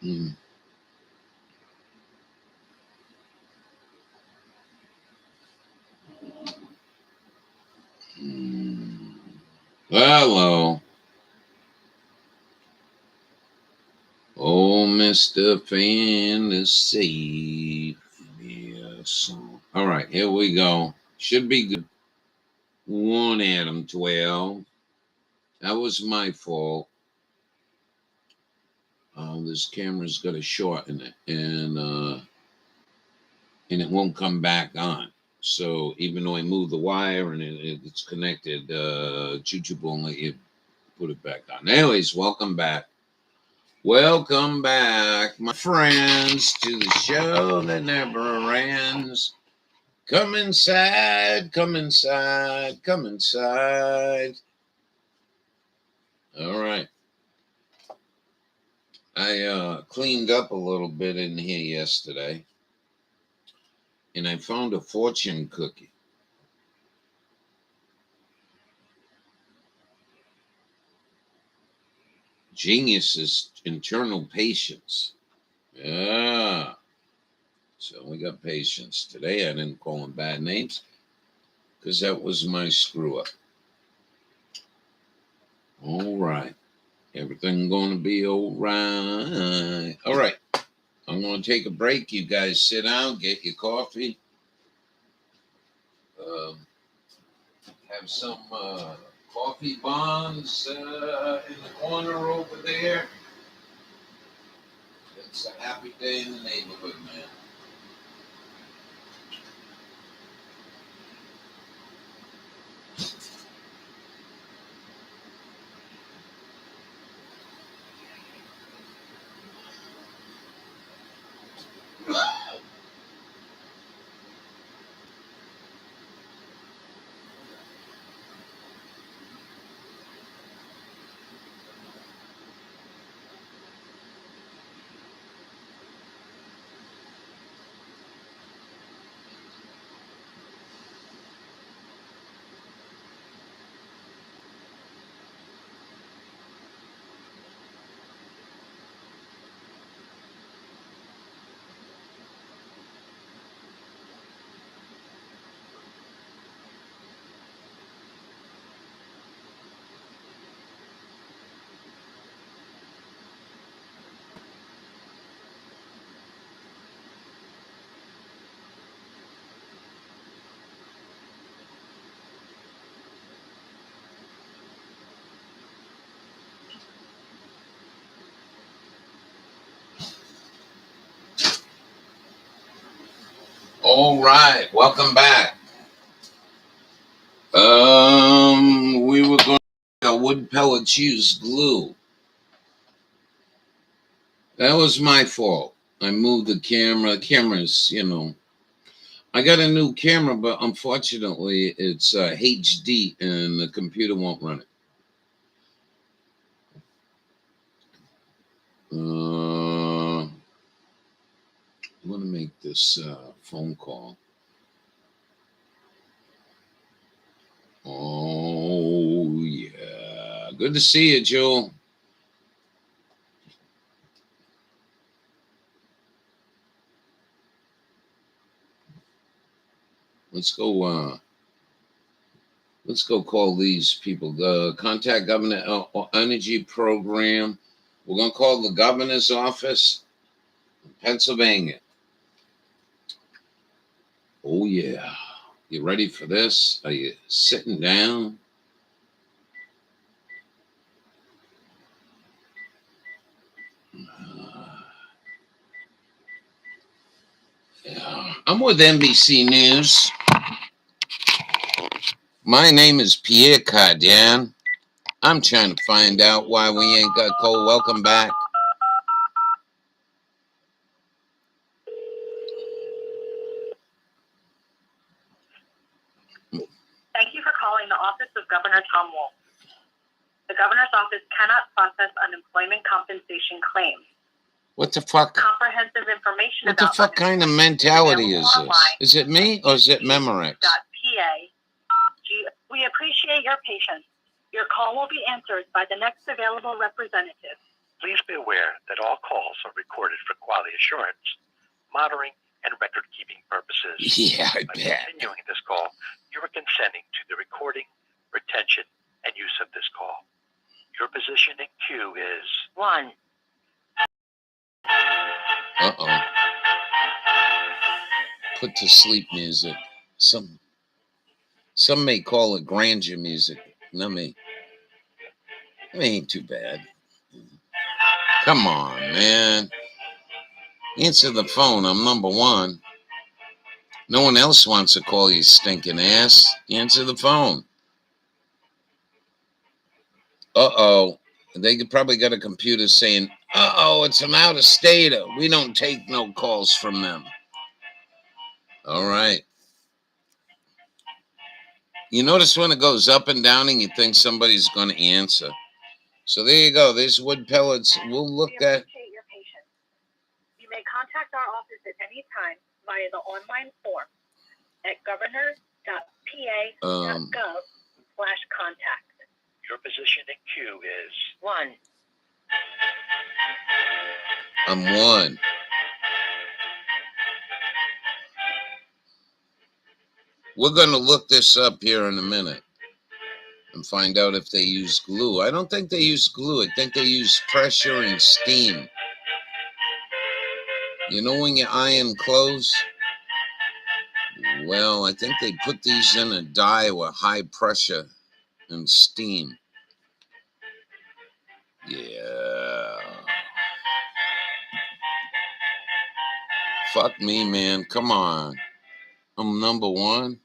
Hmm. Hmm. Hello. Oh, Mr. Fantasy. Yes. All right, here we go. Should be good. One Adam 12. That was my fault. This camera's got a short in it, and it won't come back on. So even though I move the wire and it's connected, YouTube won't let you put it back on. Anyways, welcome back. Welcome back, my friends, to the show that never ends. Come inside, come inside, come inside. All right. I cleaned up a little bit in here yesterday, and I found a fortune cookie. Genius's internal patience. Yeah. So we got patience today. I didn't call them bad names because that was my screw up. All right. Everything going to be all right. All right. I'm going to take a break. You guys sit down, get your coffee, um, have some coffee bonds in the corner over there. It's a happy day in the neighborhood, man. All right. Welcome back. We were going to wood pellets use glue. That was my fault. I moved the camera. The camera's, I got a new camera, but unfortunately, it's HD and the computer won't run it. I'm going to make this phone call. Oh, yeah. Good to see you, Joe. Let's go. Let's go call these people. The contact governor energy program. We're gonna call the governor's office in Pennsylvania. Oh yeah. You ready for this? Are you sitting down? Yeah. I'm with NBC News. My name is Pierre Cardin. I'm trying to find out why we ain't got Cole. Welcome back. Thank you for calling the office of Governor Tom Wolf. The governor's office cannot process unemployment compensation claims. What the fuck? Comprehensive information What the fuck kind of mentality is this? Is it me or is it Memorex? We appreciate your patience. Your call will be answered by the next available representative. Please be aware that all calls are recorded for quality assurance, monitoring, and record-keeping purposes. Yeah, I By bet. continuing this call, you are consenting to the recording, retention, and use of this call. Your position in queue is 1. Uh-oh. Put to sleep music. Some may call it grandeur music. Not me. It ain't too bad. Come on, man. Answer the phone. I'm number one. No one else wants to call you, stinking ass. Answer the phone. Uh-oh. They could probably got a computer saying, uh-oh, it's an out-of-stater. We don't take no calls from them. All right. You notice when it goes up and down and you think somebody's going to answer. So there you go. There's wood pellets. We'll look at. Appreciate your patience. You may contact our office at any time via the online form at governor.pa.gov/contact. Your position in queue is 1. I'm one. We're going to look this up here in a minute and find out if they use glue. I don't think they use glue. I think they use pressure and steam. You know when you iron clothes? Well, I think they put these in a dye with high pressure and steam. Yeah. Fuck me, man. Come on. I'm number one.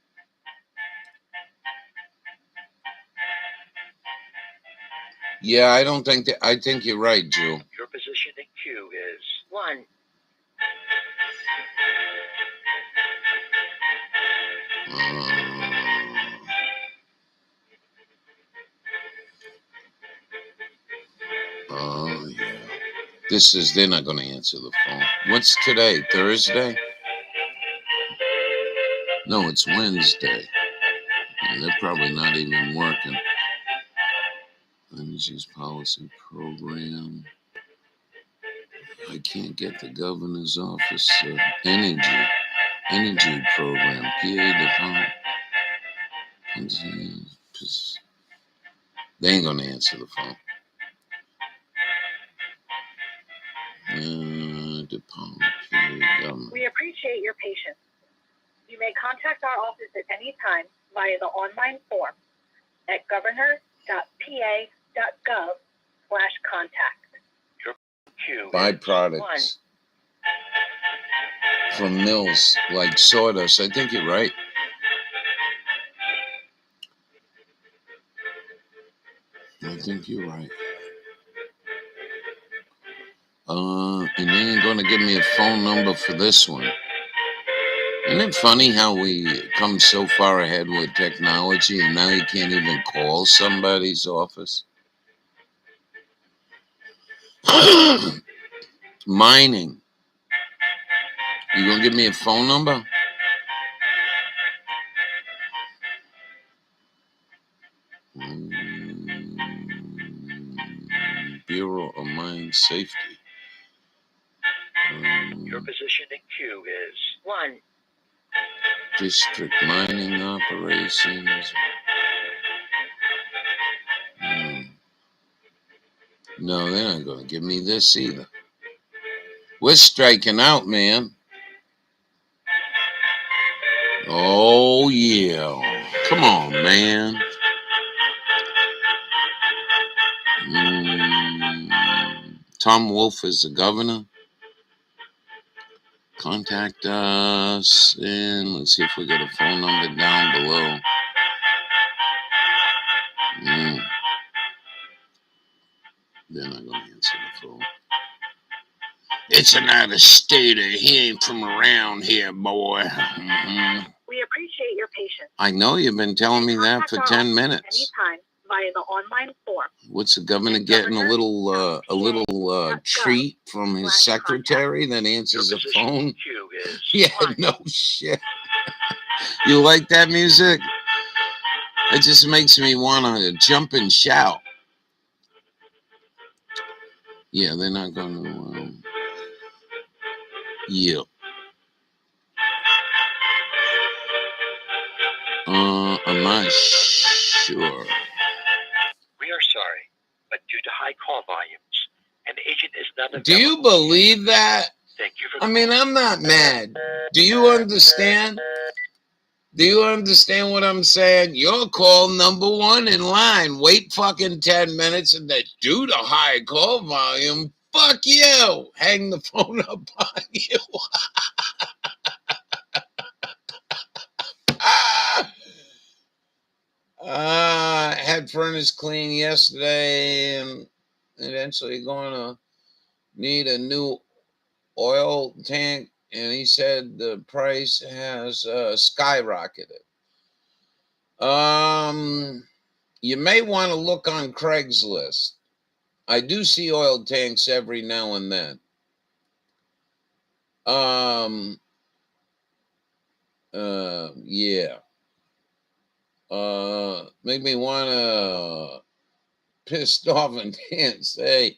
Yeah, I don't think that. I think you're right, Drew. Your position in queue is 1. Oh, yeah. They're not going to answer the phone. What's today? Thursday? No, it's Wednesday. Yeah, they're probably not even working. Energy's policy program. I can't get the governor's office. Energy program. PA department. They ain't going to answer the phone. Department, PA government. We appreciate your patience. You may contact our office at any time via the online form at governor.pa.gov/contact. Byproducts from mills like sawdust. I think you're right. I think you're right. And they ain't going to give me a phone number for this one. Isn't it funny how we come so far ahead with technology and now you can't even call somebody's office? Mining. You going to give me a phone number? Bureau of Mine Safety. Your position in queue is 1. District mining operations. No, they're not going to give me this either. We're striking out, man. Oh, yeah. Come on, man. Tom Wolf is the governor. Contact us, and let's see if we got a phone number down below. They're not going to answer the phone. It's an out-of-stater. He ain't from around here, boy. We appreciate your patience. I know you've been telling me that for 10 minutes. Anytime via the online form. What's the governor getting? A little treat from his secretary that answers the phone? Yeah, no shit. You like that music? It just makes me want to jump and shout. Yeah, they're not going to. Yeah. I'm not sure. We are sorry, but due to high call volumes, an agent is not available. Do you believe that? Thank you for I mean, I'm not mad. Do you understand? Do you understand what I'm saying? You're call number one in line. Wait fucking 10 minutes and then due to high call volume, fuck you. Hang the phone up on you. Had furnace clean yesterday and eventually going to need a new oil tank. And he said the price has skyrocketed. You may want to look on Craigslist. I do see oil tanks every now and then. Yeah. Make me want to pissed off and dance. Hey,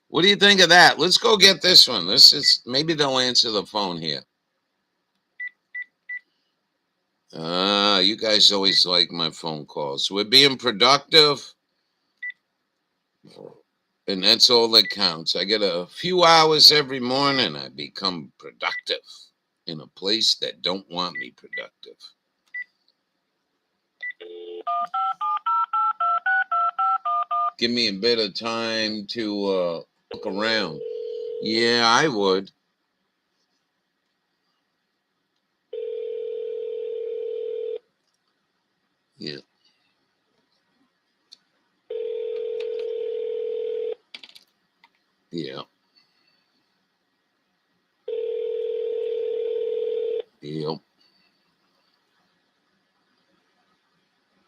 what do you think of that? Let's go get this one. This is maybe they'll answer the phone here. You guys always like my phone calls. We're being productive. And that's all that counts. I get a few hours every morning. I become productive in a place that don't want me productive. Give me a bit of time to look around. Yeah, I would. Yeah. Yeah. Yep.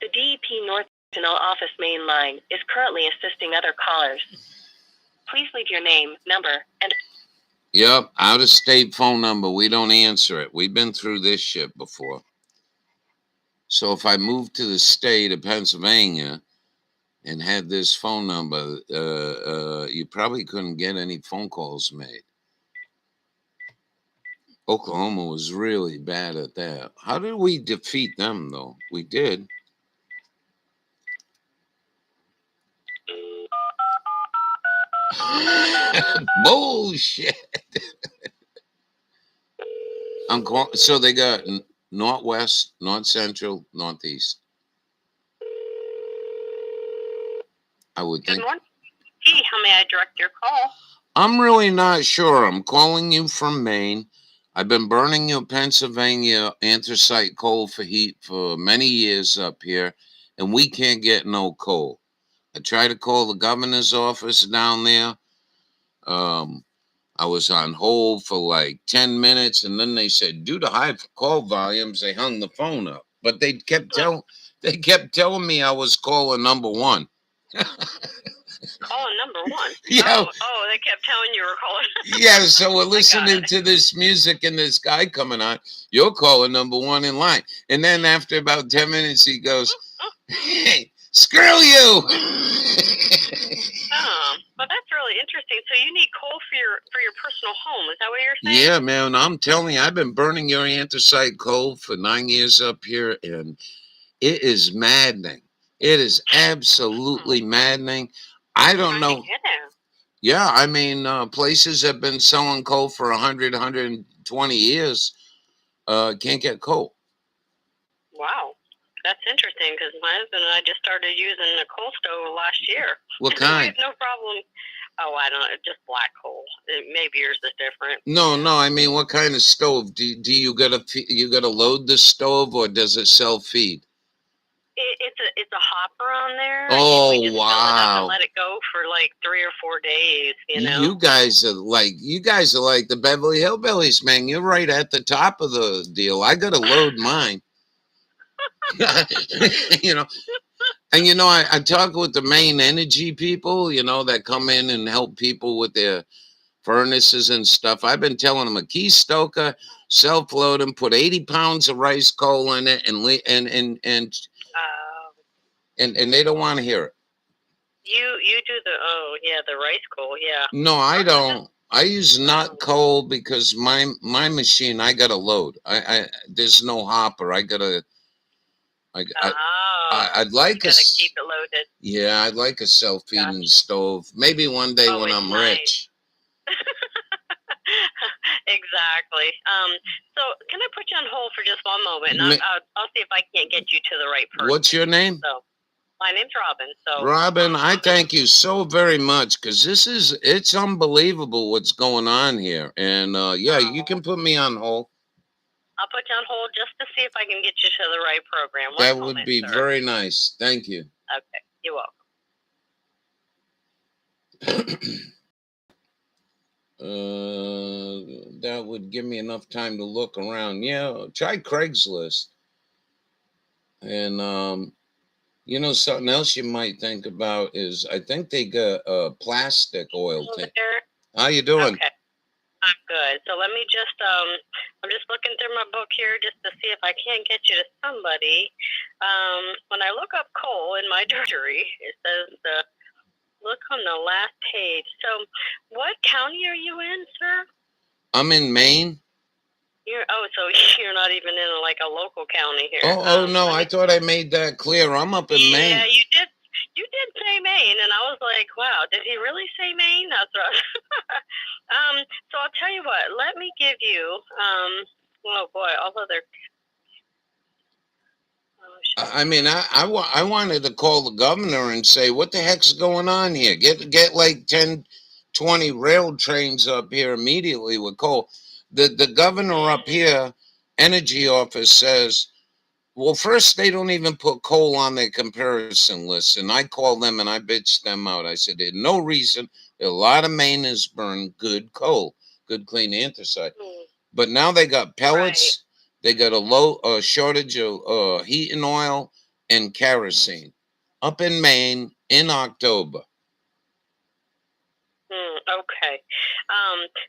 The DEP North Regional Office main line is currently assisting other callers. Please leave your name, number, and... Yep, out of state phone number. We don't answer it. We've been through this shit before. So if I moved to the state of Pennsylvania and had this phone number, you probably couldn't get any phone calls made. Oklahoma was really bad at that. How did we defeat them, though? We did. Bullshit. So they got northwest, north central, northeast. I would think. Good morning. Hey, how may I direct your call? I'm really not sure. I'm calling you from Maine. I've been burning your Pennsylvania anthracite coal for heat for many years up here, and we can't get no coal. I tried to call the governor's office down there. I was on hold for like 10 minutes, and then they said, due to high call volumes, they hung the phone up. But they kept telling me I was caller number one. Caller number one? Yeah. Oh, they kept telling you were calling. Yeah, so we're listening to this music and this guy coming on. You're caller number one in line. And then after about 10 minutes, he goes, hey, screw you. Well, that's really interesting. So you need coal for your personal home. Is that what you're saying? Yeah, man. I'm telling you, I've been burning your anthracite coal for 9 years up here, and it is maddening. It is absolutely maddening. I don't know. Yeah, I mean, places have been selling coal for 100, 120 years. Can't get coal. Wow. That's interesting because my husband and I just started using a coal stove last year. What kind? No problem. Oh, I don't know. Just black coal. Maybe yours is different. No. I mean, what kind of stove? Do you gotta load the stove, or does it self-feed? It's a hopper on there. Oh, we just wow! Fill it up and let it go for like 3 or 4 days. You know. You guys are like the Beverly Hillbillies, man. You're right at the top of the deal. I gotta load mine. You know. And, I talk with the Maine Energy people, that come in and help people with their furnaces and stuff. I've been telling them a key stoker, self-load them, put 80 pounds of rice coal in it, and they don't want to hear it. You do the rice coal, yeah. No, I don't. I use nut Oh. coal because my machine, I got to load. There's no hopper. Oh, I'd like a gotta keep it loaded. yeah, I'd like a self-feeding Gotcha. stove. Maybe one day Oh, when it's I'm nice. rich. Exactly. So can I put you on hold for just one moment? And Ma- I'll see if I can't get you to the right person. What's your name? So my name's Robin. So Robin, I thank you so very much because it's unbelievable what's going on here. And yeah, you can put me on hold. I'll put you on hold just to see if I can get you to the right program. One That moment, would be sir. very nice. Thank you. Okay, you're welcome. That would give me enough time to look around. Yeah, try Craigslist. And you know, something else you might think about is I think they got a plastic oil tank. How you doing? Okay, I'm good. So let me just I'm just looking through my book here just to see if I can't get you to somebody. When I look up coal in my directory, it says look on the last page. So what county are you in, sir? I'm in Maine. So you're not even in like a local county here. Oh no, I thought I made that clear. I'm up in Maine. Yeah, you did. You did say Maine, and I was like, wow, did he really say Maine? That's right. So I'll tell you what. Let me give you. Oh boy, all other. I mean, I wanted to call the governor and say, what the heck's going on here? Get like 10, 20 rail trains up here immediately with coal. The governor up here, energy office says, well, first, they don't even put coal on their comparison list. And I called them and I bitched them out. I said, there's no reason. A lot of Mainers burn good coal, good clean anthracite. But now they got pellets. Right. They got a shortage of heating oil and kerosene up in Maine in October. Okay.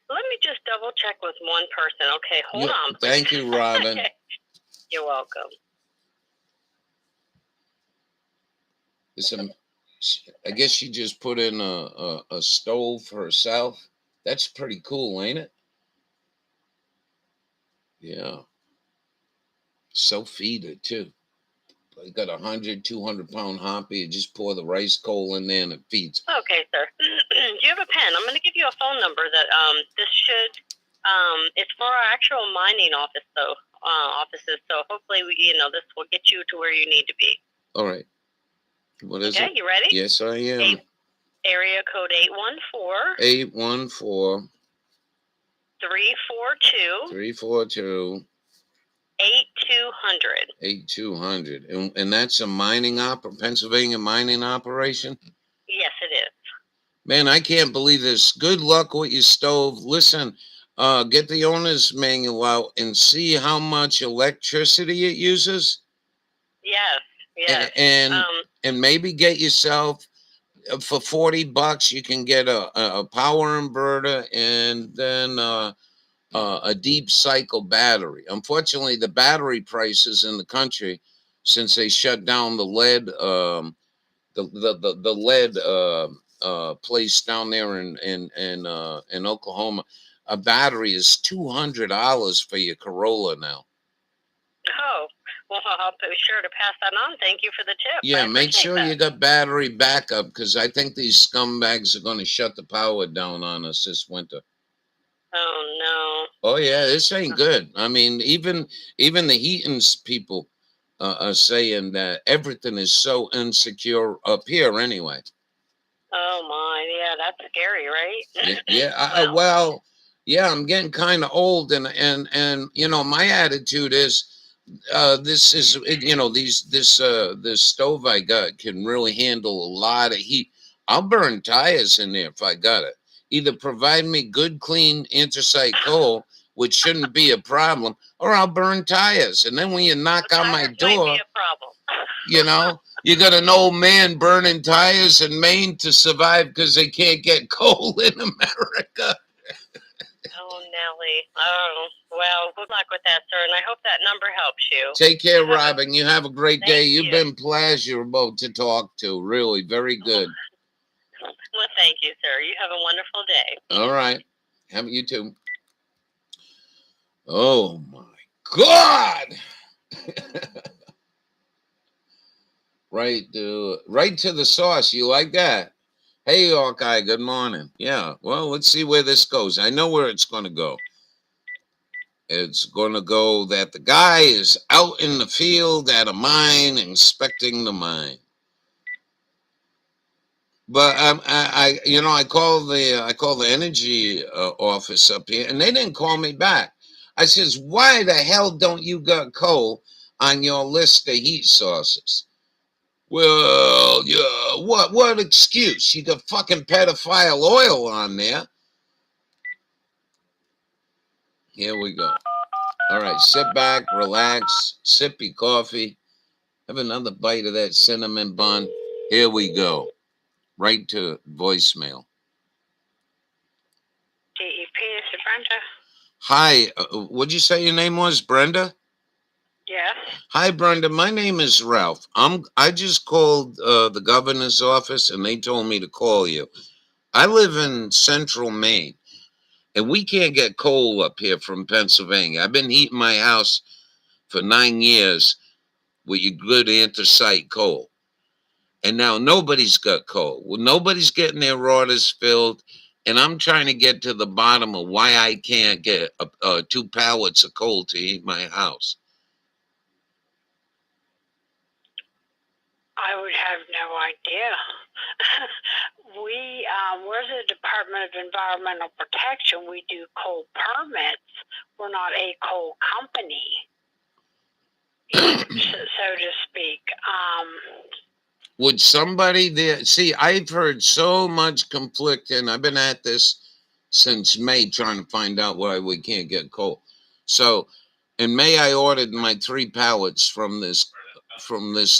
Let me just double check with one person. Okay, hold on. Please. Thank you, Robin. You're welcome. I guess she just put in a stove for herself. That's pretty cool, ain't it? Yeah. Self-feeder too. You got 100, 200-pound hoppy. You just pour the rice coal in there and it feeds. Okay, sir. Do you have a pen? I'm going to give you a phone number that this should. It's for our actual mining office, though. Offices. So hopefully, this will get you to where you need to be. All right. What is it? Okay, you ready? Yes, I am. Area code 814. 814. 342. 342. 8200. 8200. And that's a Pennsylvania mining operation? Yes, it is. Man, I can't believe this. Good luck with your stove. Listen, get the owner's manual out and see how much electricity it uses. Yes. And maybe get yourself for $40. You can get a power inverter and then a deep cycle battery. Unfortunately, the battery prices in the country, since they shut down the lead, the lead place down there in Oklahoma, a battery is $200 for your Corolla now. Oh, well, I'll be sure to pass that on. Thank you for the tip. Yeah, make sure you got battery backup because I think these scumbags are going to shut the power down on us this winter. Oh no. Oh yeah, this ain't good. I mean, even the heating people are saying that everything is so insecure up here anyway. Oh my, yeah, that's scary, right? Yeah. Well, yeah, I'm getting kind of old, and my attitude is, this is this stove I got can really handle a lot of heat. I'll burn tires in there if I got it. Either provide me good, clean anthracite coal, which shouldn't be a problem, or I'll burn tires. And then when you knock on my door, might be a problem. You got an old man burning tires in Maine to survive because they can't get coal in America. Oh, Nelly. Oh, well, good luck with that, sir, and I hope that number helps you. Take care, Robin. You have a great day. You've been pleasurable to talk to. Really, very good. Well, thank you, sir. You have a wonderful day. All right. Have you too. Oh my God. Right to the sauce. You like that? Hey, Hawkeye, good morning. Yeah, well, let's see where this goes. I know where it's going to go. It's going to go that the guy is out in the field at a mine inspecting the mine. But I called the energy office up here, and they didn't call me back. I says, why the hell don't you got coal on your list of heat sources? Well, yeah, what excuse? You got fucking pedophile oil on there. Here we go. All right, sit back, relax, sip your coffee, have another bite of that cinnamon bun. Here we go. Right to voicemail. DEP, this is Brenda. Hi, what'd you say your name was, Brenda? Yes. Hi, Brenda. My name is Ralph. I just called the governor's office, and they told me to call you. I live in central Maine, and we can't get coal up here from Pennsylvania. I've been heating my house for 9 years with your good anthracite coal. And now nobody's got coal. Well, nobody's getting their orders filled. And I'm trying to get to the bottom of why I can't get 2 pallets of coal to heat my house. I would have no idea. We're the Department of Environmental Protection. We do coal permits. We're not a coal company, so to speak. Would somebody there see? I've heard so much conflicting. I've been at this since May trying to find out why we can't get coal. So in May, I ordered my 3 pallets from this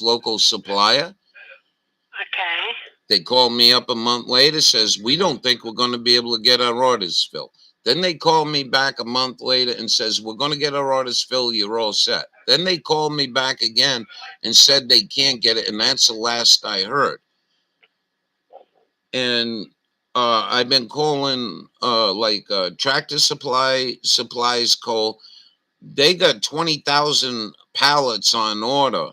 local supplier. Okay. They called me up a month later, says, we don't think we're going to be able to get our orders filled. Then they called me back a month later and says, we're going to get our orders filled. You're all set. Then they called me back again and said they can't get it. And that's the last I heard. And I've been calling Tractor Supplies coal. They got 20,000 pallets on order.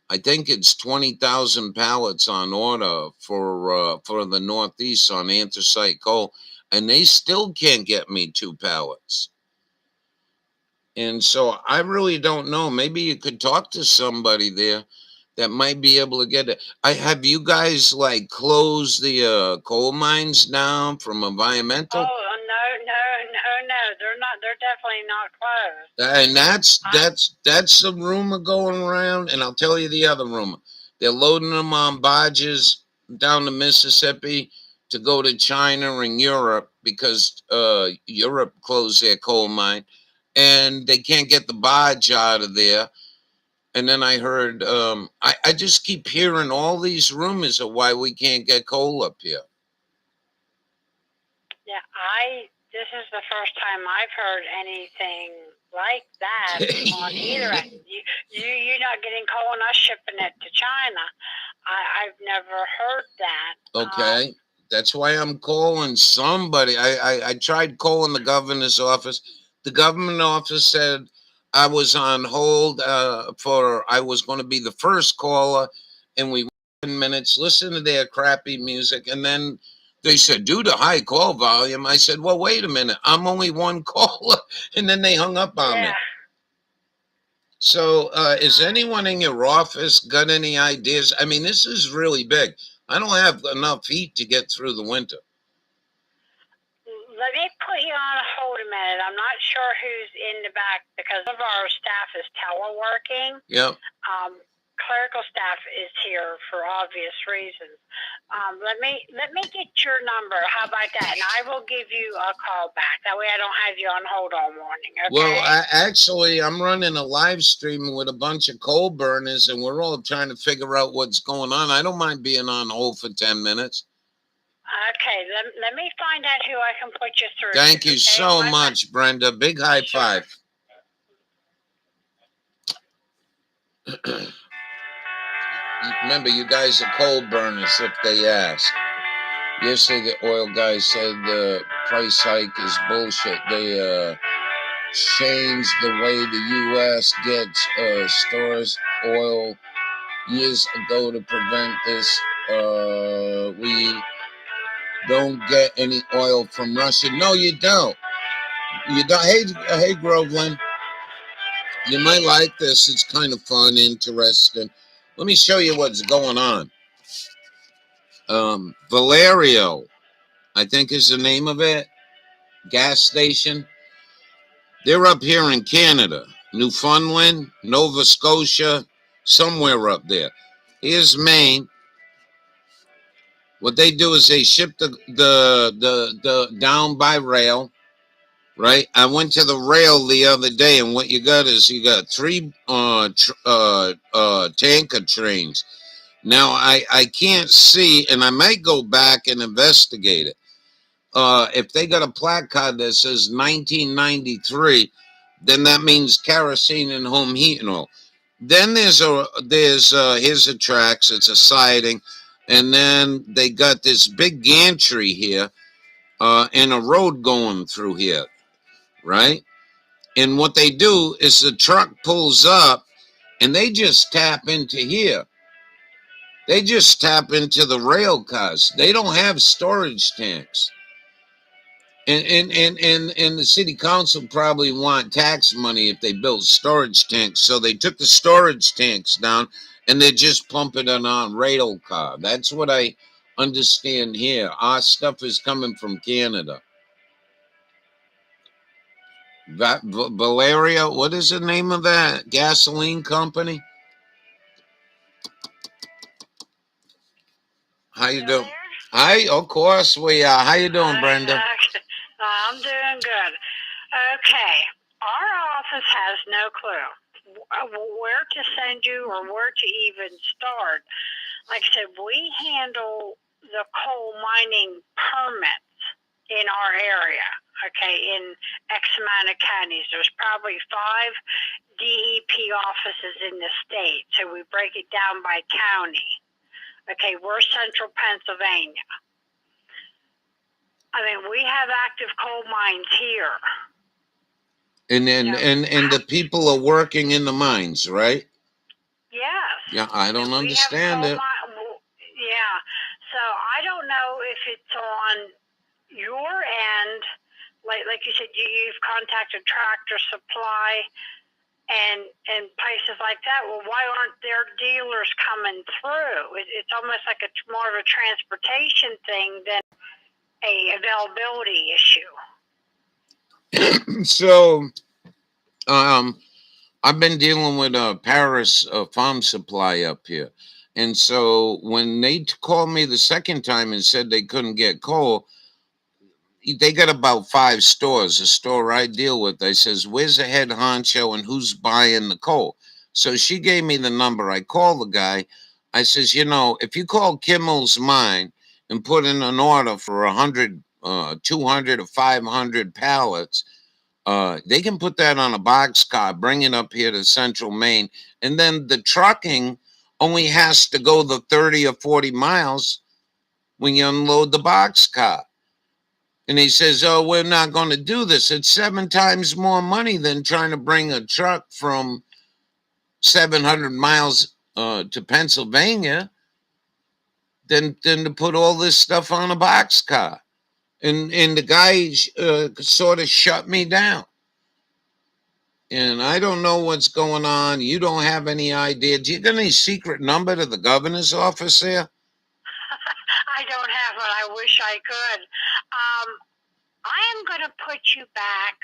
I think it's 20,000 pallets on order for the Northeast on anthracite coal, and they still can't get me 2 pallets. And so I really don't know. Maybe you could talk to somebody there that might be able to get it. Have you guys like closed the coal mines down from environmental? Oh, no. They're not. They're definitely not closed. And that's the rumor going around. And I'll tell you the other rumor. They're loading them on barges down the Mississippi to go to China and Europe because Europe closed their coal mine, and they can't get the barge out of there. And then I heard, I just keep hearing all these rumors of why we can't get coal up here. Yeah, this is the first time I've heard anything like that on either. You're not getting coal and us shipping it to China. I've never heard that. Okay. That's why I'm calling somebody. I tried calling the governor's office. The government office said I was on hold I was going to be the first caller, and we 10 minutes, listen to their crappy music, and then they said, due to high call volume. I said, well, wait a minute, I'm only one caller, and then they hung up on me. So is anyone in your office got any ideas? I mean, this is really big. I don't have enough heat to get through the winter. Let me put you on hold a minute. I'm not sure who's in the back because of our staff is teleworking. Yep. Clerical staff is here for obvious reasons. Let me get your number. How about that? And I will give you a call back. That way I don't have you on hold all morning. Okay? Well, actually, I'm running a live stream with a bunch of coal burners, and we're all trying to figure out what's going on. I don't mind being on hold for 10 minutes. Okay, let me find out who I can put you through. Thank you so much, Brenda. Big high five. Remember, you guys are coal burners if they ask. Yesterday, the oil guy said the price hike is bullshit. They changed the way the U.S. gets stores oil years ago to prevent this. We don't get any oil from Russia. No, you don't. You don't. Hey, Groveland. You might like this. It's kind of fun, interesting. Let me show you what's going on. Valerio, I think is the name of it. Gas station. They're up here in Canada, Newfoundland, Nova Scotia, somewhere up there. Here's Maine. What they do is they ship the down by rail, right? I went to the rail the other day, and what you got is you got 3 tanker trains. Now I can't see, and I might go back and investigate it. If they got a placard that says 1993, then that means kerosene and home heating oil. Then here's the tracks. It's a siding, and then they got this big gantry here, and a road going through here, right? And what they do is the truck pulls up, and they just tap into here. They just tap into the rail cars. They don't have storage tanks. And the city council probably want tax money if they build storage tanks. So they took the storage tanks down and they're just pumping it on rail car. That's what I understand here. Our stuff is coming from Canada. Valeria, what is the name of that gasoline company? How you doing? Hi, of course we are. How you doing, Brenda? I'm doing good. Okay, our office has no clue where to send you or where to even start. Like I said, we handle the coal mining permits in our area, okay, in X amount of counties. There's probably 5 DEP offices in the state, so we break it down by county. Okay, we're central Pennsylvania. I mean, we have active coal mines here. And the people are working in the mines, right? Yes. Yeah, I don't understand it. Yeah. So I don't know if it's on your end, like you said, you've contacted Tractor Supply and places like that. Well, why aren't their dealers coming through? It's almost like it's more of a transportation thing than a availability issue. So, I've been dealing with Paris Farm Supply up here, and so when they called me the second time and said they couldn't get coal, they got about 5 stores. The store I deal with, I says, "Where's the head honcho and who's buying the coal?" So she gave me the number. I called the guy. I says, if you call Kimmel's Mine and put in an order for 100, 200 or 500 pallets, they can put that on a boxcar, bring it up here to Central Maine, and then the trucking only has to go the 30 or 40 miles when you unload the boxcar. And he says, "Oh, we're not going to do this. It's 7 times more money than trying to bring a truck from 700 miles to Pennsylvania than to put all this stuff on a boxcar." And the guy sort of shut me down. And I don't know what's going on. You don't have any idea. Do you got any secret number to the governor's office there? I don't have one. I wish I could. I am going to put you back.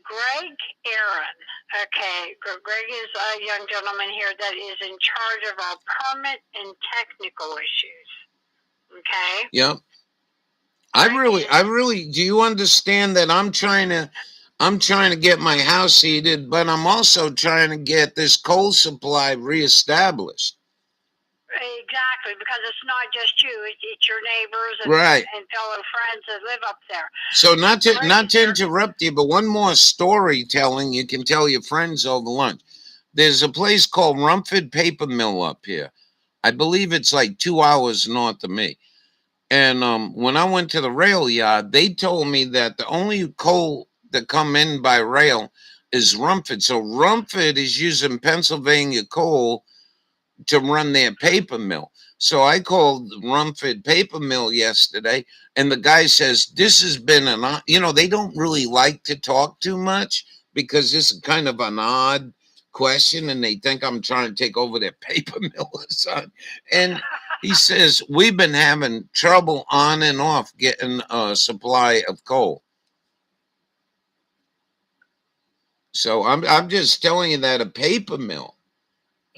Greg Aaron. Okay. Greg is a young gentleman here that is in charge of our permit and technical issues. Okay? Yep. I really, do you understand that I'm trying to get my house heated, but I'm also trying to get this coal supply reestablished. Exactly, because it's not just you; it's your neighbors and, right, and fellow friends that live up there. So not to interrupt you, but one more storytelling you can tell your friends over lunch. There's a place called Rumford Paper Mill up here. I believe it's like 2 hours north of me. And when I went to the rail yard, they told me that the only coal that come in by rail is Rumford. So Rumford is using Pennsylvania coal to run their paper mill. So I called Rumford Paper Mill yesterday, and the guy says this has been they don't really like to talk too much because this is kind of an odd question, and they think I'm trying to take over their paper mill or something. And he says we've been having trouble on and off getting a supply of coal. So I'm just telling you that a paper mill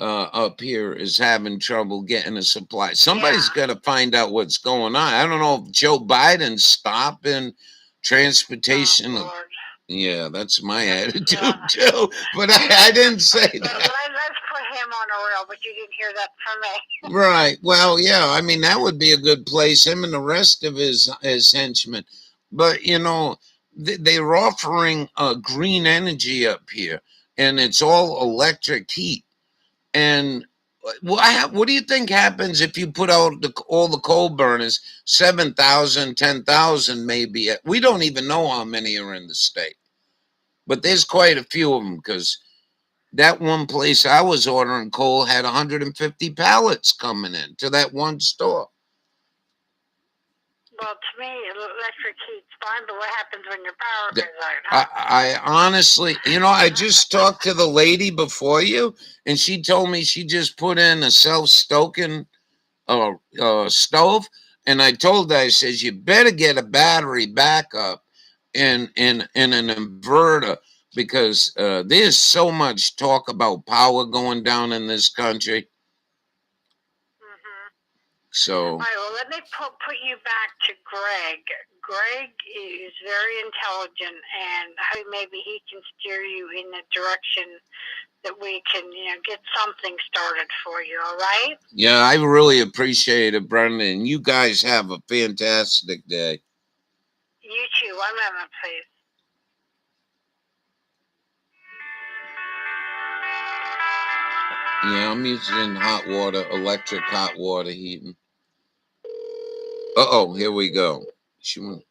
up here is having trouble getting a supply. Somebody's got to find out what's going on. I don't know if Joe Biden's stopping transportation. Oh, Lord. Yeah, that's my attitude too. But I didn't say that. Let's put him on a rail, but you didn't hear that from me. Right. Well, yeah. I mean, that would be a good place. Him and the rest of his henchmen. But they're offering green energy up here, and it's all electric heat. And what do you think happens if you put out all the coal burners, 7,000, 10,000 maybe? We don't even know how many are in the state. But there's quite a few of them because that one place I was ordering coal had 150 pallets coming in to that one store. Well, to me, electric heat's fine, but what happens when your power goes out? I honestly, I just talked to the lady before you, and she told me she just put in a self-stoking stove, and I told her, I says, you better get a battery backup in an inverter because there's so much talk about power going down in this country. So, all right, well, let me put you back to Greg. Greg is very intelligent, and maybe he can steer you in the direction that we can, get something started for you. All right? Yeah, I really appreciate it, Brendan. You guys have a fantastic day. You too. One moment, please. Yeah, I'm using hot water, electric hot water heating. Uh-oh, here we go. She went.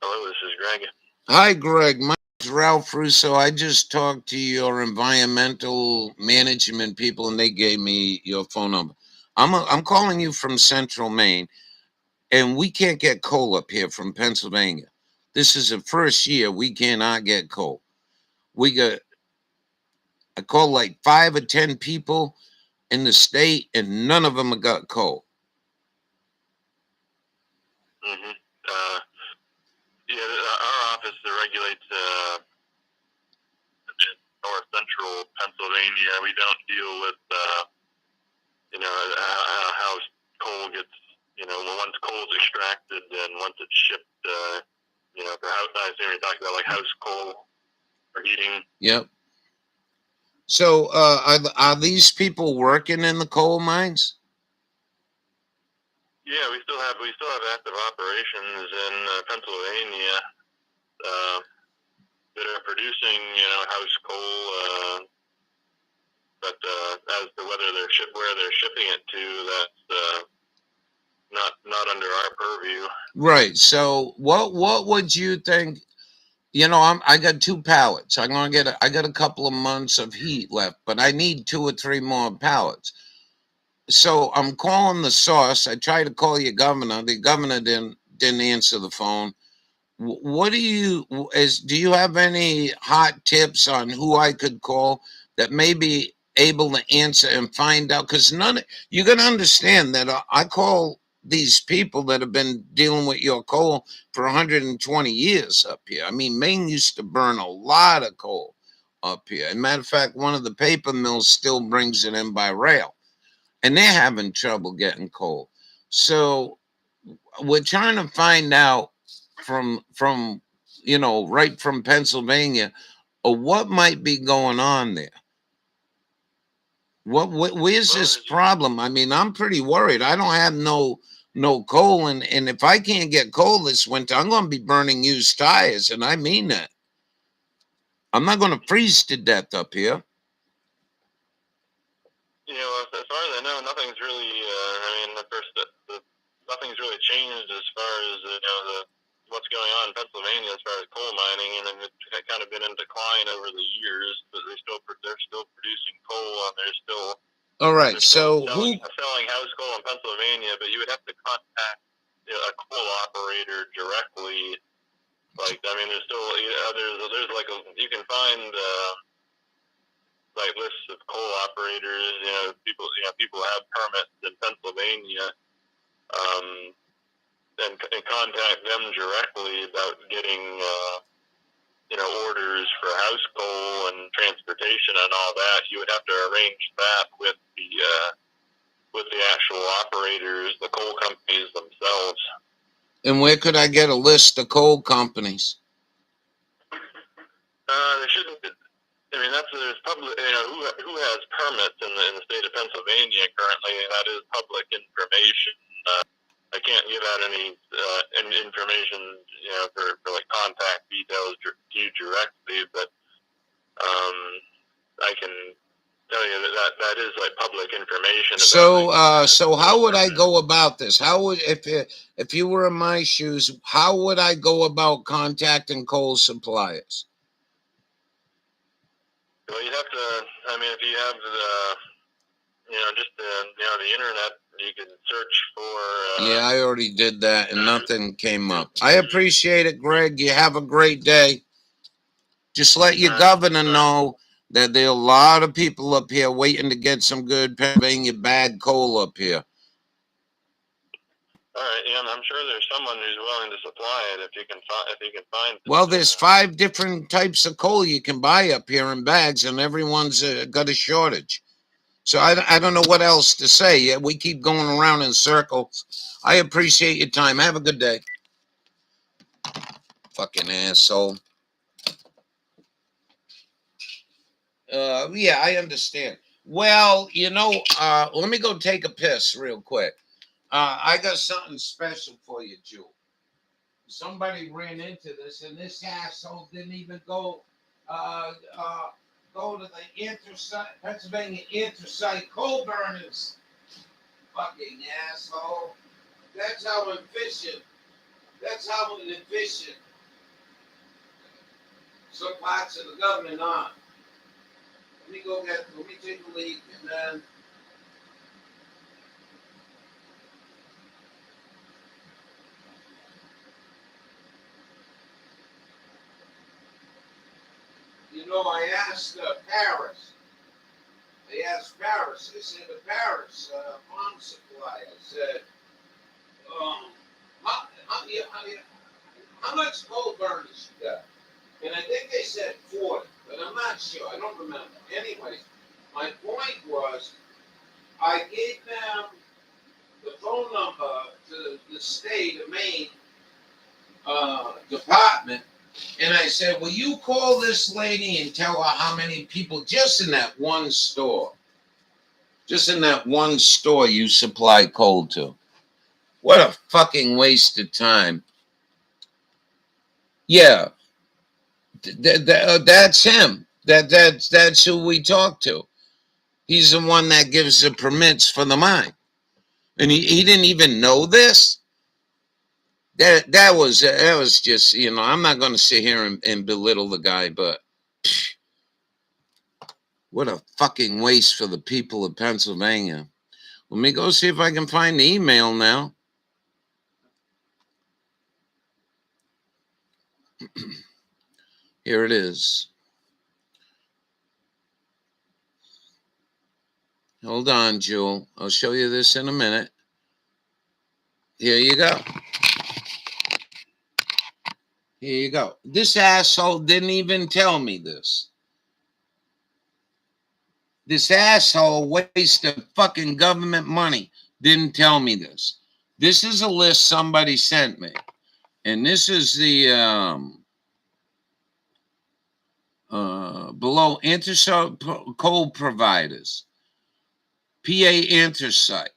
Hello, this is Greg. Hi, Greg. My name's Ralph Russo. I just talked to your environmental management people, and they gave me your phone number. I'm calling you from Central Maine, and we can't get coal up here from Pennsylvania. This is the first year we cannot get coal. I called like 5 or 10 people in the state, and none of them have got coal. Mm-hmm. Our office regulates north central Pennsylvania. We don't deal with, how coal gets, once coal is extracted and once it's shipped, for house, I assume you're talking about like house coal for heating. Yep. So, are these people working in the coal mines? Yeah, we still have active operations in Pennsylvania that are producing, house coal. But as to whether where they're shipping it to, that's not under our purview. Right. So, what would you think? I got 2 pallets. I got a couple of months of heat left, but I need 2 or 3 more pallets. So I'm calling the source. I tried to call your governor. The governor didn't answer the phone. What do you have any hot tips on who I could call that may be able to answer and find out? Because you got to understand that I call these people that have been dealing with your coal for 120 years up here. I mean, Maine used to burn a lot of coal up here. As a matter of fact, one of the paper mills still brings it in by rail, and they're having trouble getting coal. So we're trying to find out from right from Pennsylvania, what might be going on there. Where's this problem? I mean, I'm pretty worried. I don't have no coal, and if I can't get coal this winter, I'm going to be burning used tires, and I mean that. I'm not going to freeze to death up here. as far as I know, nothing's really. Nothing's really changed as far as what's going on in Pennsylvania as far as coal mining, and it's kind of been in decline over the years. But they're still producing coal, and they're still All right. So selling house coal in Pennsylvania. But you would have to contact a coal operator directly. There's still there's like you can find. Lists of coal operators, people have permits in Pennsylvania, and contact them directly about getting, orders for house coal and transportation and all that. You would have to arrange that with the actual operators, the coal companies themselves. And where could I get a list of coal companies? There shouldn't be. There's public, who has permits in the state of Pennsylvania currently. That is public information. I can't give out any information, for like contact details to you directly, but I can tell you that is like public information. So how would I go about this? How would if you were in my shoes, how would I go about contacting coal suppliers? Well, you'd have to. If you have the internet, you can search for. Yeah, I already did that, and nothing came up. I appreciate it, Greg. You have a great day. Just let your governor know that there are a lot of people up here waiting to get some good Pennsylvania bag coal up here. All right, yeah, I'm sure there's someone who's willing to supply it if you can find. Well, there's 5 different types of coal you can buy up here in bags, and everyone's got a shortage. So I don't know what else to say. Yeah, we keep going around in circles. I appreciate your time. Have a good day. Fucking asshole. Yeah, I understand. Well, let me go take a piss real quick. I got something special for you, Jewel. Somebody ran into this, and this asshole didn't even go to the Pennsylvania Anthracite Coal Burners. Fucking asshole. That's how efficient. Some parts of the government are. Let me take a leak, and then. I asked Paris. I said, the Paris farm supply. I said, how much coal burners you got? And I think they said 40, but I'm not sure. I don't remember. Anyways, my point was, I gave them the phone number to the state of Maine department. And I said, will you call this lady and tell her how many people just in that one store you supply coal to? What a fucking waste of time. Yeah, that's him. That's who we talk to. He's the one that gives the permits for the mine. And he didn't even know this. That was just, I'm not going to sit here and belittle the guy, but what a fucking waste for the people of Pennsylvania. Let me go see if I can find the email now. Here it is. Hold on, Jewel. I'll show you this in a minute. Here you go. Here you go. This asshole didn't even tell me this. This asshole wasted fucking government money. Didn't tell me this. This is a list somebody sent me. And this is the below anthracite coal providers. PA Anthracite.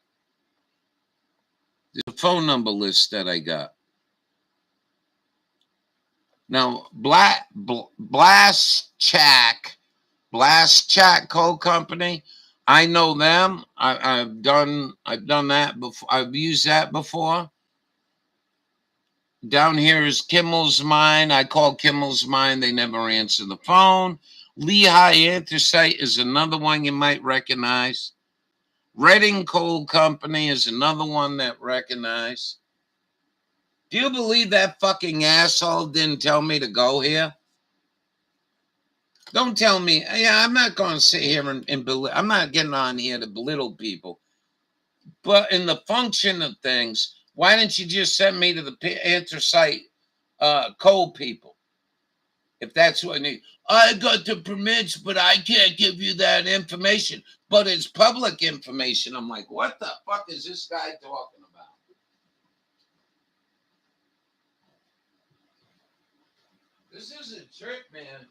The phone number list that I got. Now, Blast Chack Coal Company, I know them. I've done that before. I've used that before. Down here is Kimmel's Mine. I call Kimmel's Mine. They never answer the phone. Lehigh Anthracite is another one you might recognize. Redding Coal Company is another one that recognize. Do you believe that fucking asshole didn't tell me to go here? Don't tell me. Yeah, I'm not going to sit here and I'm not getting on here to belittle people. But in the function of things, why didn't you just send me to the anthracite coal people? If that's what I need. I got the permits, but I can't give you that information. But it's public information. I'm like, what the fuck is this guy talking about? This is a trick, man.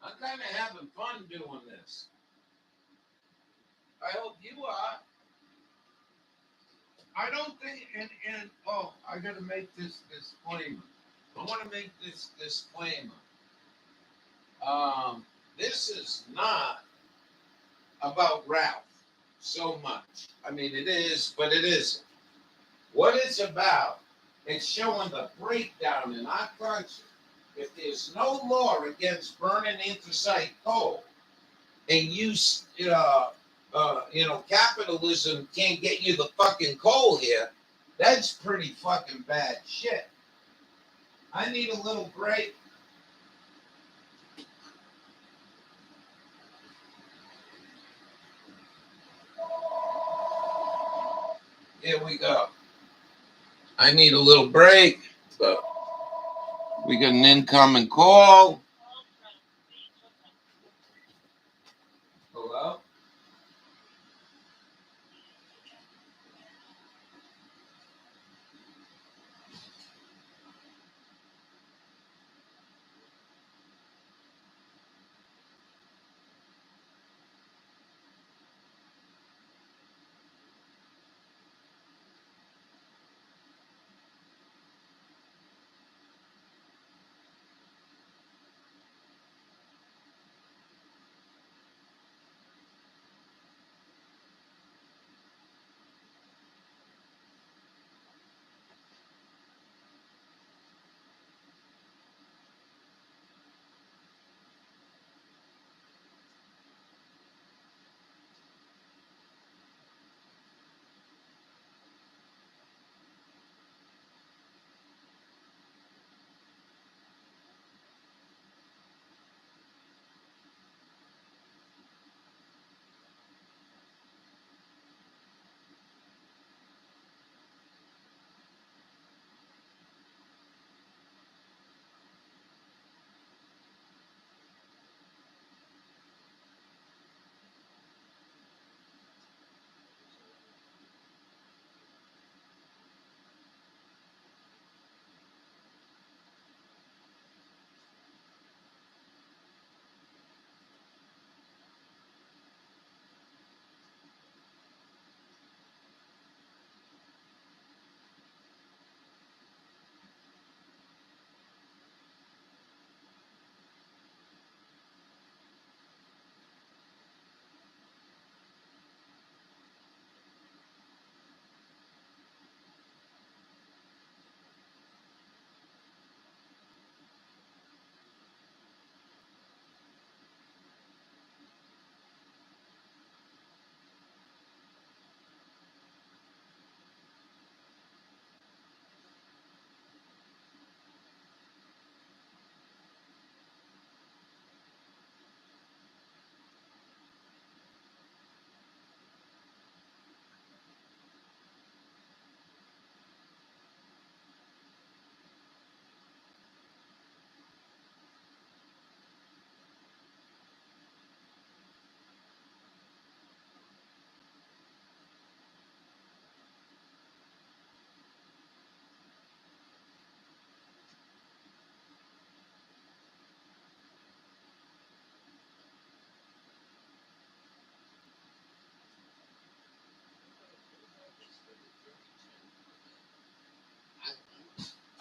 I'm kind of having fun doing this. I hope you are. I don't think, and oh, I got to make this disclaimer. I want to make this disclaimer. This is not about Ralph so much. I mean, it is, but it isn't. What it's about, it's showing the breakdown in our country. If there's no law against burning anthracite coal, and capitalism can't get you the fucking coal here, that's pretty fucking bad shit. I need a little break. Here we go. I need a little break, but we got an incoming call. Hello?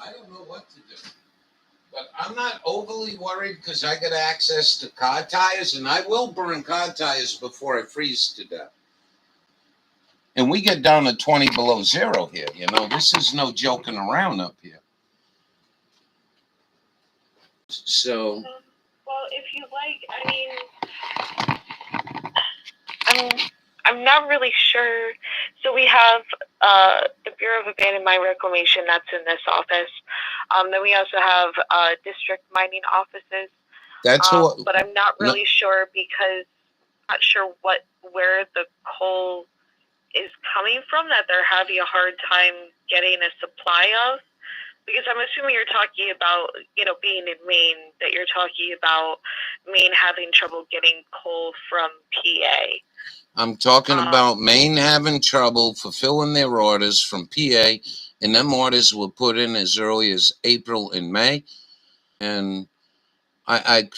I don't know what to do, but I'm I'm not overly worried because I got access to car tires, and I will burn car tires before I freeze to death. And we get down to 20 below zero here. You know, this is no joking around up here. So, Well, if you like, I'm not really sure. So we have the Bureau of Abandoned Mine Reclamation that's in this office. Then we also have district mining offices. that's what. But I'm not really sure because I'm not sure where the coal is coming from that they're having a hard time getting a supply of. Because I'm assuming you're talking about, being in Maine, that you're talking about Maine having trouble getting coal from PA. I'm talking about Maine having trouble fulfilling their orders from PA, and them orders were put in as early as April and May. And I've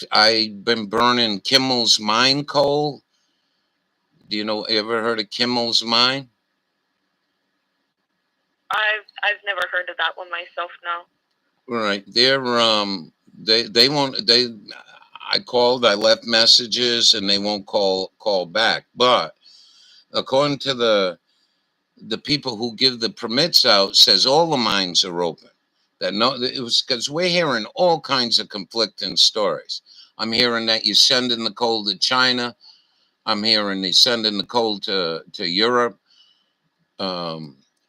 been burning Kimmel's Mine coal. Do you know? Ever heard of Kimmel's Mine? I've never heard of that one myself. No. Right. They're they won't. I called. I left messages, and they won't call back. But according to the people who give the permits out, says all the mines are open. That it was because we're hearing all kinds of conflicting stories. I'm hearing that you're sending the coal to China. I'm hearing they're sending the coal to Europe.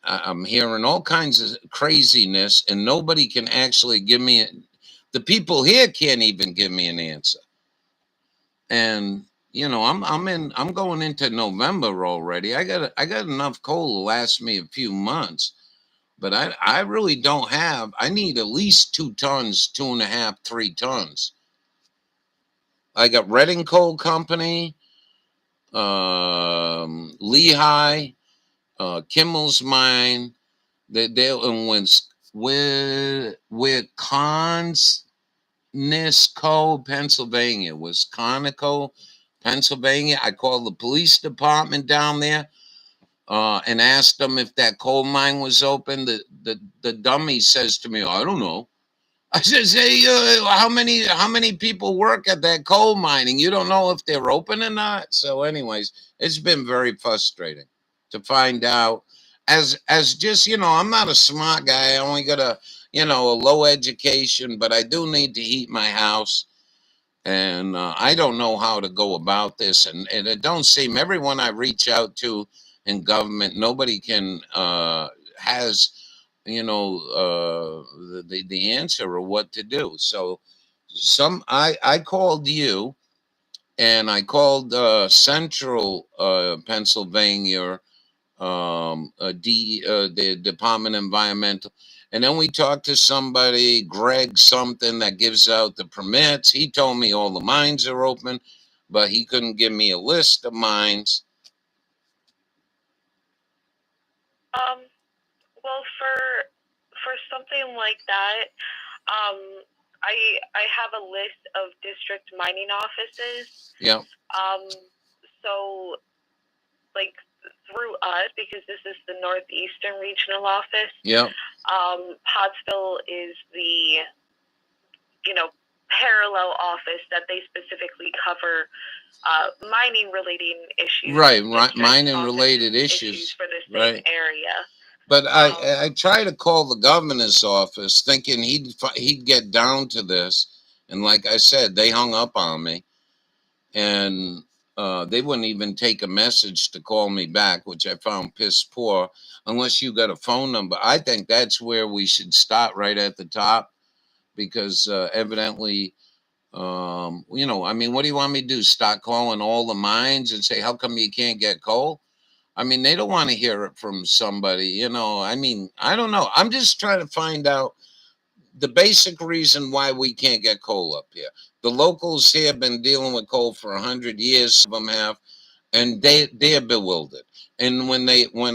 I'm hearing all kinds of craziness, and nobody can actually give me the people here can't even give me an answer. And I'm going into November already. I got enough coal to last me a few months, but I really don't have. I need at least 2 tons, 2.5, 3 tons. I got Reading Coal Company, Lehigh, Kimmel's Mine. They're in Wisconsin, Pennsylvania. Wisconsin, Pennsylvania. I called the police department down there and asked them if that coal mine was open. The dummy says to me, I don't know. I says, hey, how many people work at that coal mining? You don't know if they're open or not. So anyways, it's been very frustrating to find out. As just, I'm not a smart guy. I only got a low education, but I do need to heat my house. And I don't know how to go about this. And it don't seem, everyone I reach out to in government, nobody has, the answer of what to do. So I called you, and I called Central Pennsylvania, the Department of Environmental. And then we talked to somebody, Greg something, that gives out the permits. He told me all the mines are open, but he couldn't give me a list of mines. Well, for something like that, I have a list of district mining offices. Yeah. So, like, through us, because this is the Northeastern Regional Office. Yeah. Pottsville is the, parallel office that they specifically cover mining relating issues. Right. Mining related issues for the same area. But I try to call the governor's office thinking he'd get down to this. And like I said, they hung up on me. And they wouldn't even take a message to call me back, which I found piss poor, unless you got a phone number. I think that's where we should start, right at the top, because evidently, what do you want me to do? Start calling all the mines and say, how come you can't get coal? I mean, they don't want to hear it from somebody, I don't know. I'm just trying to find out the basic reason why we can't get coal up here. The locals here have been dealing with coal for 100 years, some of them have, and they're bewildered. And when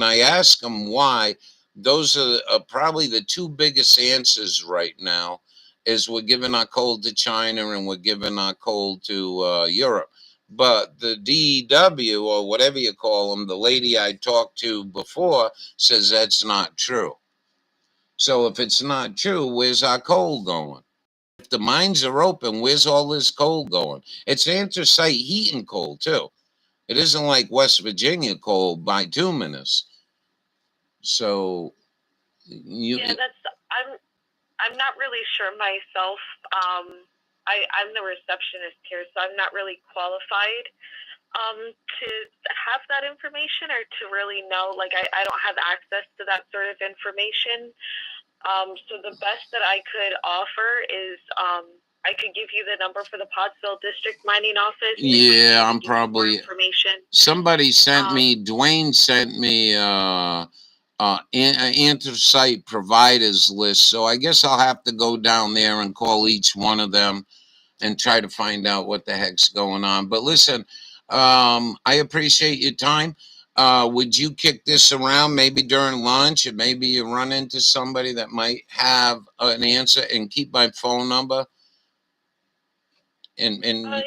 I ask them why, those are probably the 2 biggest answers right now, is we're giving our coal to China and we're giving our coal to Europe. But the DEW, or whatever you call them, the lady I talked to before, says that's not true. So if it's not true, where's our coal going? if the mines are open, where's all this coal going? It's anthracite heating coal too. It isn't like West Virginia coal bituminous. So you, Yeah, I'm not really sure myself. I'm the receptionist here, so I'm not really qualified to have that information or to really know. Like, I don't have access to that sort of information. So the best that I could offer is I could give you the number for the Pottsville District Mining Office. yeah, I'm give you more probably information. somebody sent me. Dwayne sent me anthracite providers list. So I guess I'll have to go down there and call each one of them and try to find out what the heck's going on. But listen, I appreciate your time. Would you kick this around maybe during lunch, and maybe you run into somebody that might have an answer, and keep my phone number? And yeah,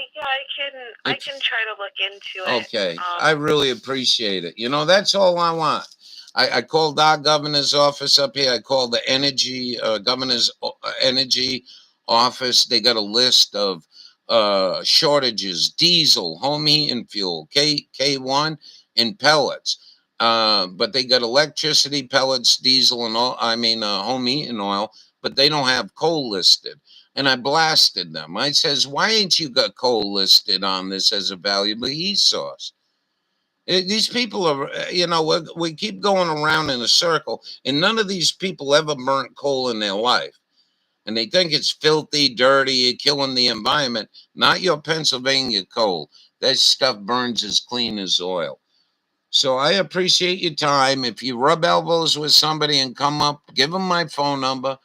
I can try to look into it. okay, I really appreciate it. You know, that's all I want. I called our governor's office up here. I called the energy governor's energy office. They got a list of shortages: diesel, home heating fuel, K1, and pellets. But they got electricity, pellets, diesel, and all. I mean, home heating oil, but they don't have coal listed. And I blasted them. I says, why ain't you got coal listed on this as a valuable heat source? These people are, you know, we keep going around in a circle, and none of these people ever burnt coal in their life. And they think it's filthy, dirty, killing the environment. Not your Pennsylvania coal. That stuff burns as clean as oil. So I appreciate your time. If you rub elbows with somebody and come up, give them my phone number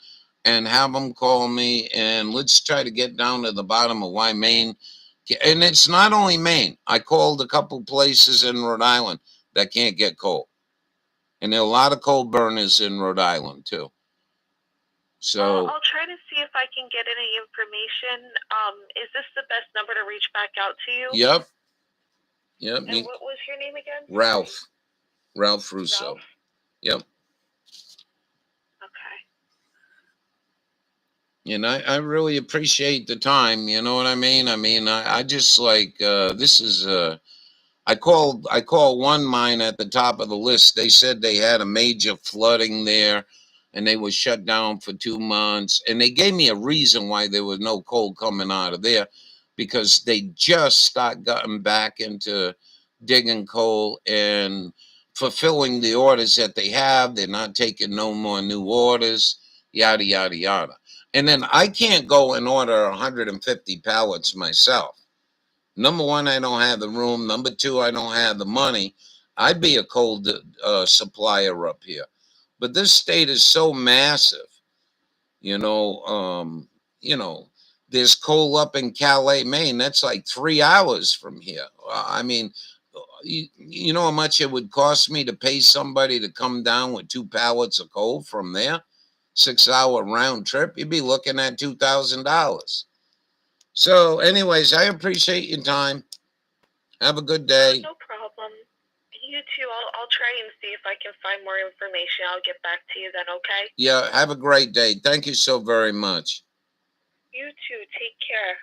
and have them call me, and let's try to get down to the bottom of why Maine. And it's not only Maine. I called a couple places in Rhode Island that can't get coal, and there are a lot of coal burners in Rhode Island too. So I'll try to see if I can get any information. Is this the best number to reach back out to you? Yep. And what was your name again? Ralph Russo. Ralph? Yep. Okay. And I really appreciate the time. You know what I mean? I just like this is I called one mine at the top of the list. They said they had a major flooding there, and they were shut down for 2 months. And they gave me a reason why there was no coal coming out of there, because they just gotten back into digging coal and fulfilling the orders that they have. They're not taking no more new orders, yada, yada, yada. And then I can't go and order 150 pallets myself. Number one, I don't have the room. Number two, I don't have the money. I'd be a coal supplier up here. But this state is so massive, you know, there's coal up in Calais, Maine. That's like 3 hours from here. I mean, you know how much it would cost me to pay somebody to come down with 2 pallets of coal from there? 6-hour round trip. You'd be looking at $2,000. So, anyways, I appreciate your time. Have a good day. No problem. You too. I'll try and see if I can find more information. I'll get back to you then, okay? Yeah, have a great day. Thank you so very much. You too. Take care.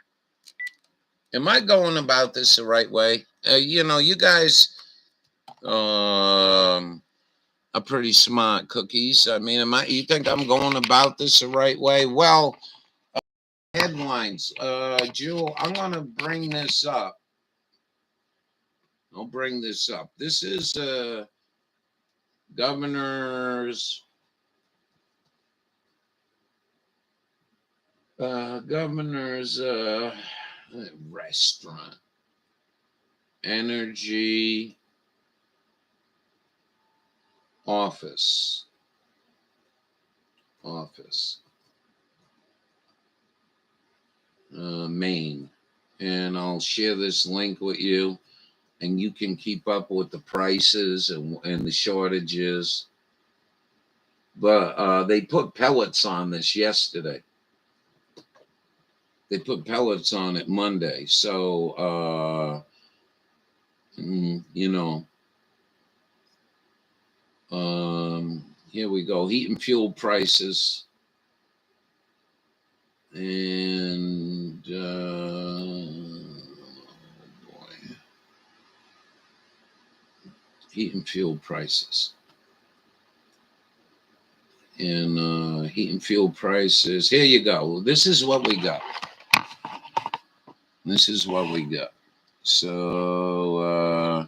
Am I going about this the right way? You know, you guys are pretty smart cookies. I mean, you think I'm going about this the right way? Well, headlines. Jewel, I'm going to bring this up. I'll bring this up. This is governor's restaurant energy office Maine, and I'll share this link with you, and you can keep up with the prices and the shortages. But they put pellets on this yesterday. They put pellets on it Monday. So, you know, here we go. Heat and fuel prices. And oh boy, heat and fuel prices. And heat and fuel prices. Here you go. This is what we got. This is what we got. So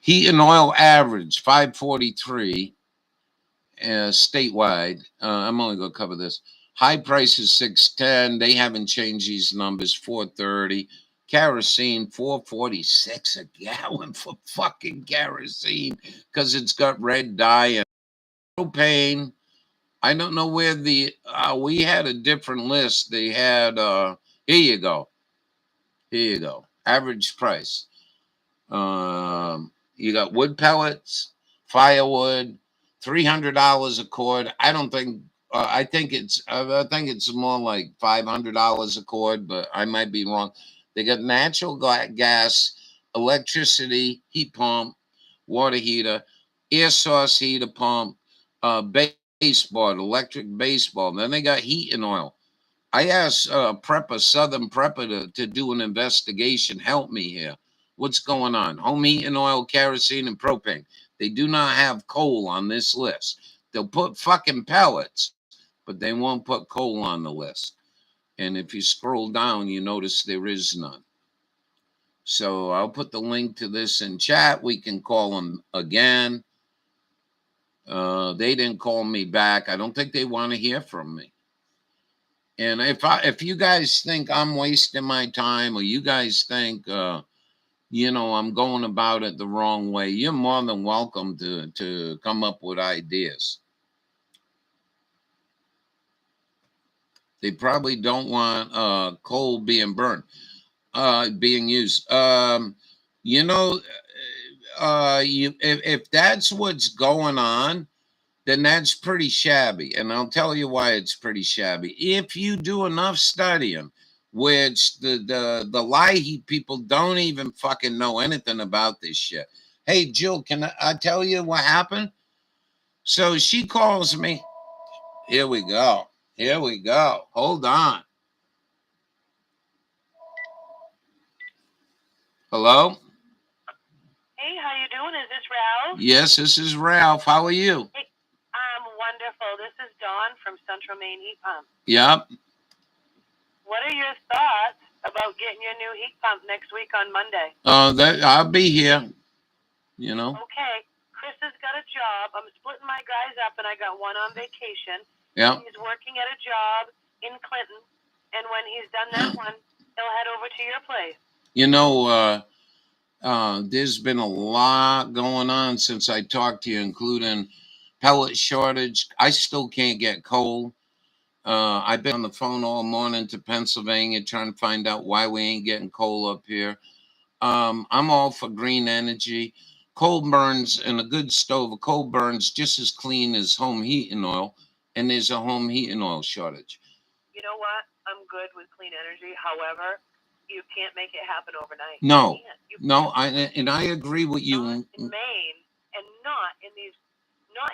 heat and oil average 543 statewide. I'm only going to cover this. High prices 610. They haven't changed these numbers. 430. Kerosene 446 a gallon for fucking kerosene because it's got red dye. And propane, I don't know where we had a different list. They had here you go. Here you go. Average price. You got wood pellets, firewood, $300 a cord. I don't think. I think it's more like $500 a cord, but I might be wrong. They got natural gas, electricity, heat pump, water heater, air source heater pump, baseboard, electric baseboard. Then they got heat and oil. I asked Southern Prepper to do an investigation. Help me here. What's going on? Home heating oil, kerosene, and propane. They do not have coal on this list. They'll put fucking pellets, but they won't put coal on the list. And if you scroll down, you notice there is none. So I'll put the link to this in chat. We can call them again. They didn't call me back. I don't think they want to hear from me. And if you guys think I'm wasting my time, or you guys think I'm going about it the wrong way, you're more than welcome to come up with ideas. They probably don't want coal being burned, being used. If that's what's going on, then that's pretty shabby. And I'll tell you why it's pretty shabby. If you do enough studying, which the Leahy people don't even fucking know anything about this shit. Hey, Jill, can I tell you what happened? So she calls me. Here we go. Here we go. Hold on. Hello? Hey, how you doing? Is this Ralph? Yes, this is Ralph. How are you? Hey, I'm wonderful. This is Dawn from Central Maine Heat Pump. Yep. What are your thoughts about getting your new heat pump next week on Monday? I'll be here. Okay. Chris has got a job. I'm splitting my guys up, and I got one on vacation. Yeah. He's working at a job in Clinton, and when he's done that one, he'll head over to your place. There's been a lot going on since I talked to you, including pellet shortage. I still can't get coal. I've been on the phone all morning to Pennsylvania trying to find out why we ain't getting coal up here. I'm all for green energy. Coal burns in a good stove. Coal burns just as clean as home heating oil, and there's a home heating oil shortage. You know what? I'm good with clean energy. However, you can't make it happen overnight. No, you I agree with you. Not in Maine, and not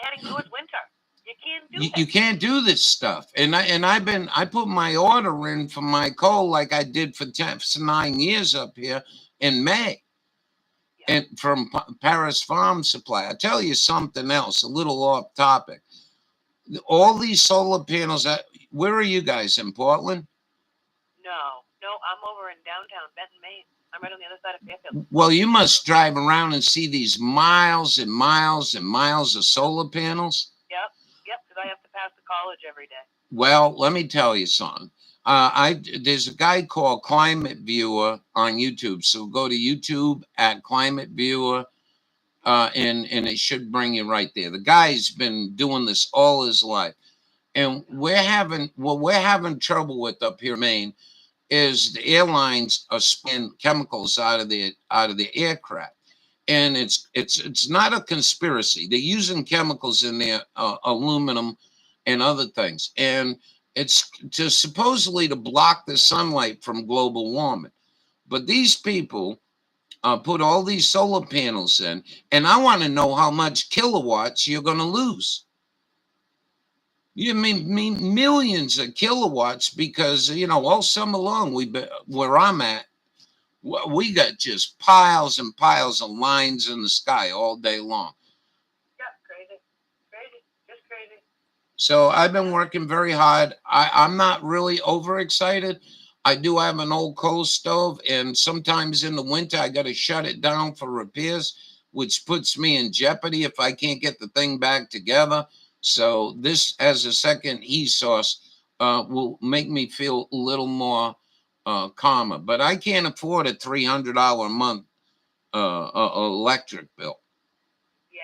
heading towards winter. You can't do it. You can't do this stuff. And I put my order in for my coal like I did for 9 years up here in May. Yeah. And from Paris Farm Supply. I'll tell you something else, a little off topic. All these solar panels, where are you guys, in Portland? No, I'm over in downtown Benton, Maine. I'm right on the other side of Fairfield. Well, you must drive around and see these miles and miles and miles of solar panels. Yep, because I have to pass the college every day. Well, let me tell you something. There's a guy called Climate Viewer on YouTube. So go to YouTube at Climate Viewer, and it should bring you right there. The guy's been doing this all his life. And we're having trouble with up here in Maine is the airlines are spending chemicals out of the aircraft. And it's not a conspiracy. They're using chemicals in their aluminum and other things. And it's supposedly to block the sunlight from global warming. But these people put all these solar panels in, and I want to know how much kilowatts you're going to lose. You mean millions of kilowatts because, you know, all summer long, where I'm at, we got just piles and piles of lines in the sky all day long. Yeah, crazy. Crazy. Just crazy. So I've been working very hard. I'm not really overexcited. I do have an old coal stove, and sometimes in the winter I got to shut it down for repairs, which puts me in jeopardy if I can't get the thing back together. So this, as a second heat source, will make me feel a little more calmer. But I can't afford a $300 a month electric bill. Yeah.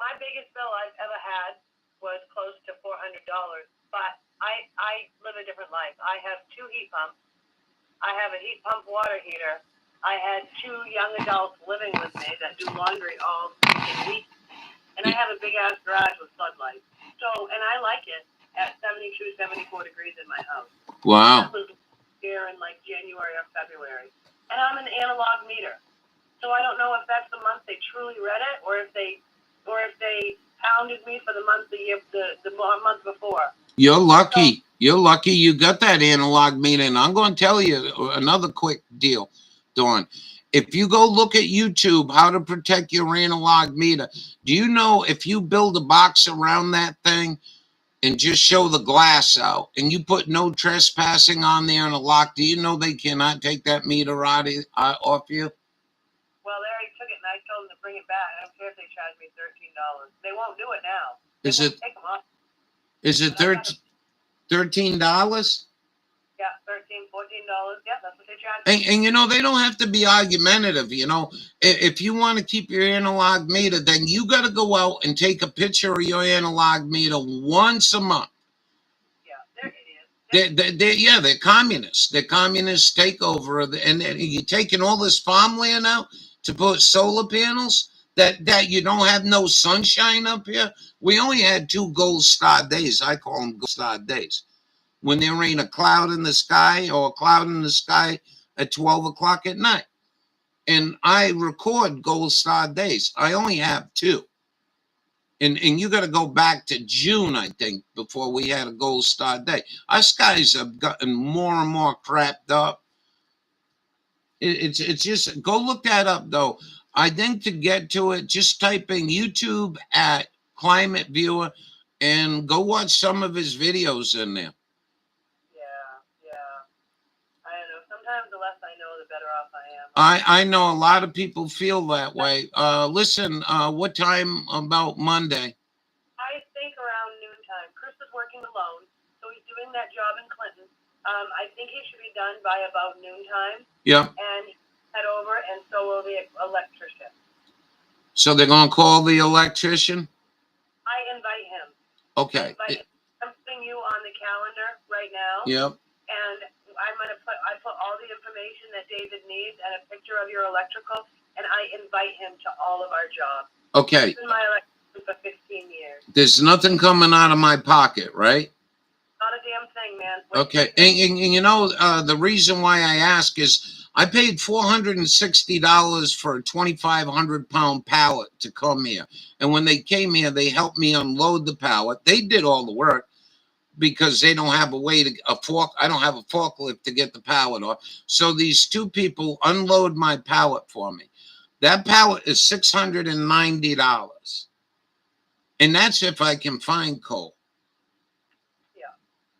My biggest bill I've ever had was close to $400, but I live a different life. I have 2 heat pumps. I have a heat pump water heater. I had 2 young adults living with me that do laundry all week, and I have a big ass garage with floodlights. So, and I like it at 72, 74 degrees in my house. Wow. That was here in like January or February, and I'm an analog meter. So I don't know if that's the month they truly read it, or if they pounded me for the month the month before. You're lucky. You're lucky you got that analog meter. And I'm going to tell you another quick deal, Dawn. If you go look at YouTube, how to protect your analog meter, do you know if you build a box around that thing and just show the glass out and you put no trespassing on there and a lock, do you know they cannot take that meter off you? Well, they already took it, and I told them to bring it back. I don't care if they charge me $13. They won't do it now. Is it take them off. $13? Yeah, $13, $14. Yeah, that's what they charge. And you know, they don't have to be argumentative. You know, if you want to keep your analog meter, then you got to go out and take a picture of your analog meter once a month. Yeah, they're idiots. They're communists. They're communist takeover of and you're taking all this farmland out to put solar panels that you don't have no sunshine up here. We only had 2 gold star days. I call them gold star days. When there ain't a cloud in the sky or a cloud in the sky at 12 o'clock at night. And I record gold star days. I only have 2. And you got to go back to June, I think, before we had a gold star day. Our skies have gotten more and more crapped up. It's just, go look that up, though. I think to get to it, just type in YouTube at Climate Viewer and go watch some of his videos in there. Yeah. I don't know. Sometimes the less I know, the better off I am. I know a lot of people feel that way. Listen, what time about Monday? I think around noontime. Chris is working alone, so he's doing that job in Clinton. I think he should be done by about noontime. Yeah. And head over, and so will the electrician. So they're going to call the electrician? I invite him. Okay. I'm putting you on the calendar right now. Yep. And I put all the information that David needs and a picture of your electrical, and I invite him to all of our jobs. Okay. He's been my electrician for 15 years. There's nothing coming out of my pocket, right? Not a damn thing, man. Okay. And you know, the reason why I ask is I paid $460 for a 2,500-pound pallet to come here. And when they came here, they helped me unload the pallet. They did all the work because they don't have I don't have a forklift to get the pallet off. So these 2 people unload my pallet for me. That pallet is $690. And that's if I can find coal.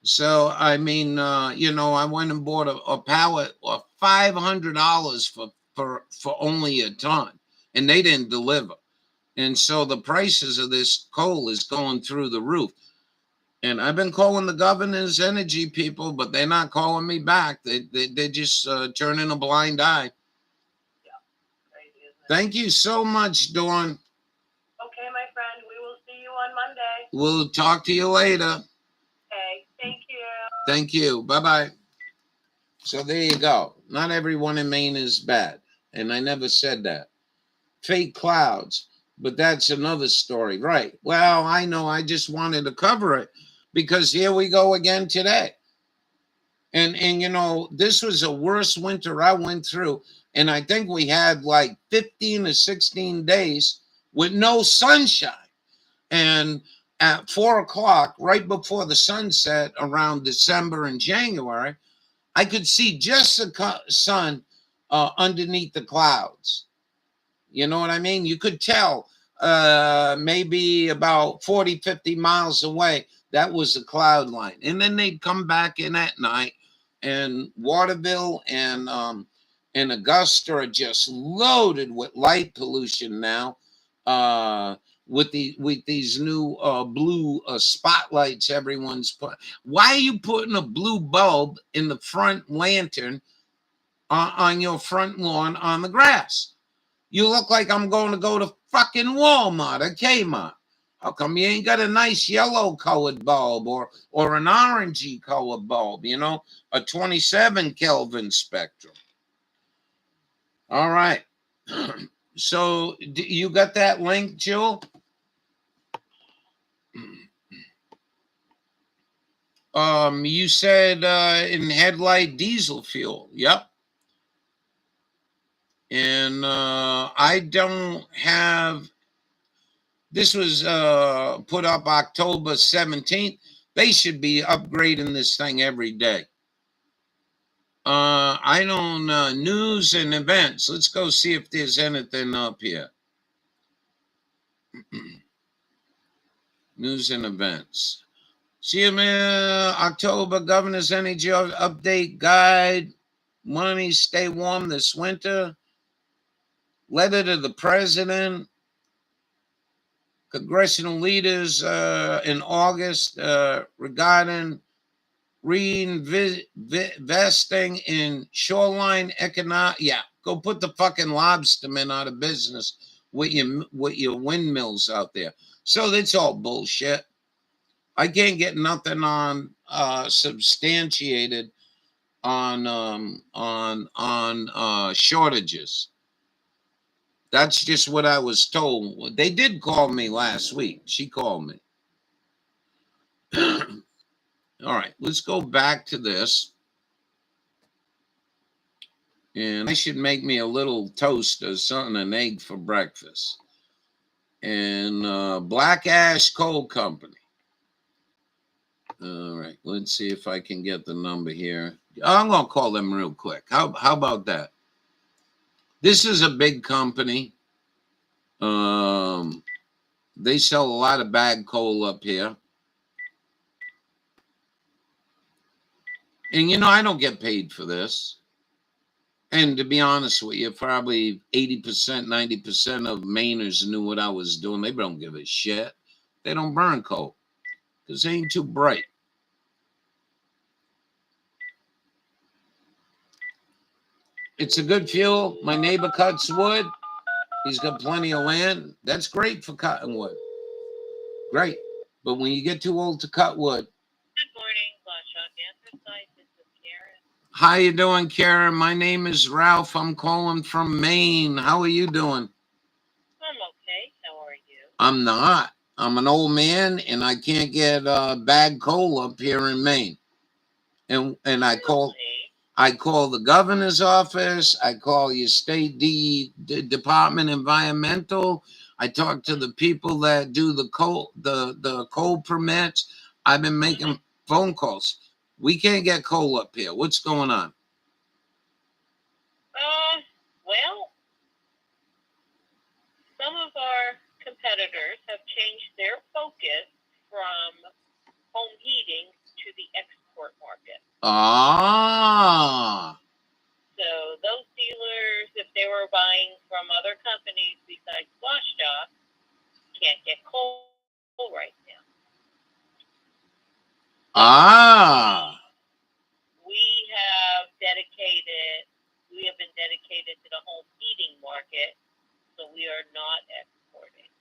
So, I mean, you know, I went and bought a pallet of $500 for only a ton, and they didn't deliver. And so the prices of this coal is going through the roof. And I've been calling the governor's energy people, but they're not calling me back. They're just turning a blind eye. Yeah, crazy, isn't it? Thank you so much, Dawn. Okay, my friend. We will see you on Monday. We'll talk to you later. Okay, thank you. Thank you. Bye-bye. So there you go. Not everyone in Maine is bad. And I never said that. Fake clouds. But that's another story. Right. Well, I know. I just wanted to cover it because here we go again today. And you know, this was the worst winter I went through. And I think we had like 15 or 16 days with no sunshine. And at 4 o'clock, right before the sunset around December and January, I could see just the sun underneath the clouds. You know what I mean? You could tell maybe about 40, 50 miles away, that was the cloud line. And then they'd come back in at night, and Waterville and Augusta are just loaded with light pollution now. With these new blue spotlights everyone's put. Why are you putting a blue bulb in the front lantern on your front lawn on the grass? You look like I'm going to go to fucking Walmart or Kmart. How come you ain't got a nice yellow colored bulb or an orangey colored bulb, you know, a 27 Kelvin spectrum? All right. So you got that link, Jill? You said in headlight diesel fuel. Yep. And I don't have, this was put up October 17th. They should be upgrading this thing every day. I don't, news and events. Let's go see if there's anything up here. News and events. CMA October Governor's Energy Update Guide. Money stay warm this winter. Letter to the President. Congressional leaders in August regarding reinvesting in shoreline economic. Yeah, go put the fucking lobstermen out of business with your windmills out there. So that's all bullshit. I can't get nothing on substantiated on shortages. That's just what I was told. They did call me last week. She called me. All right, let's go back to this. And I should make me a little toast or something, an egg for breakfast. And Black Ash Coal Company. All right, let's see if I can get the number here. I'm going to call them real quick. How about that? This is a big company. They sell a lot of bag coal up here. And, you know, I don't get paid for this. And to be honest with you, probably 80%, 90% of Mainers knew what I was doing. They don't give a shit. They don't burn coal because they ain't too bright. It's a good fuel. My neighbor cuts wood. He's got plenty of land. That's great for cutting wood. Great. But when you get too old to cut wood. Good morning, Blashok Anthracite. This is Karen. How you doing, Karen? My name is Ralph. I'm calling from Maine. How are you doing? I'm okay. How are you? I'm not. I'm an old man, and I can't get bag coal up here in Maine. And I call the governor's office. I call your state department environmental. I talk to the people that do the coal permits. I've been making phone calls. We can't get coal up here. What's going on? Well, some of our competitors have changed their focus from home heating to the export market. Ah. So those dealers, if they were buying from other companies besides Blashok, can't get coal right now. Ah. We have been dedicated to the home heating market, so we are not exporting.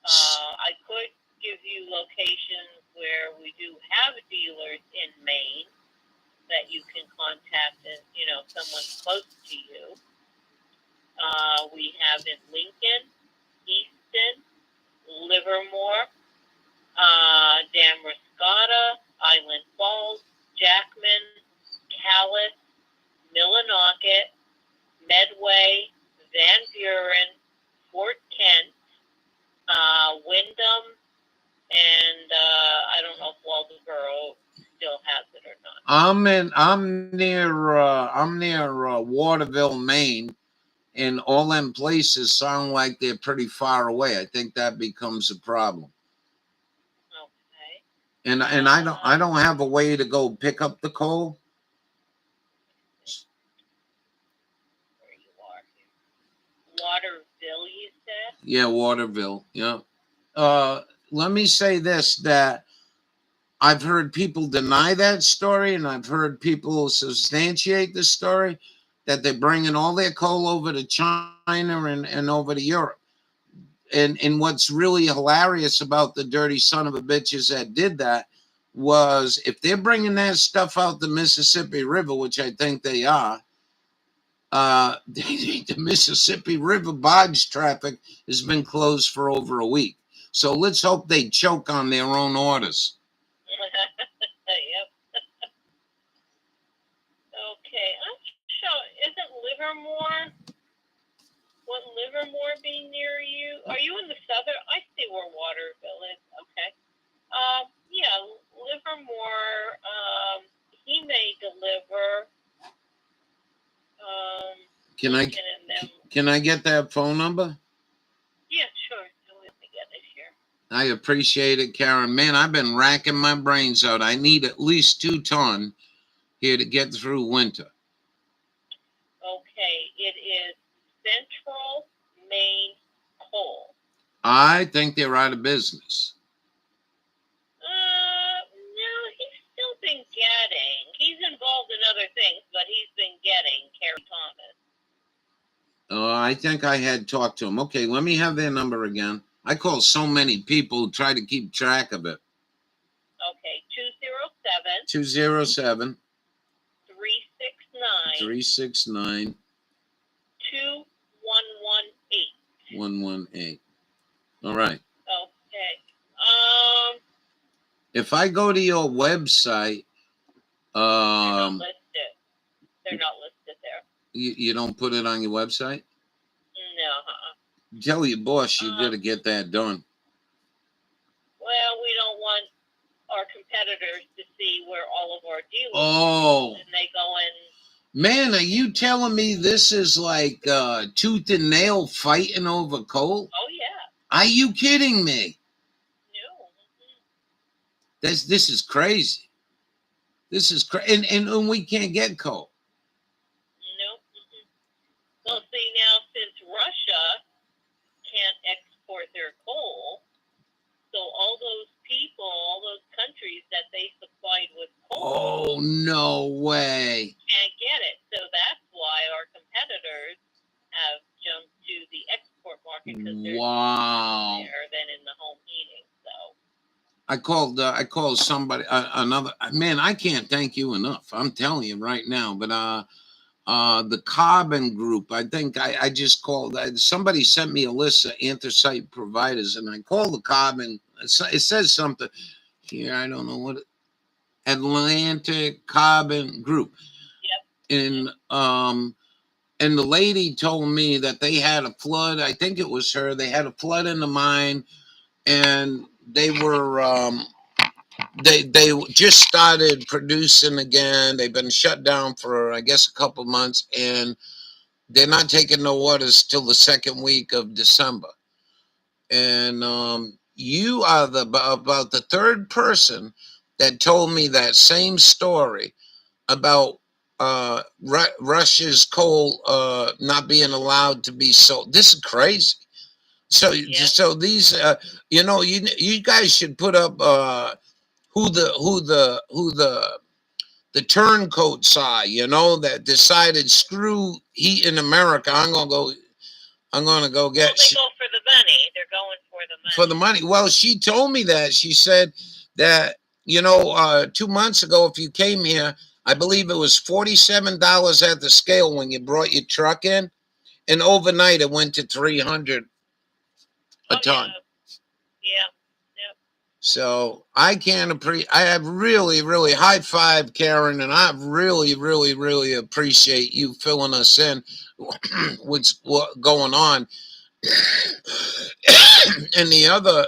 I could give you locations where we do have dealers in Maine that you can contact, and someone close to you. We have in Lincoln, Easton, Livermore, Damariscotta, Island Falls, Jackman, Calais, Millinocket, Medway, Van Buren, Fort Kent, Wyndham, and I'm near Waterville, Maine, and all them places sound like they're pretty far away. I think that becomes a problem. Okay. And I don't have a way to go pick up the coal. Where you are here. Waterville, you said? Yeah, Waterville. Yeah. Let me say this, that I've heard people deny that story, and I've heard people substantiate the story that they're bringing all their coal over to China and over to Europe. And what's really hilarious about the dirty son of a bitches that did that was, if they're bringing that stuff out the Mississippi River, which I think they are, the Mississippi River barge traffic has been closed for over a week. So let's hope they choke on their own orders. Yep. Okay. I'm sure. Isn't Livermore? Would Livermore be near you? Are you in the southern? I see where Waterville is. Okay. Yeah, Livermore. He may deliver. Can I get that phone number? Yeah, sure. Let me get it here. I appreciate it, Karen. Man, I've been racking my brains out. I need at least 2 ton here to get through winter. Okay, it is Central Maine Coal. I think they're out of business. No, he's still been getting. He's involved in other things, but he's been getting Kerry Thomas. I think I had talked to him. Okay, let me have their number again. I call so many people, try to keep track of it. Okay, 207 207 369 369 2118. 118. All right. Okay. If I go to your website, They're not listed. They're not listed there. you don't put it on your website? No. Tell your boss you got to get that done. Well, we don't want our competitors to see where all of our dealers Oh. and they go in. Man, are you telling me this is like tooth and nail fighting over coal? Oh, yeah. Are you kidding me? No. This is crazy. This is crazy. And we can't get coal. Nope. Well, see, now, since Russia can't export their coal, so all those people, all those countries that they supplied with coal Oh, no way. can't get it. So that's why our competitors have jumped to the export market because they're Wow. there than in the home heating. So I called somebody, another, man, I can't thank you enough. I'm telling you right now. But the Carbon Group, I think I just called, somebody sent me a list of anthracite providers, and I called the Carbon, it says something here, I don't know what, Atlantic Carbon Group. Yep. And the lady told me that they had a flood. I think it was her. They had a flood in the mine, and they were they just started producing again. They've been shut down for, I guess, a couple months, and they're not taking no orders till the second week of December. And you are about the third person that told me that same story about Russia's coal not being allowed to be sold. This is crazy. So, so these, you guys should put up who the turncoats are, that decided screw heat in America. I'm gonna go get. Well, they go for the money. They're going for the money. For the money. Well, she told me that. She said that 2 months ago, if you came here, I believe it was $47 at the scale when you brought your truck in, and overnight it went to $300 a ton. Yeah. So I can't I have really, really high five, Karen, and I really, really, really appreciate you filling us in what's going on. And the other,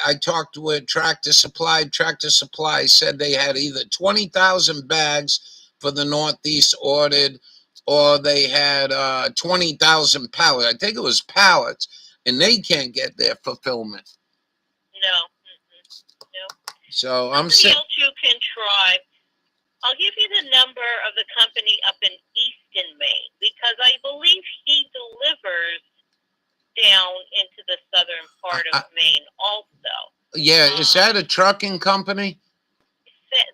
I talked with Tractor Supply. Tractor Supply said they had either 20,000 bags for the Northeast ordered, or they had 20,000 pallets. I think it was pallets, and they can't get their fulfillment. No. No. So I'm Somebody saying, else you can try. I'll give you the number of the company up in Easton, Maine, because I believe he delivers down into the southern part of Maine also. yeah, is that a trucking company?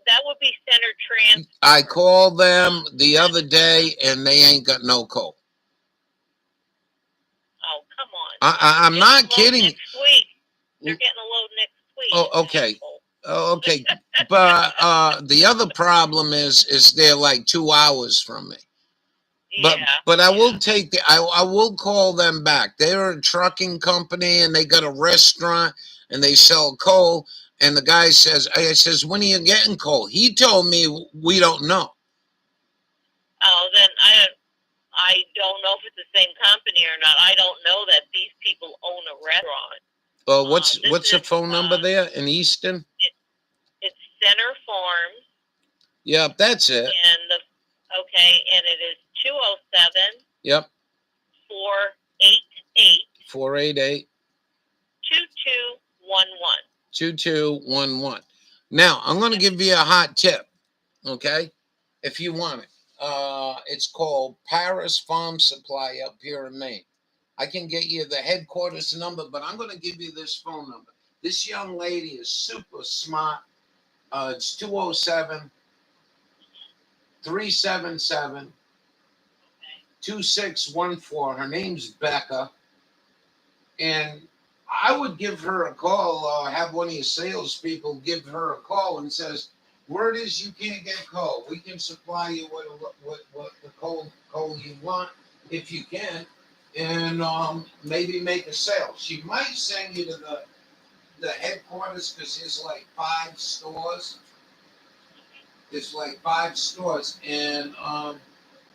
That would be Center Trans. I called them the other day, and they ain't got no coal. Oh, come on. I'm not kidding. Next week. They're getting a load next week. Oh, okay. Oh, okay. But the other problem is they're like 2 hours from me. But I will take I will call them back. They're a trucking company, and they got a restaurant, and they sell coal. And the guy says, I says, when are you getting coal? He told me we don't know. Oh, then I don't know if it's the same company or not. I don't know that these people own a restaurant. What's the phone number there in Easton? It's Center Farms. Yep, that's it. And it is 207. Yep. 488. 488. 2211. 2211. Now, I'm going to give you a hot tip, okay? If you want it. It's called Paris Farm Supply up here in Maine. I can get you the headquarters number, but I'm going to give you this phone number. This young lady is super smart. It's 207 377 2614. Her name's Becca. And I would give her a call, have one of your salespeople give her a call and says, word is you can't get coal. We can supply you what the coal you want if you can, and maybe make a sale. She might send you to the headquarters because there's like 5 stores. There's like 5 stores, and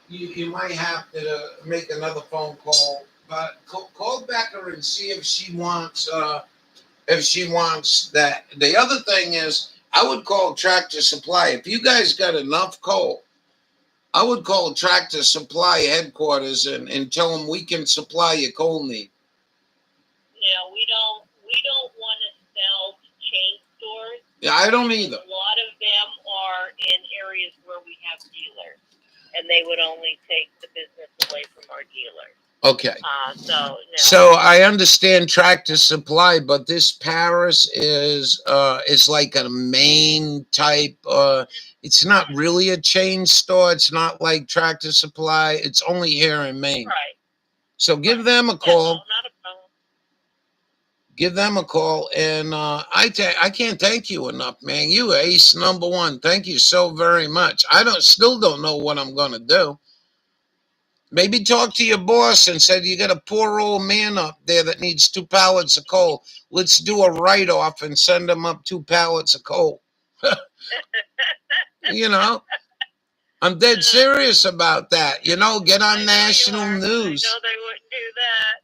you might have to make another phone call. But call Becca and see if she wants that. The other thing is, I would call Tractor Supply. If you guys got enough coal, I would call Tractor Supply headquarters and tell them we can supply your coal need. Yeah, we don't want to sell to chain stores. Yeah, I don't either. A lot of them are in areas where we have dealers, and they would only take the business away from our dealers. Okay. No. So I understand Tractor Supply, but this Paris is like a main type. It's not really a chain store. It's not like Tractor Supply. It's only here in Maine. Right. So give them a call. Yeah, no, not a problem. Give them a call, and I can't thank you enough, man. You ace number one. Thank you so very much. Still don't know what I'm gonna do. Maybe talk to your boss and say, you got a poor old man up there that needs 2 pallets of coal. Let's do a write-off and send him up 2 pallets of coal. I'm dead serious about that. Get on national news. I know they wouldn't do that.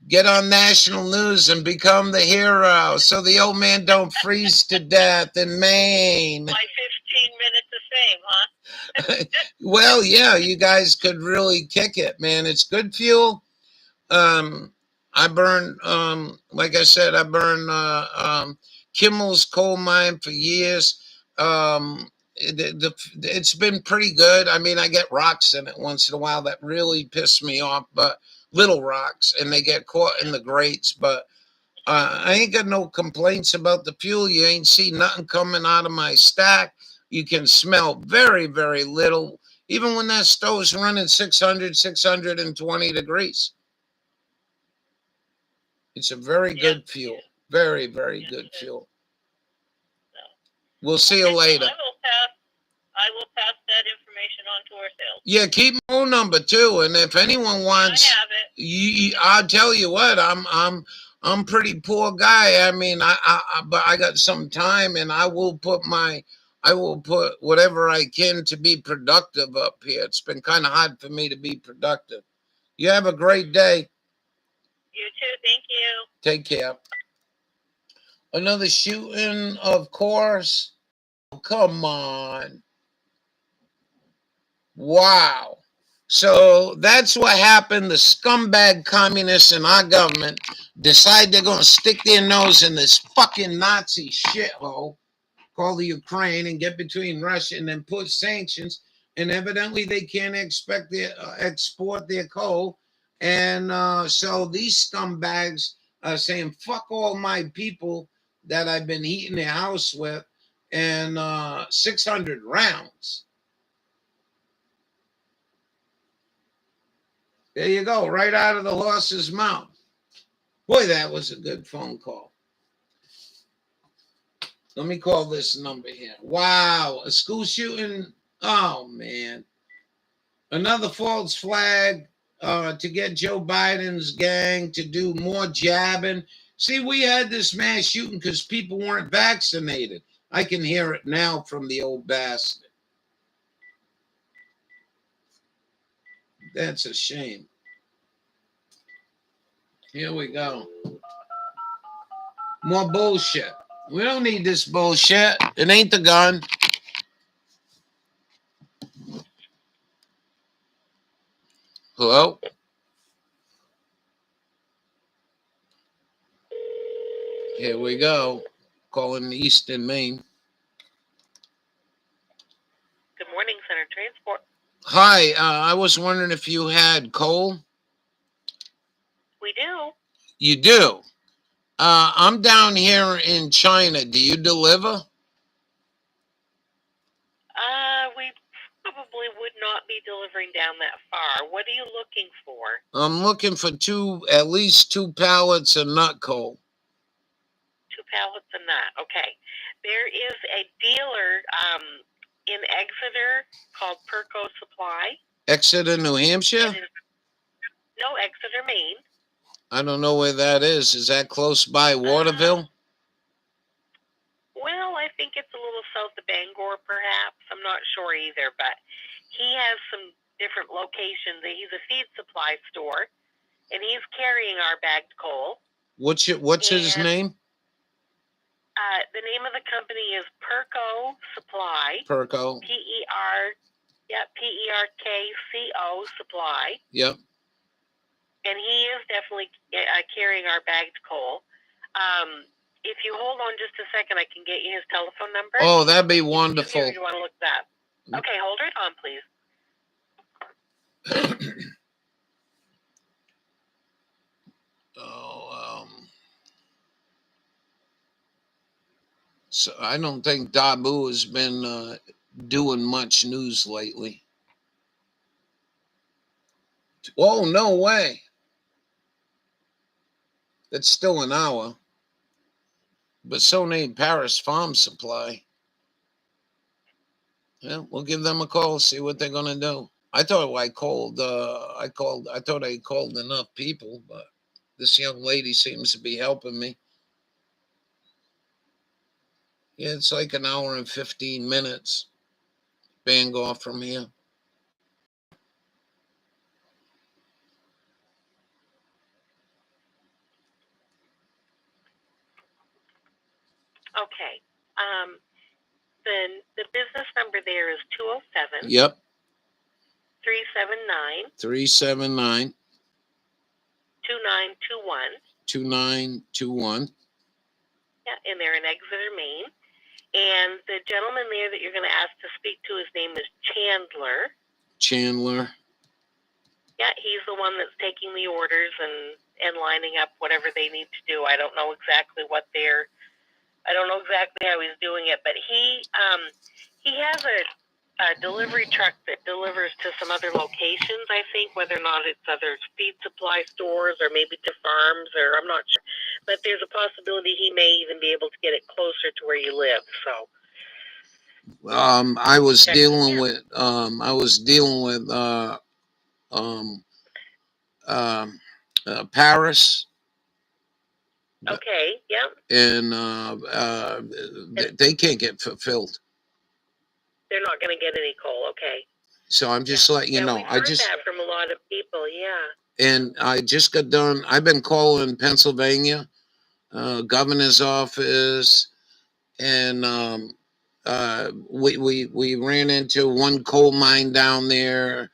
Get on national news and become the hero so the old man don't freeze to death in Maine. My 15 minutes of fame, huh? Well, yeah, you guys could really kick it, man. It's good fuel. I burn, like I said, I burn Kimmel's coal mine for years. It's been pretty good. I mean, I get rocks in it once in a while that really piss me off, but little rocks, and they get caught in the grates. But I ain't got no complaints about the fuel. You ain't see nothing coming out of my stack. You can smell very, very little, even when that stove's running 620 degrees. It's a very good fuel. Very, very good fuel. We'll see you later. I will pass that information on to our sales. Yeah, keep my phone number too, and if anyone wants, I have it. I'll tell you what. I'm pretty poor guy. I mean, but I got some time, and I will put whatever I can to be productive up here. It's been kind of hard for me to be productive. You have a great day. You too. Thank you. Take care. Another shooting, of course. Come on. Wow. So that's what happened. The scumbag communists in our government decide they're going to stick their nose in this fucking Nazi shithole called the Ukraine and get between Russia and then put sanctions. And evidently they can't expect export their coal. And so these scumbags are saying, fuck all my people that I've been heating their house with, and 600 rounds. There you go, right out of the horse's mouth. Boy, that was a good phone call. Let me call this number here. Wow, a school shooting. Oh, man. Another false flag to get Joe Biden's gang to do more jabbing. See, we had this mass shooting because people weren't vaccinated. I can hear it now from the old bastard. That's a shame. Here we go. More bullshit. We don't need this bullshit. It ain't the gun. Hello? Here we go. Calling Eastern Maine. Good morning, Center Transport. Hi, I was wondering if you had coal. We do. You do? I'm down here in China. Do you deliver? We probably would not be delivering down that far. What are you looking for? I'm looking for at least two pallets of nut coal. 2 pallets of that. Okay. There is a dealer in Exeter called Perco Supply. Exeter, New Hampshire? No, Exeter, Maine. I don't know where that is. Is that close by Waterville? Well, I think it's a little south of Bangor, perhaps. I'm not sure either, but he has some different locations. He's a feed supply store, and he's carrying our bagged coal. What's his name? The name of the company is Perco Supply. Perco. Perkco Supply. Yep. And he is definitely carrying our bagged coal. If you hold on just a second, I can get you his telephone number. Oh, that'd be wonderful. You want to look that up? Okay, hold it on, please. So I don't think Dabu has been doing much news lately. Oh, no way. It's still an hour. But so named Paris Farm Supply. Yeah, we'll give them a call, see what they're gonna do. I thought I called enough people, but this young lady seems to be helping me. Yeah, it's like an hour and 15 minutes. Bangor from here. Okay. The business number there is 207. Yep. 379. 379. 2921. 2921. Yeah, and they're in Exeter, Maine. And the gentleman there that you're going to ask to speak to, his name is Chandler. Chandler. Yeah, he's the one that's taking the orders and lining up whatever they need to do. I don't know exactly how he's doing it, but he has a delivery truck that delivers to some other locations, I think, whether or not it's other feed supply stores or maybe to farms, or I'm not sure. But there's a possibility he may even be able to get it closer to where you live. So I was dealing with Paris. Okay, yeah. And they can't get fulfilled. They're not going to get any coal, okay. So I'm just letting you Yeah, know. we've heard that from a lot of people. Yeah. And I just got done. I've been calling Pennsylvania, governor's office, and we ran into one coal mine down there.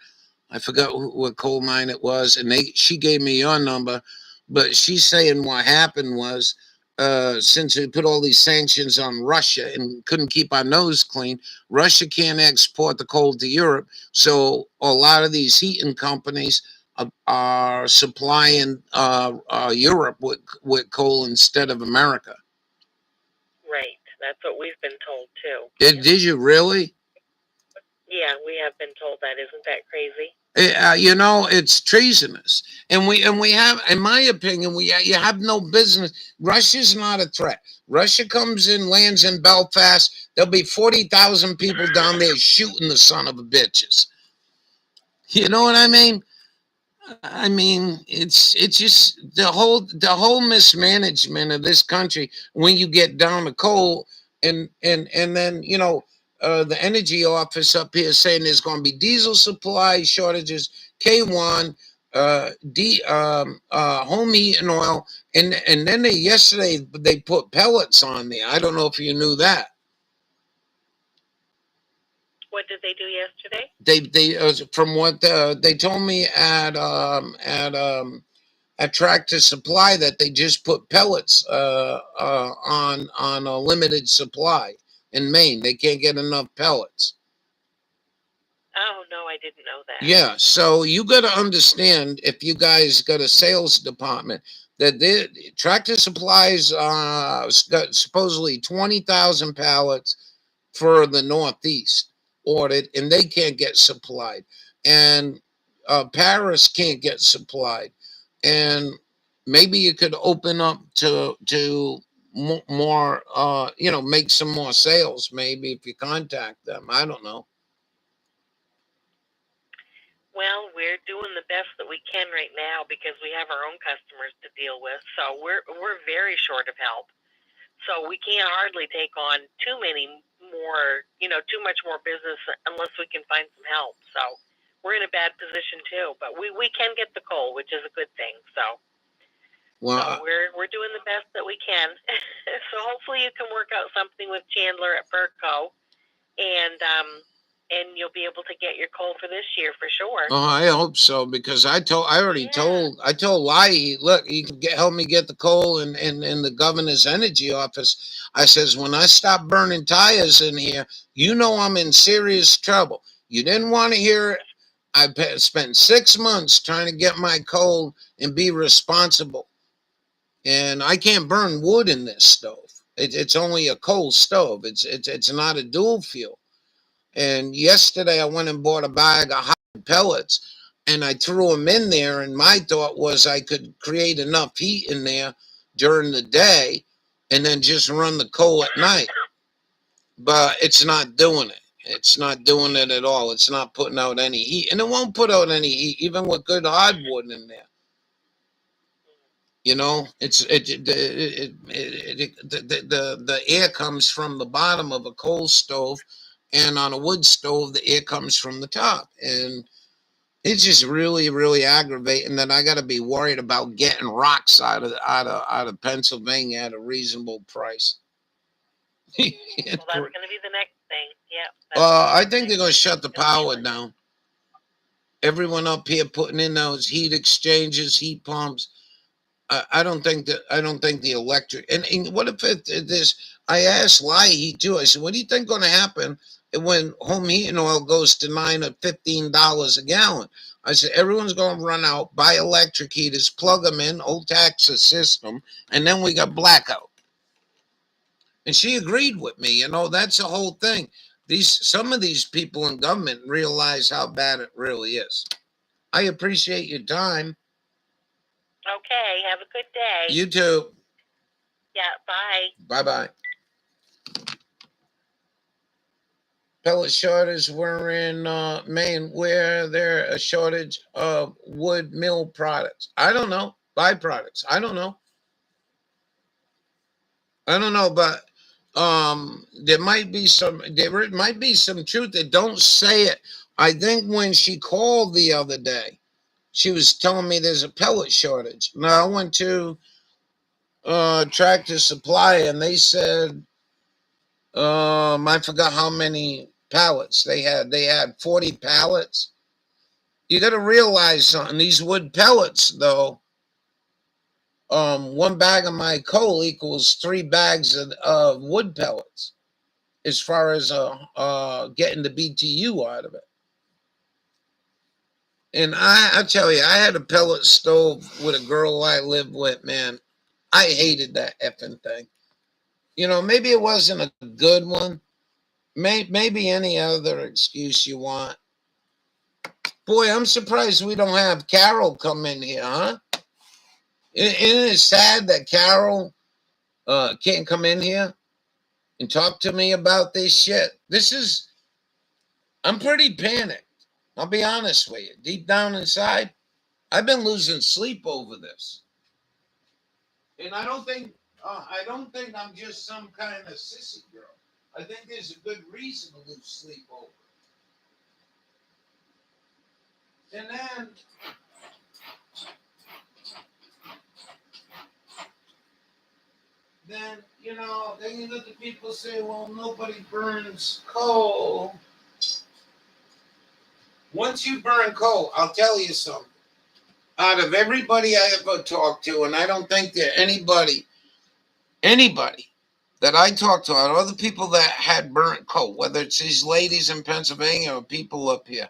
I forgot what coal mine it was, and she gave me your number, but she's saying what happened was, since we put all these sanctions on Russia and couldn't keep our nose clean, Russia can't export the coal to Europe, so a lot of these heating companies are supplying Europe with coal instead of America. Right. That's what we've been told too. Did you really? Yeah, we have been told that. Isn't that crazy? You know, it's treasonous, and we have, in my opinion, you have no business. Russia's not a threat. Russia comes in, lands in Belfast. There'll be 40,000 people down there shooting the son of a bitches. You know what I mean? I mean, it's just the whole mismanagement of this country. When you get down to coal, and then the energy office up here saying there's going to be diesel supply shortages, K1, home heating oil, and then yesterday they put pellets on there. I don't know if you knew that. What did they do yesterday? They from what they told me at Tractor Supply, that they just put pellets on a limited supply in Maine. They can't get enough pellets. Oh no, I didn't know that. Yeah, so you got to understand, if you guys got a sales department, that Tractor Supplies got supposedly 20,000 pallets for the Northeast ordered, and they can't get supplied, and Paris can't get supplied, and maybe you could open up to more, make some more sales, maybe, if you contact them. I don't know. Well, we're doing the best that we can right now because we have our own customers to deal with. So we're very short of help. So we can't hardly take on too much more business unless we can find some help. So we're in a bad position too. But we can get the coal, which is a good thing. So we're doing the best that we can. So hopefully you can work out something with Chandler at Berco, and you'll be able to get your coal for this year for sure. Oh, I hope so, because I told Lai, look, you can help me get the coal in the governor's energy office. I says, when I stop burning tires in here, I'm in serious trouble. You didn't want to hear it. I spent 6 months trying to get my coal and be responsible. And I can't burn wood in this stove. It's only a coal stove. It's not a dual fuel. And yesterday I went and bought a bag of hot pellets, and I threw them in there. And my thought was I could create enough heat in there during the day and then just run the coal at night. But it's not doing it. It's not doing it at all. It's not putting out any heat, and it won't put out any heat even with good hardwood in there. The air comes from the bottom of a coal stove, and on a wood stove, the air comes from the top. And it's just really, really aggravating that I got to be worried about getting rocks out of Pennsylvania at a reasonable price. Well, that's going to be the next thing. Yeah. I think they're going to shut the power down. Everyone up here putting in those heat exchangers, heat pumps. I don't think the electric, and what if it is? I asked Lai too. I said, "What do you think going to happen when home heating oil goes to $9 or $15 a gallon?" I said, "Everyone's going to run out, buy electric heaters, plug them in, old Texas system, and then we got blackout." And she agreed with me. That's the whole thing. Some of these people in government realize how bad it really is. I appreciate your time. Okay, have a good day. You too. Yeah, bye. Bye-bye. Pellet shortage were in Maine, where there a shortage of wood mill products. I don't know. Byproducts. I don't know, but there might be some truth. They don't say it I think when she called the other day, she was telling me there's a pellet shortage. Now I went to Tractor Supply and they said I forgot how many pallets they had. They had 40 pallets. You got to realize something. These wood pellets, though, one bag of my coal equals 3 bags of wood pellets as far as getting the BTU out of it. And I tell you, I had a pellet stove with a girl I lived with, man. I hated that effing thing. You know, maybe it wasn't a good one. Maybe any other excuse you want. Boy, I'm surprised we don't have Carol come in here, huh? Isn't it sad that Carol can't come in here and talk to me about this shit? I'm pretty panicked. I'll be honest with you. Deep down inside, I've been losing sleep over this. And I don't think I'm just some kind of sissy girl. I think there's a good reason to lose sleep over it. And then then you look at people say, well, nobody burns coal. Once you burn coal, I'll tell you something. Out of everybody I ever talked to, and I don't think that anybody that I talked to, out of other people that had burnt coal, whether it's these ladies in Pennsylvania or people up here,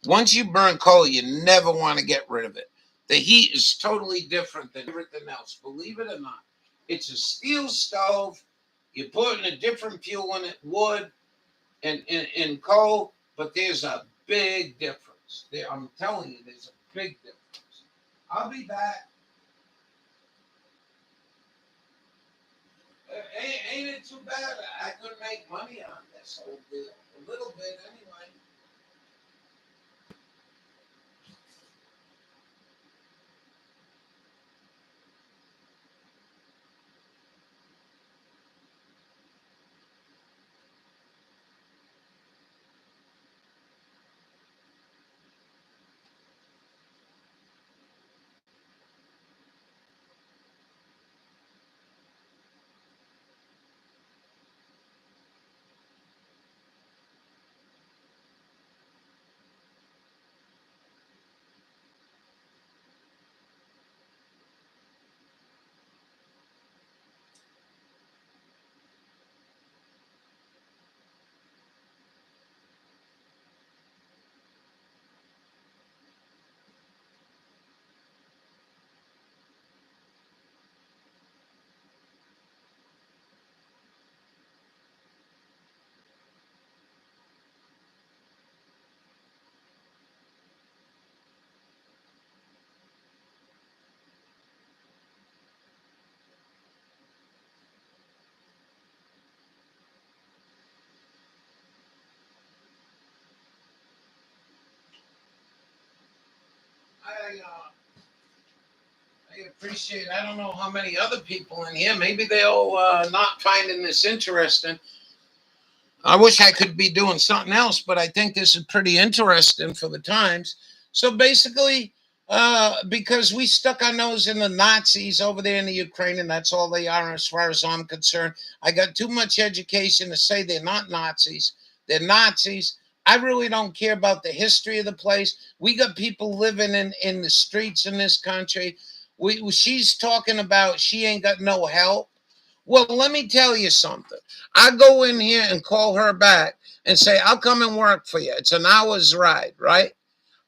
once you burn coal, you never want to get rid of it. The heat is totally different than everything else. Believe it or not. It's a steel stove. You're putting a different fuel in it, wood and coal, but there's a big difference. I'm telling you, there's a big difference. I'll be back. Ain't it too bad? I could make money on this whole deal. A little bit, anyway. I appreciate. I don't know how many other people in here. Maybe they'll not finding this interesting. I wish I could be doing something else, but I think this is pretty interesting for the times. So basically, because we stuck our nose in the Nazis over there in the Ukraine, and that's all they are as far as I'm concerned. I got too much education to say they're not Nazis. They're Nazis. I really don't care about the history of the place. We got people living in the streets in this country. She's talking about she ain't got no help. Well, let me tell you something. I go in here and call her back and say, I'll come and work for you. It's an hour's ride, right?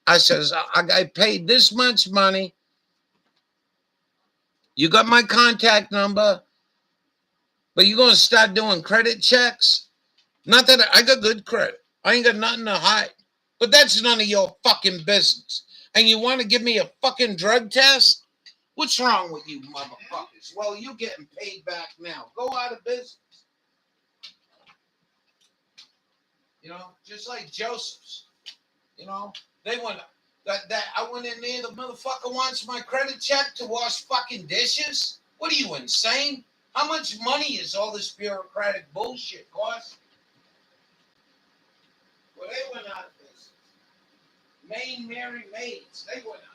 I says, I paid this much money. You got my contact number, but you're going to start doing credit checks? Not that I got good credit. I ain't got nothing to hide. But that's none of your fucking business. And you want to give me a fucking drug test? What's wrong with you motherfuckers? Well, you're getting paid back now. Go out of business. Just like Joseph's. They went that I went in there. The motherfucker wants my credit check to wash fucking dishes. What are you, insane? How much money is all this bureaucratic bullshit cost? Well, they went out of business. Maine Mary Maids. They went up.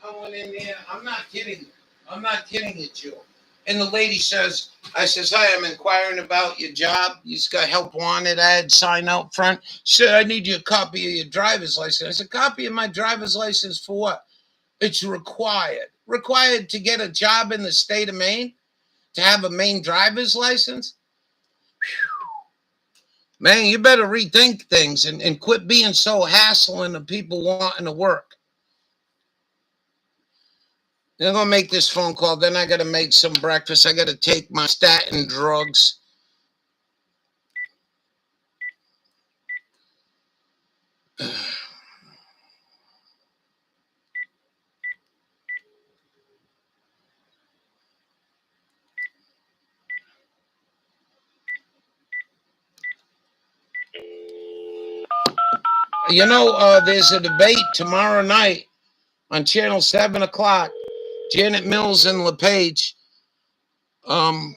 I went in there. I'm not kidding. I'm not kidding you, Jill. And the lady says, I says, hi, I'm inquiring about your job. You just got help wanted ad sign out front. She said, I need you a copy of your driver's license. I said, copy of my driver's license for what? It's required. Required to get a job in the state of Maine? To have a Maine driver's license? Whew. Man, you better rethink things and quit being so hassling of people wanting to work. I'm going to make this phone call. Then I got to make some breakfast. I got to take my statin drugs. You know, there's a debate tomorrow night on channel 7 o'clock. Janet Mills and LePage. Circle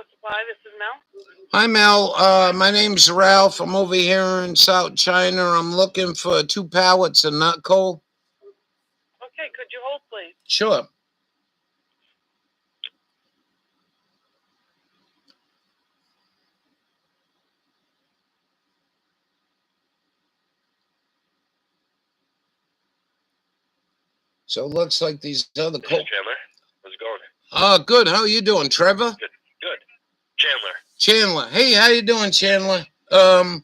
Supply, this is Mel. Hi, Mel. My name's Ralph. I'm over here in South China. I'm looking for 2 pallets of nut coal. Okay, could you hold, please? Sure. So it looks like these other coal. Chandler, how's it going? Good. How are you doing, Trevor? Good. Chandler. Chandler. Hey, how you doing, Chandler? Good.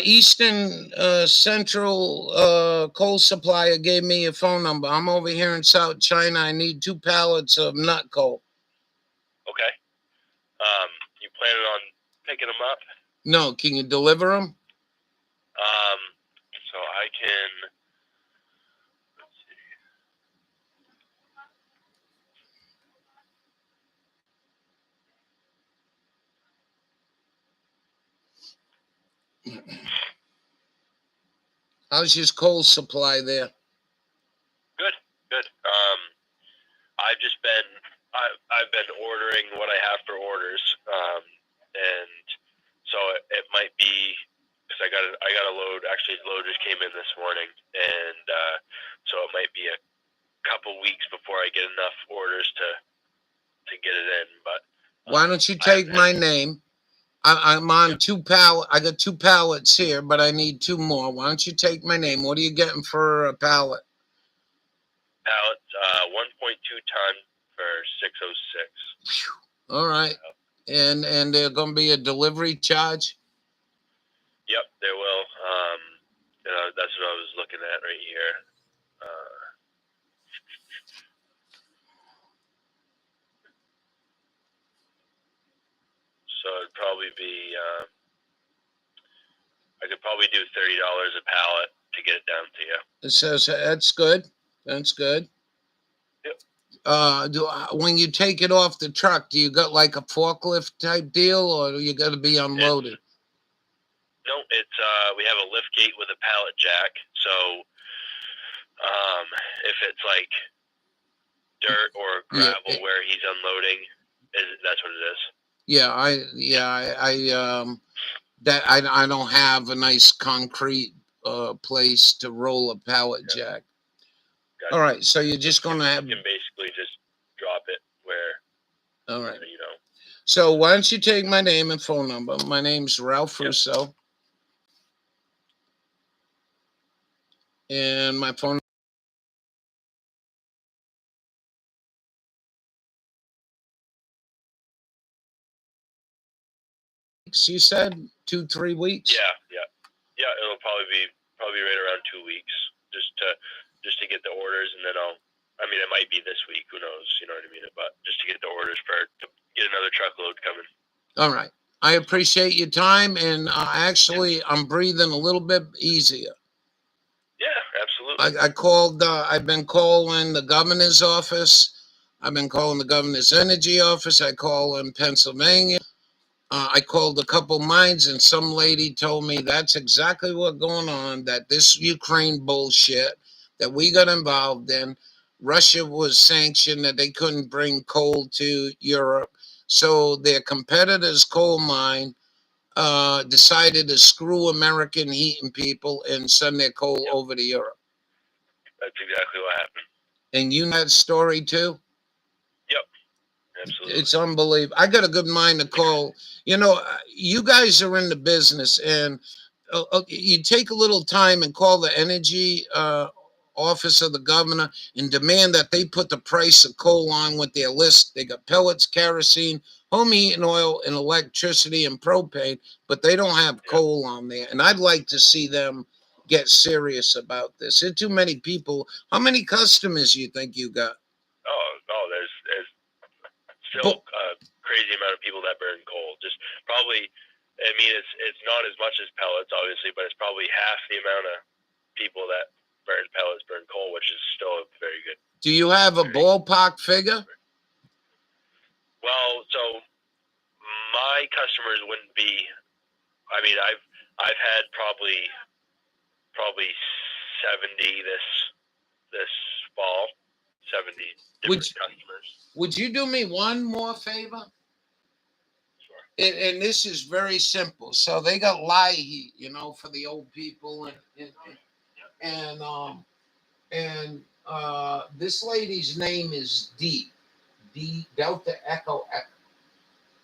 Eastern Central Coal Supplier gave me your phone number. I'm over here in South China. I need 2 pallets of nut coal. Okay. You planning on picking them up? No, can you deliver them? So I can. Let's see. How's your coal supply there? Good. I've been ordering what I have for orders, and so it might be because I got a load. Actually, the load just came in this morning, and so it might be a couple weeks before I get enough orders to get it in. But why don't you take my name? I'm on 2 pallet. I got 2 pallets here, but I need 2 more. Why don't you take my name? What are you getting for a pallet? Pallets, 1.2 ton for 606. All right. And there's going to be a delivery charge? Yep, there will. That's what I was looking at right here. So it'd probably be, I could probably do $30 a pallet to get it down to you. It says that's good. That's good. Yep. When you take it off the truck, do you got like a forklift type deal, or do you got to be unloaded? No, it's we have a lift gate with a pallet jack. So if it's like dirt or gravel where he's unloading, that's what it is. Yeah, I don't have a nice concrete place to roll a pallet jack. Gotcha. All right, so you're just gonna have. You can basically just drop it where. All right. You know. So why don't you take my name and phone number? My name's Ralph Russo, and my phone. You said 2-3 weeks. Yeah. It'll probably be right around 2 weeks, just to get the orders, and then it might be this week. Who knows? You know what I mean? But just to get the orders to get another truckload coming. All right. I appreciate your time, and actually, I'm breathing a little bit easier. Yeah, absolutely. I called. I've been calling the governor's office. I've been calling the governor's energy office. I call in Pennsylvania. I called a couple mines, and some lady told me that's exactly what's going on, that this Ukraine bullshit that we got involved in, Russia was sanctioned that they couldn't bring coal to Europe. So their competitors' coal mine decided to screw American heating people and send their coal over to Europe. That's exactly what happened. And you know that story too? Yep, absolutely. It's unbelievable. I got a good mind to call. You know, you guys are in the business, and you take a little time and call the energy office of the governor and demand that they put the price of coal on with their list. They got pellets, kerosene, home heating oil, and electricity and propane, but they don't have coal on there. And I'd like to see them get serious about this. There are too many people. How many customers you think you got? Oh, there's still a crazy amount of people that burn coal. Just probably, I mean, it's not as much as pellets, obviously, but it's probably half the amount of people that burn pellets burn coal, which is still very good. Do you have a ballpark figure? Well, so my customers wouldn't be. I mean, I've had probably 70 this fall. 70 different customers. Would you do me one more favor? Sure. And this is very simple. So they got lie heat, you know, for the old people, and this lady's name is D Delta Echo Echo.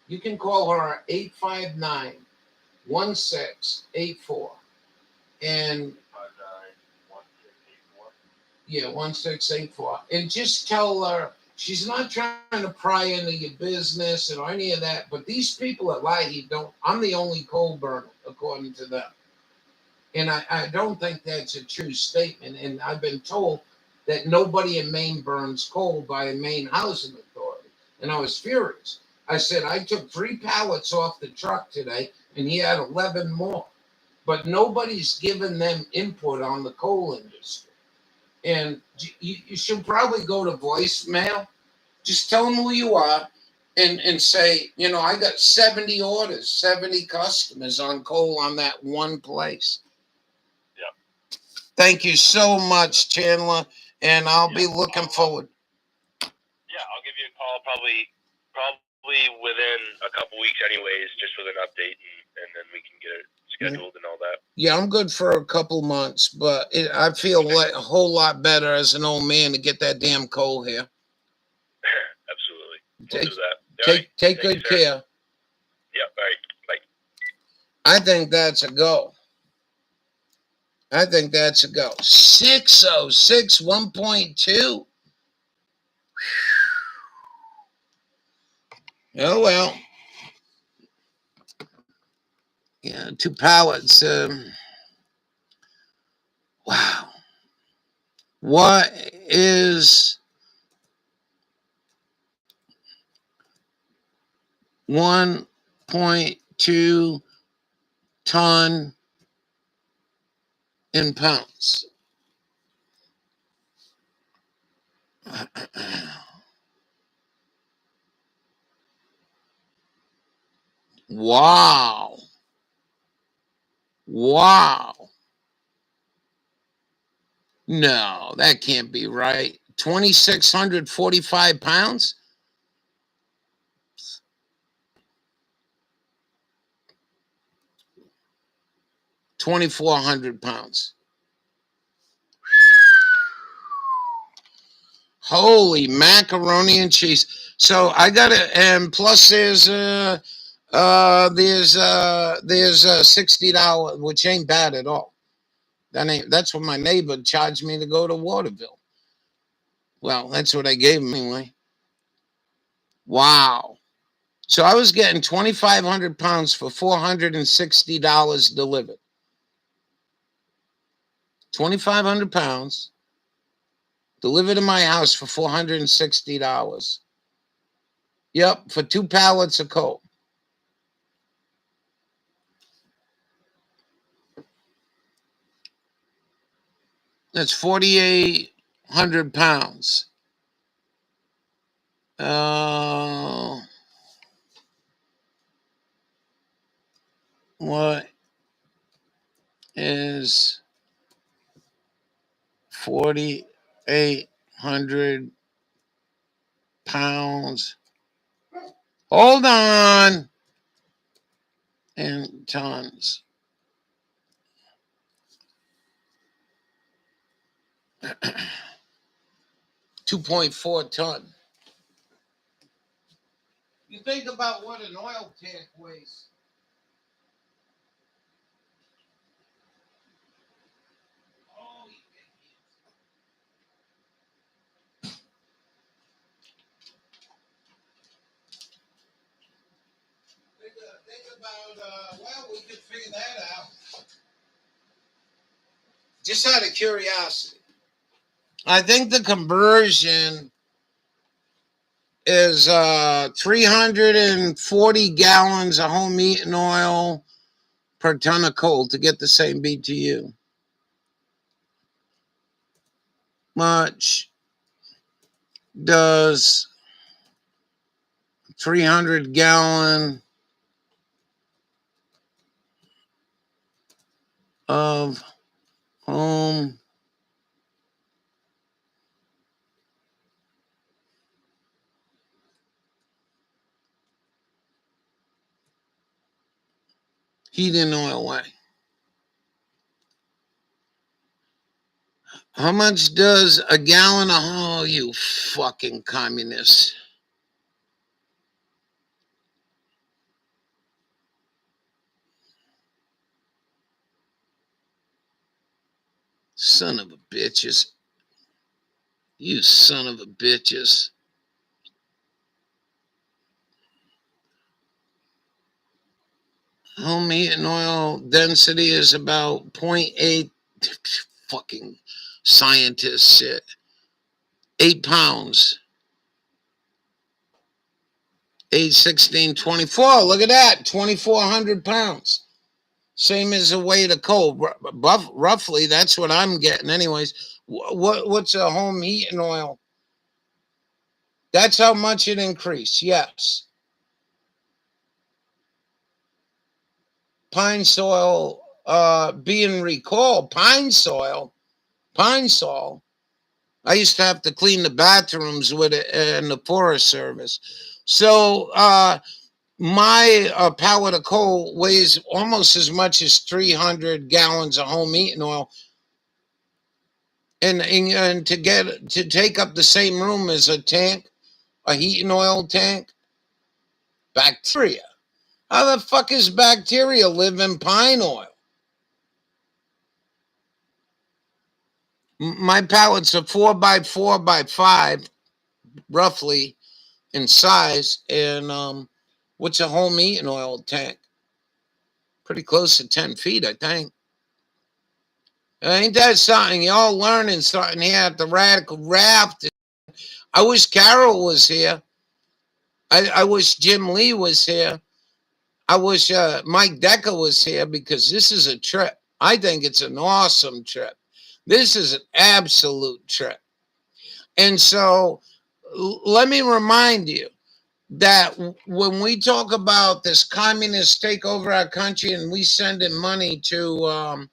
You can call her 859-1684. And 1684. And just tell her she's not trying to pry into your business or any of that. But these people at Leahy don't. I'm the only coal burner, according to them. And I don't think that's a true statement. And I've been told that nobody in Maine burns coal by a Maine Housing Authority. And I was furious. I said, I took 3 pallets off the truck today, and he had 11 more. But nobody's given them input on the coal industry. And you should probably go to voicemail. Just tell them who you are and say, you know, I got 70 orders, 70 customers on coal on that one place. Yeah. Thank you so much, Chandler. And I'll be looking forward. Yeah, I'll give you a call probably within a couple weeks anyways, just with an update, and then we can get it scheduled and all that. Yeah, I'm good for a couple months, but I feel like a whole lot better as an old man to get that damn coal here. Absolutely. We'll do that. Take good care. Yeah, all right. Bye. I think that's a go. 606 1.2. Oh, well. Yeah, 2 pallets. Wow. What is 1.2 ton in pounds? Wow. No, that can't be right. 2,645 pounds? £2,400. Holy macaroni and cheese. So I got it, and plus there's $60, which ain't bad at all. That's what my neighbor charged me to go to Waterville. Well, that's what I gave him anyway. Wow. So I was getting 2,500 pounds for $460 delivered. 2,500 pounds delivered to my house for $460. Yep, for 2 pallets of coal. That's 4,800 pounds. what is 4,800 pounds? Hold on. In tons. 2.4 ton. You think about what an oil tank weighs. Oh, you think about, well, we could figure that out. Just out of curiosity. I think the conversion is 340 gallons of home heating oil per ton of coal to get the same BTU. Much does 300 gallon of home heating oil weigh? How much does a gallon of, oh, you fucking communist. Son of a bitches. You son of a bitches. Home heating oil density is about 0.8, fucking scientist shit. 8 pounds. 8, 16, 24. Look at that. 2,400 pounds. Same as the weight of coal. Roughly, that's what I'm getting anyways. What's a home heating oil? That's how much it increased. Yes. Pine soil being recalled. Pine soil. I used to have to clean the bathrooms with it in the Forest Service. So my pallet of coal weighs almost as much as 300 gallons of home heating oil. And to take up the same room as a tank, a heating oil tank, bacteria. How the fuck is bacteria live in pine oil? My pallets are 4x4x5, roughly in size. And what's a home heating oil tank? Pretty close to 10 feet, I think. Ain't that something? Y'all learning something here at the Radical Raft. I wish Carol was here. I wish Jim Lee was here. I wish Mike Decker was here, because this is a trip. I think it's an awesome trip. This is an absolute trip. And so let me remind you that when we talk about this communist take over our country and we sending money to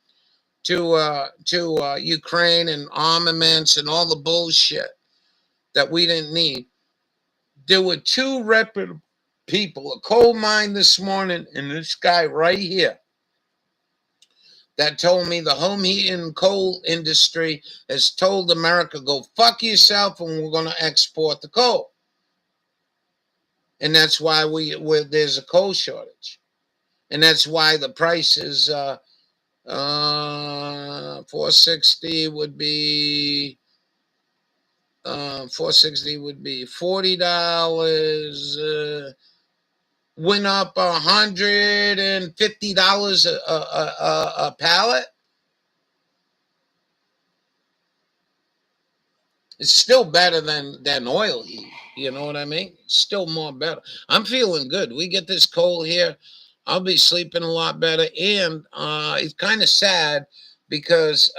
Ukraine and armaments and all the bullshit that we didn't need, there were two reputable people, a coal mine this morning and this guy right here, that told me the home heating coal industry has told America, go fuck yourself, and we're going to export the coal. And that's why there's a coal shortage. And that's why the price is 460 would be $40. Went up $150 a pallet. It's still better than oil heat. You know what I mean? It's still more better. I'm feeling good. We get this coal here, I'll be sleeping a lot better. And it's kind of sad, because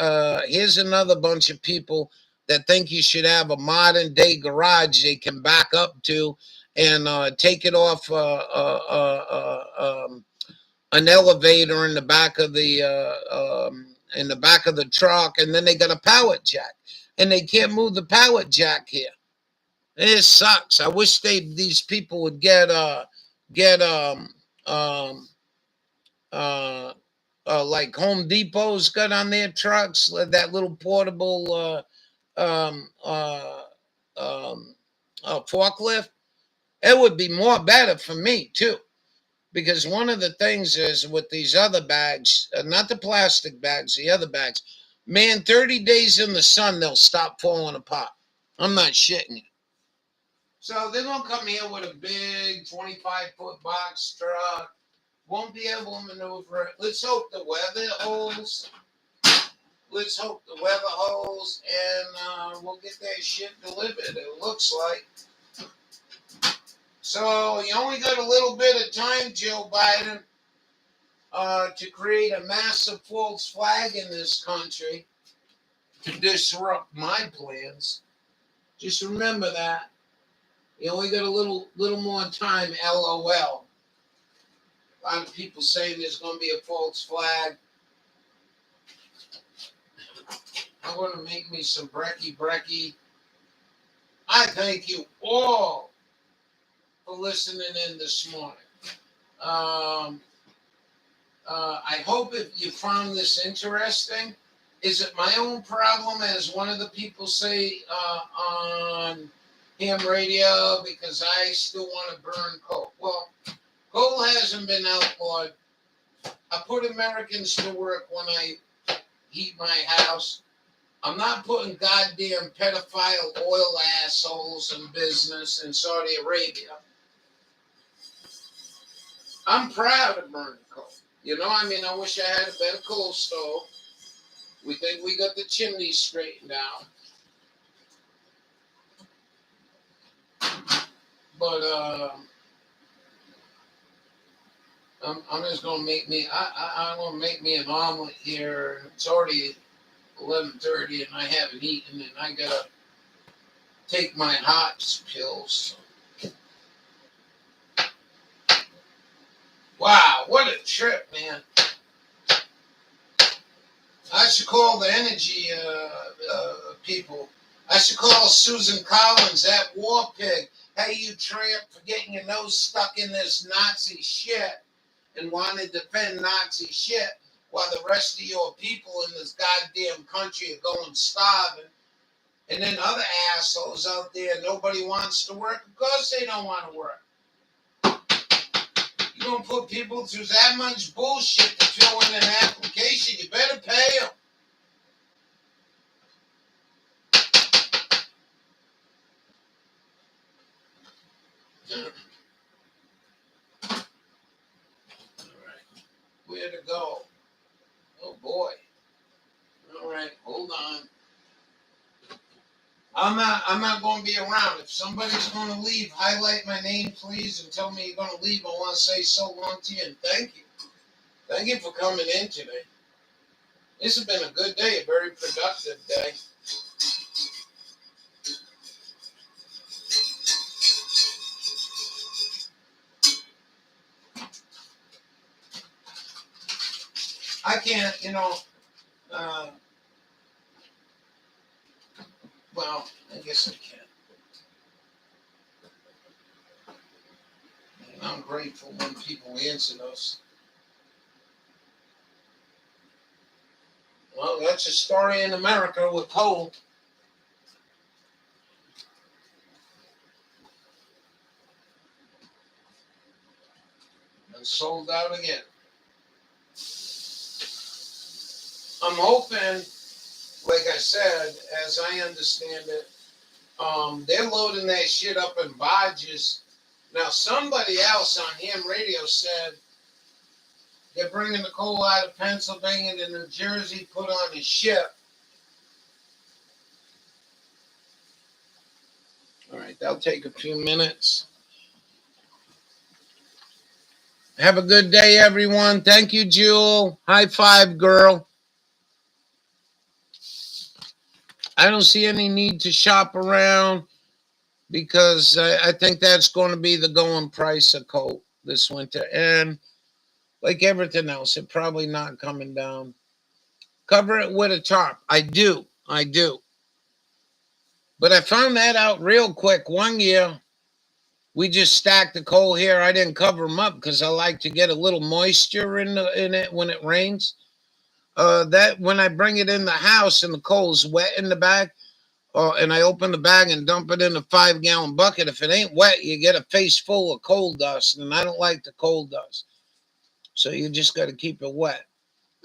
here's another bunch of people that think you should have a modern day garage they can back up to and take it off an elevator in the back of the truck, and then they got a pallet jack, and they can't move the pallet jack here. It sucks. I wish these people would get um uh like Home Depot's got on their trucks, that little portable um uh um forklift. It would be more better for me too. Because one of the things is with these other bags, not the plastic bags, the other bags, man, 30 days in the sun, they'll stop falling apart. I'm not shitting you. So they're going to come here with a big 25-foot box truck. Won't be able to maneuver it. Let's hope the weather holds. Let's hope the weather holds, and we'll get that shit delivered, it looks like. So you only got a little bit of time, Joe Biden, to create a massive false flag in this country to disrupt my plans. Just remember that. You only got a little more time, LOL. A lot of people saying there's going to be a false flag. I'm going to make me some brekkie. I thank you all for listening in this morning. I hope if you found this interesting. Is it my own problem, as one of the people say on ham radio, because I still want to burn coal? Well, coal hasn't been outlawed. I put Americans to work when I heat my house. I'm not putting goddamn pedophile oil assholes in business in Saudi Arabia. I'm proud of burning coal. You know, I mean, I wish I had a better coal stove. We think we got the chimneys straightened out. But I'm just gonna make me. I'm gonna make me an omelet here. It's already 11:30, and I haven't eaten, and I gotta take my HOTS pills. Wow, what a trip, man! I should call the energy people. I should call Susan Collins, that war pig. Hey, you tramp, for getting your nose stuck in this Nazi shit and want to defend Nazi shit while the rest of your people in this goddamn country are going starving. And then other assholes out there, nobody wants to work. Of course they don't want to work. You're going to put people through that much bullshit to fill in an application. You better pay them. All right. Where to go? Oh, boy. All right. Hold on. I'm not going to be around. If somebody's going to leave, highlight my name, please, and tell me you're going to leave. I want to say so long to you and thank you. Thank you for coming in today. This has been a good day, a very productive day. I can't, well, I guess I can. And I'm grateful when people answer those. Well, that's a story in America with coal. And sold out again. I'm hoping, like I said, as I understand it, they're loading that shit up in barges. Now, somebody else on ham radio said they're bringing the coal out of Pennsylvania to New Jersey, put on a ship. All right, that'll take a few minutes. Have a good day, everyone. Thank you, Jewel. High five, girl. I don't see any need to shop around because I think that's going to be the going price of coal this winter. And like everything else, it probably not coming down. Cover it with a tarp. I do. But I found that out real quick. One year, we just stacked the coal here. I didn't cover them up because I like to get a little moisture in it when it rains. That when I bring it in the house and the coal's wet in the bag, and I open the bag and dump it in a 5-gallon bucket. If it ain't wet, you get a face full of coal dust, and I don't like the coal dust. So you just got to keep it wet.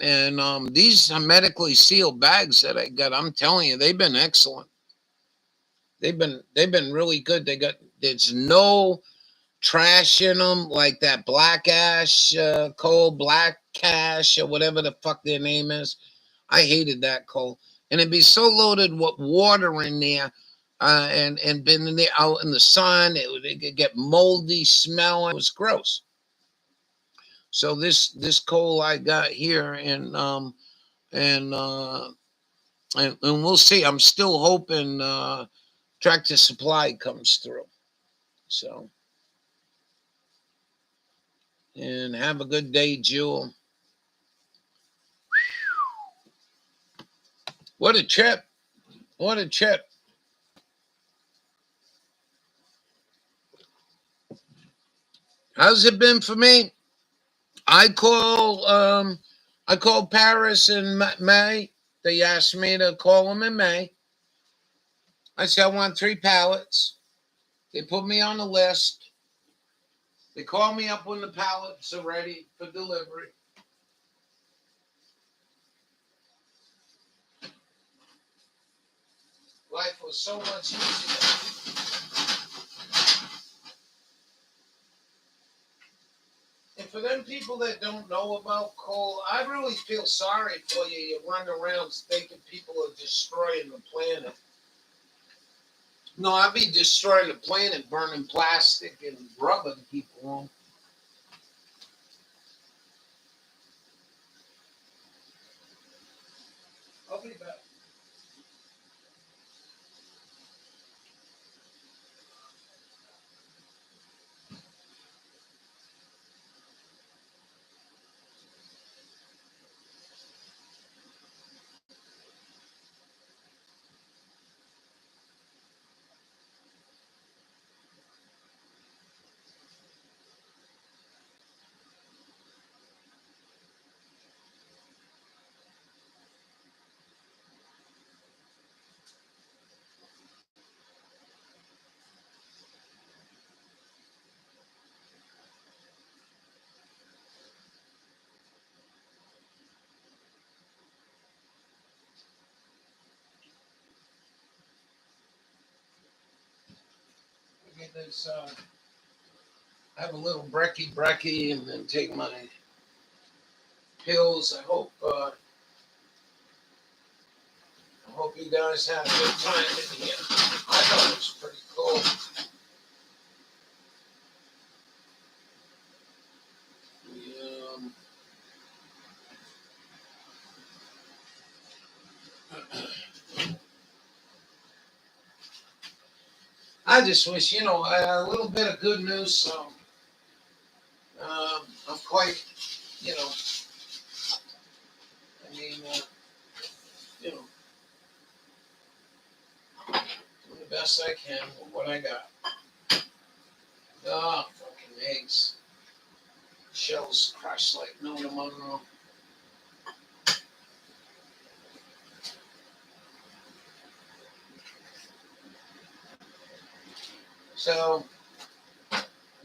And these hermetically sealed bags that I got, I'm telling you, they've been excellent. They've been really good. There's no trash in them like that black ash coal, black cash, or whatever the fuck their name is. I hated that coal, and it'd be so loaded with water in there, and been in there out in the sun. It could get moldy smell. It was gross. So this coal I got here, and we'll see. I'm still hoping Tractor Supply comes through. So, and have a good day, Jewel. What a trip. What a trip. How's it been for me? I called Paris in May. They asked me to call them in May. I said I want 3 pallets. They put me on the list. They call me up when the pallets are ready for delivery. Life was so much easier. And for them people that don't know about coal, I really feel sorry for you. You run around thinking people are destroying the planet. No, I'd be destroying the planet, burning plastic and rubber to keep warm. I'll be back. Get this, have a little brekkie and then take my pills. I hope you guys had a good time in here. I thought it was pretty cool. I just wish, a little bit of good news. So I'm quite, I mean, doing the best I can with what I got. Oh, fucking eggs. Shells crushed like no tomorrow. So, if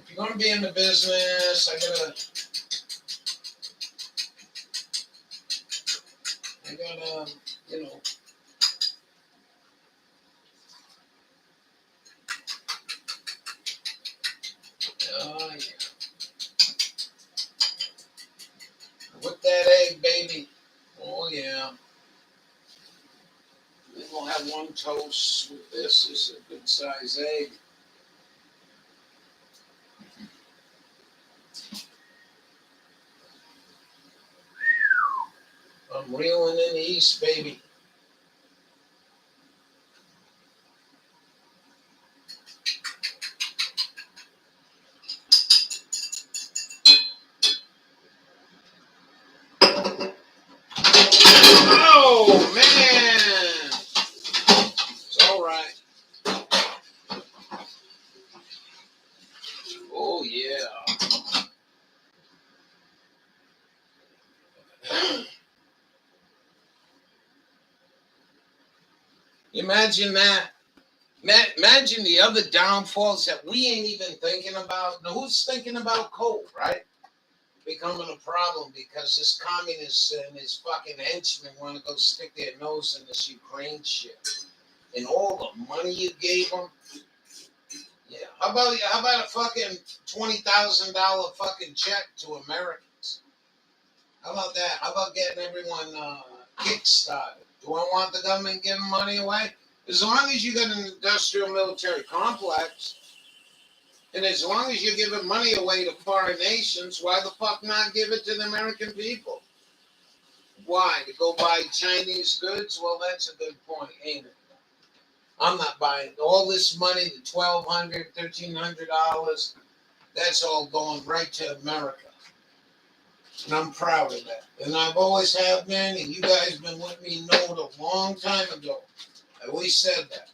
you're going to be in the business, I gotta, oh yeah. With that egg, baby. Oh yeah. Then we'll have one toast with this. This is a good size egg. I'm reeling in the east, baby. Oh, man. It's all right. Oh, yeah. Imagine that. Imagine the other downfalls that we ain't even thinking about. Now, who's thinking about coal, right? Becoming a problem because this communist and his fucking henchmen want to go stick their nose in this Ukraine shit. And all the money you gave them. Yeah. How about a fucking $20,000 fucking check to Americans? How about that? How about getting everyone kick-started? Do I want the government giving money away? As long as you got an industrial military complex, and as long as you're giving money away to foreign nations, why the fuck not give it to the American people? Why? To go buy Chinese goods? Well, that's a good point, ain't it? I'm not buying all this money, the $1,200, $1,300. That's all going right to America. And I'm proud of that. And I've always have been, and you guys been with me know it a long time ago. I always said that.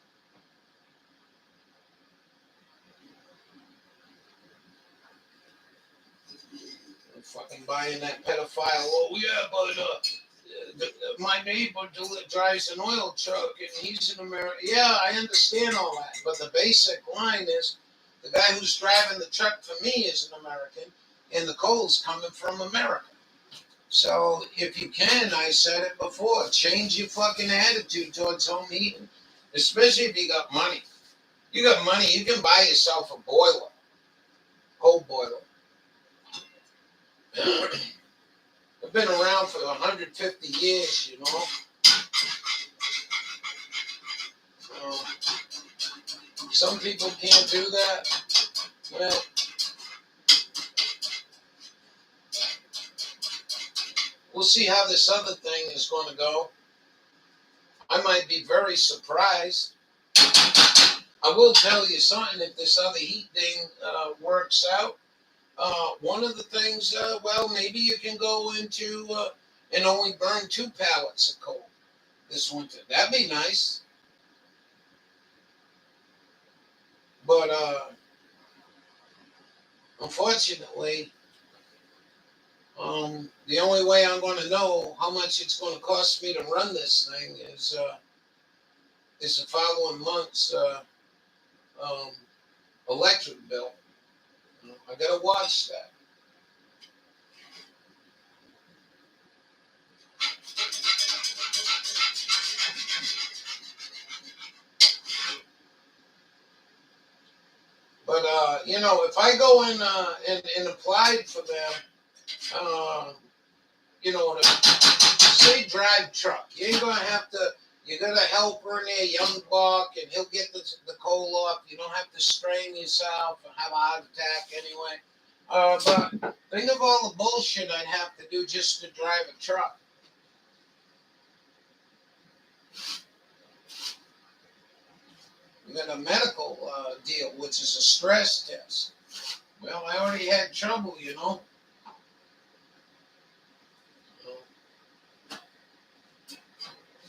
I'm fucking buying that pedophile. Oh, yeah, but my neighbor drives an oil truck and he's in America. Yeah, I understand all that. But the basic line is the guy who's driving the truck for me is an American and the coal's coming from America. So if you can, I said it before, change your fucking attitude towards home heating, especially if you got money. You got money, you can buy yourself a boiler, coal boiler. I've been around for 150 years, you know. Some people can't do that. Well, we'll see how this other thing is going to go. I might be very surprised. I will tell you something, if this other heat thing works out, one of the things, well, maybe you can go into and only burn 2 pallets of coal this winter. That'd be nice. But unfortunately, the only way I'm going to know how much it's going to cost me to run this thing is the following month's electric bill. I got to watch that. But you know, if I go in and apply for them, you know, to say drive truck, you ain't gonna have to. You got a helper in there, young buck, and he'll get the coal off. You don't have to strain yourself and have a heart attack anyway. But think of all the bullshit I'd have to do just to drive a truck. You got a medical deal, which is a stress test. Well, I already had trouble, you know.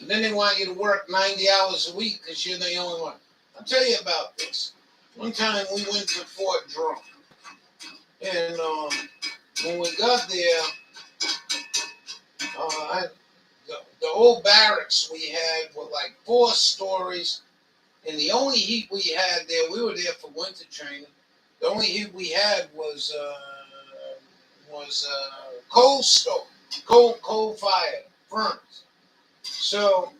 And then they want you to work 90 hours a week because you're the only one. I'll tell you about this. One time we went to Fort Drum. And when we got there, the old barracks we had were like 4 stories. And the only heat we had there, we were there for winter training. The only heat we had was coal stove, coal fire, furnace. So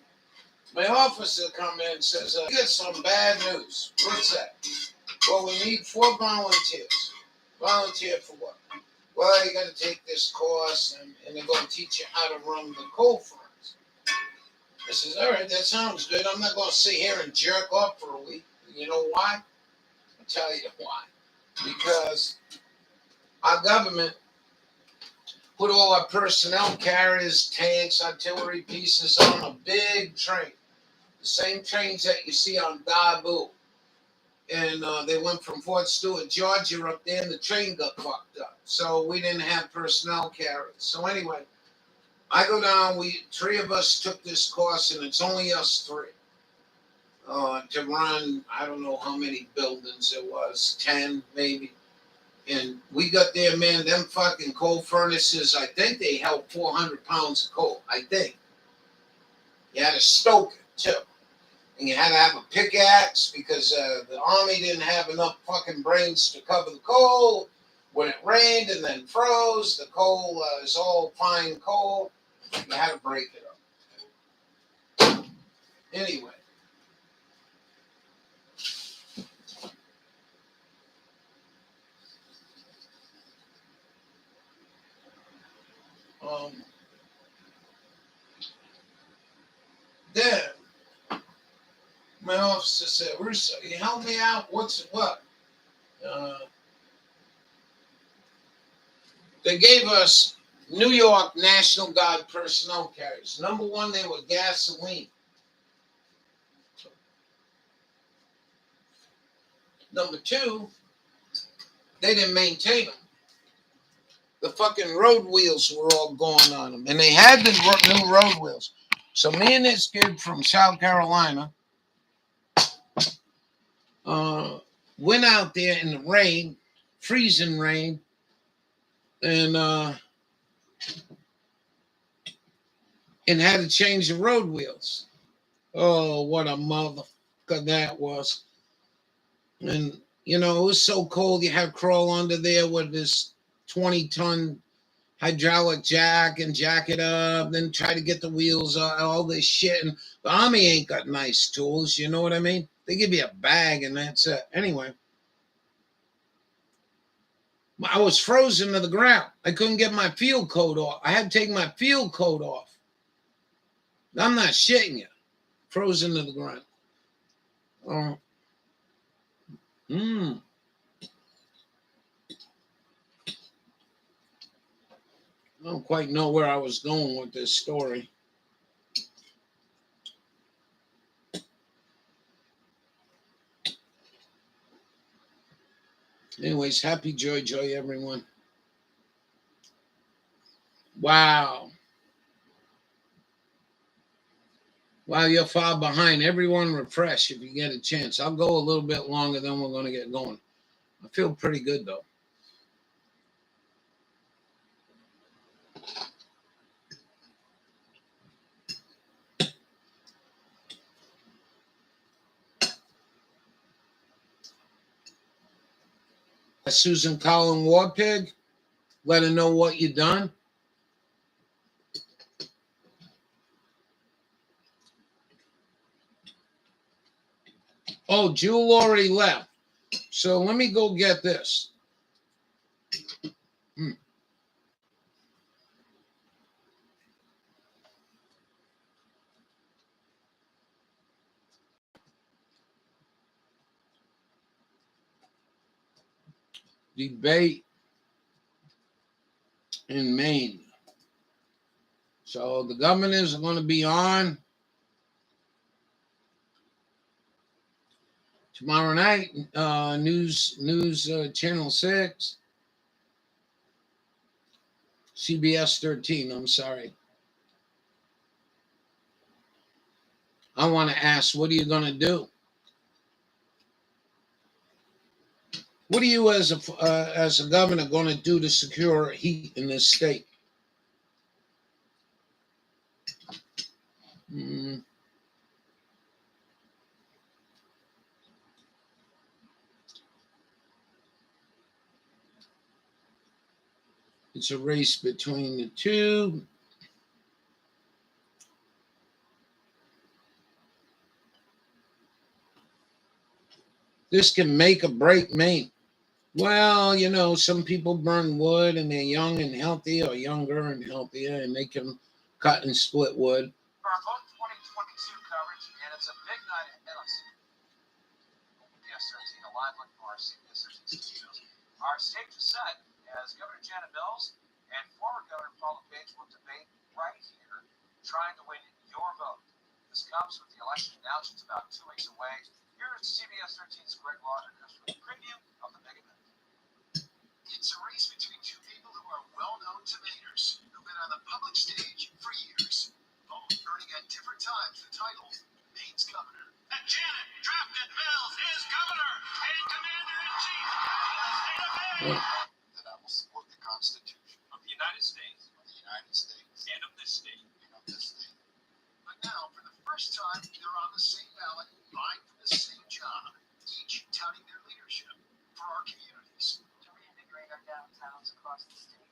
my officer come in and says, "We got some bad news." What's that? Well, we need 4 volunteers. Volunteer for what? Well, you got to take this course, and they're going to teach you how to run the coal furnace. I says, all right, that sounds good. I'm not going to sit here and jerk off for a week. You know why? I'll tell you why. Because our government put all our personnel carriers, tanks, artillery pieces on a big train. The same trains that you see on Dabu. And they went from Fort Stewart, Georgia up there, and the train got fucked up. So we didn't have personnel carriers. So anyway, I go down. Three of us took this course, and it's only us three. To run, I don't know how many buildings it was, 10 maybe. And we got there, man, them fucking coal furnaces, I think they held 400 pounds of coal, I think. You had to stoke it, too. And you had to have a pickaxe because the army didn't have enough fucking brains to cover the coal. When it rained and then froze, the coal is all fine coal. You had to break it up. Anyway. Then my officer said, Russo, you help me out? What's what? They gave us New York National Guard personnel carriers. Number one, they were gasoline. Number two, they didn't maintain them. The fucking road wheels were all gone on them. And they had the new road wheels. So me and this kid from South Carolina went out there in the rain, freezing rain, and had to change the road wheels. Oh, what a motherfucker that was. And, you know, it was so cold you had to crawl under there with this 20-ton hydraulic jack and jack it up, then try to get the wheels out, all this shit. And the Army ain't got nice tools, you know what I mean? They give you a bag and that's it. Anyway, I was frozen to the ground. I couldn't get my field coat off. I had to take my field coat off. I'm not shitting you. Frozen to the ground. I don't quite know where I was going with this story. Anyways, happy joy, everyone. Wow. Wow, you're far behind. Everyone refresh if you get a chance. I'll go a little bit longer, then we're going to get going. I feel pretty good, though. Susan Collin Warpig, let her know what you done. Oh, Jewel already left. So let me go get this. Debate in Maine. So the governors are going to be on tomorrow night. News Channel 6. CBS 13, I'm sorry. I want to ask, what are you going to do? What are you as a governor going to do to secure heat in this state? It's a race between the two. This can make or break Maine. Well, you know, some people burn wood and they're young and healthy, or younger and healthier, and they can cut and split wood. For our vote 2022 coverage, and it's a big night ahead of us. CBS 13 alive looking for our CBS 13 studios. Our stage is set as Governor Janet Mills and former Governor Paul LePage will debate right here, trying to win your vote. This comes with the election now just about 2 weeks away. Here's CBS 13's Greg Larder for a preview of the big event. It's a race between two people who are well-known to Mainers, who've been on the public stage for That I will support the Constitution of the United States and of this state. But now, for the first time, they're on the same ballot, vying for the same job, each touting their leadership for our communities. To reintegrate our downtowns across the state,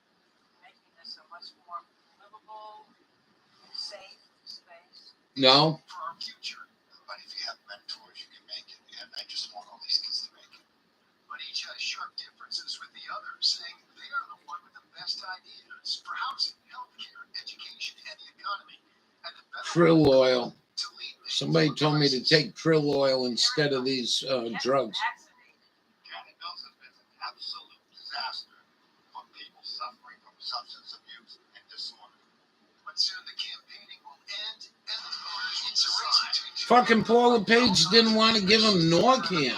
making this a much more livable, safe space. No. For our future. But if you have mentors, you can make it. And I just want all these kids to make it. But each has sharp differences with the other, saying they are the one with the best ideas for housing, healthcare, education, and the economy. And the better Krill oil. to lead me Somebody to told me to crisis. take krill oil instead of these drugs. Janet Mills has been an absolute disaster for people suffering from substance abuse and disorder. But soon the campaigning will end and the voters will decide. Fucking Paula Page didn't want to give him Norcam.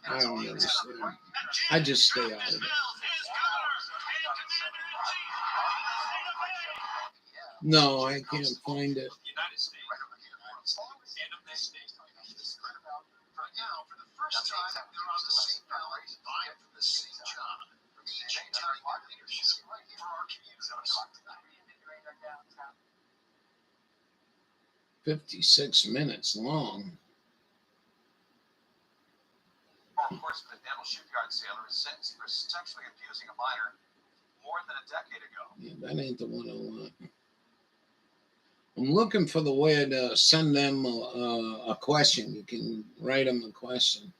I don't understand. I just stay out of it. No, I can't find it. United States and of this state. Right now, for the first time, they're on the same ballot, vying for the same job, each touting their leadership for our communities. 56 minutes long. Law enforcement dental shipyard sailor is sentenced for sexually abusing a minor more than a decade ago. Yeah, that ain't the one I want. I'm looking for the way to send them a question. You can write them a question.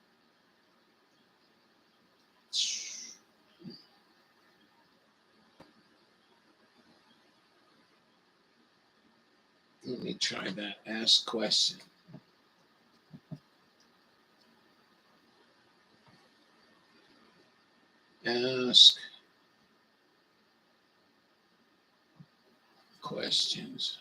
Let me try that. Ask question. Ask questions.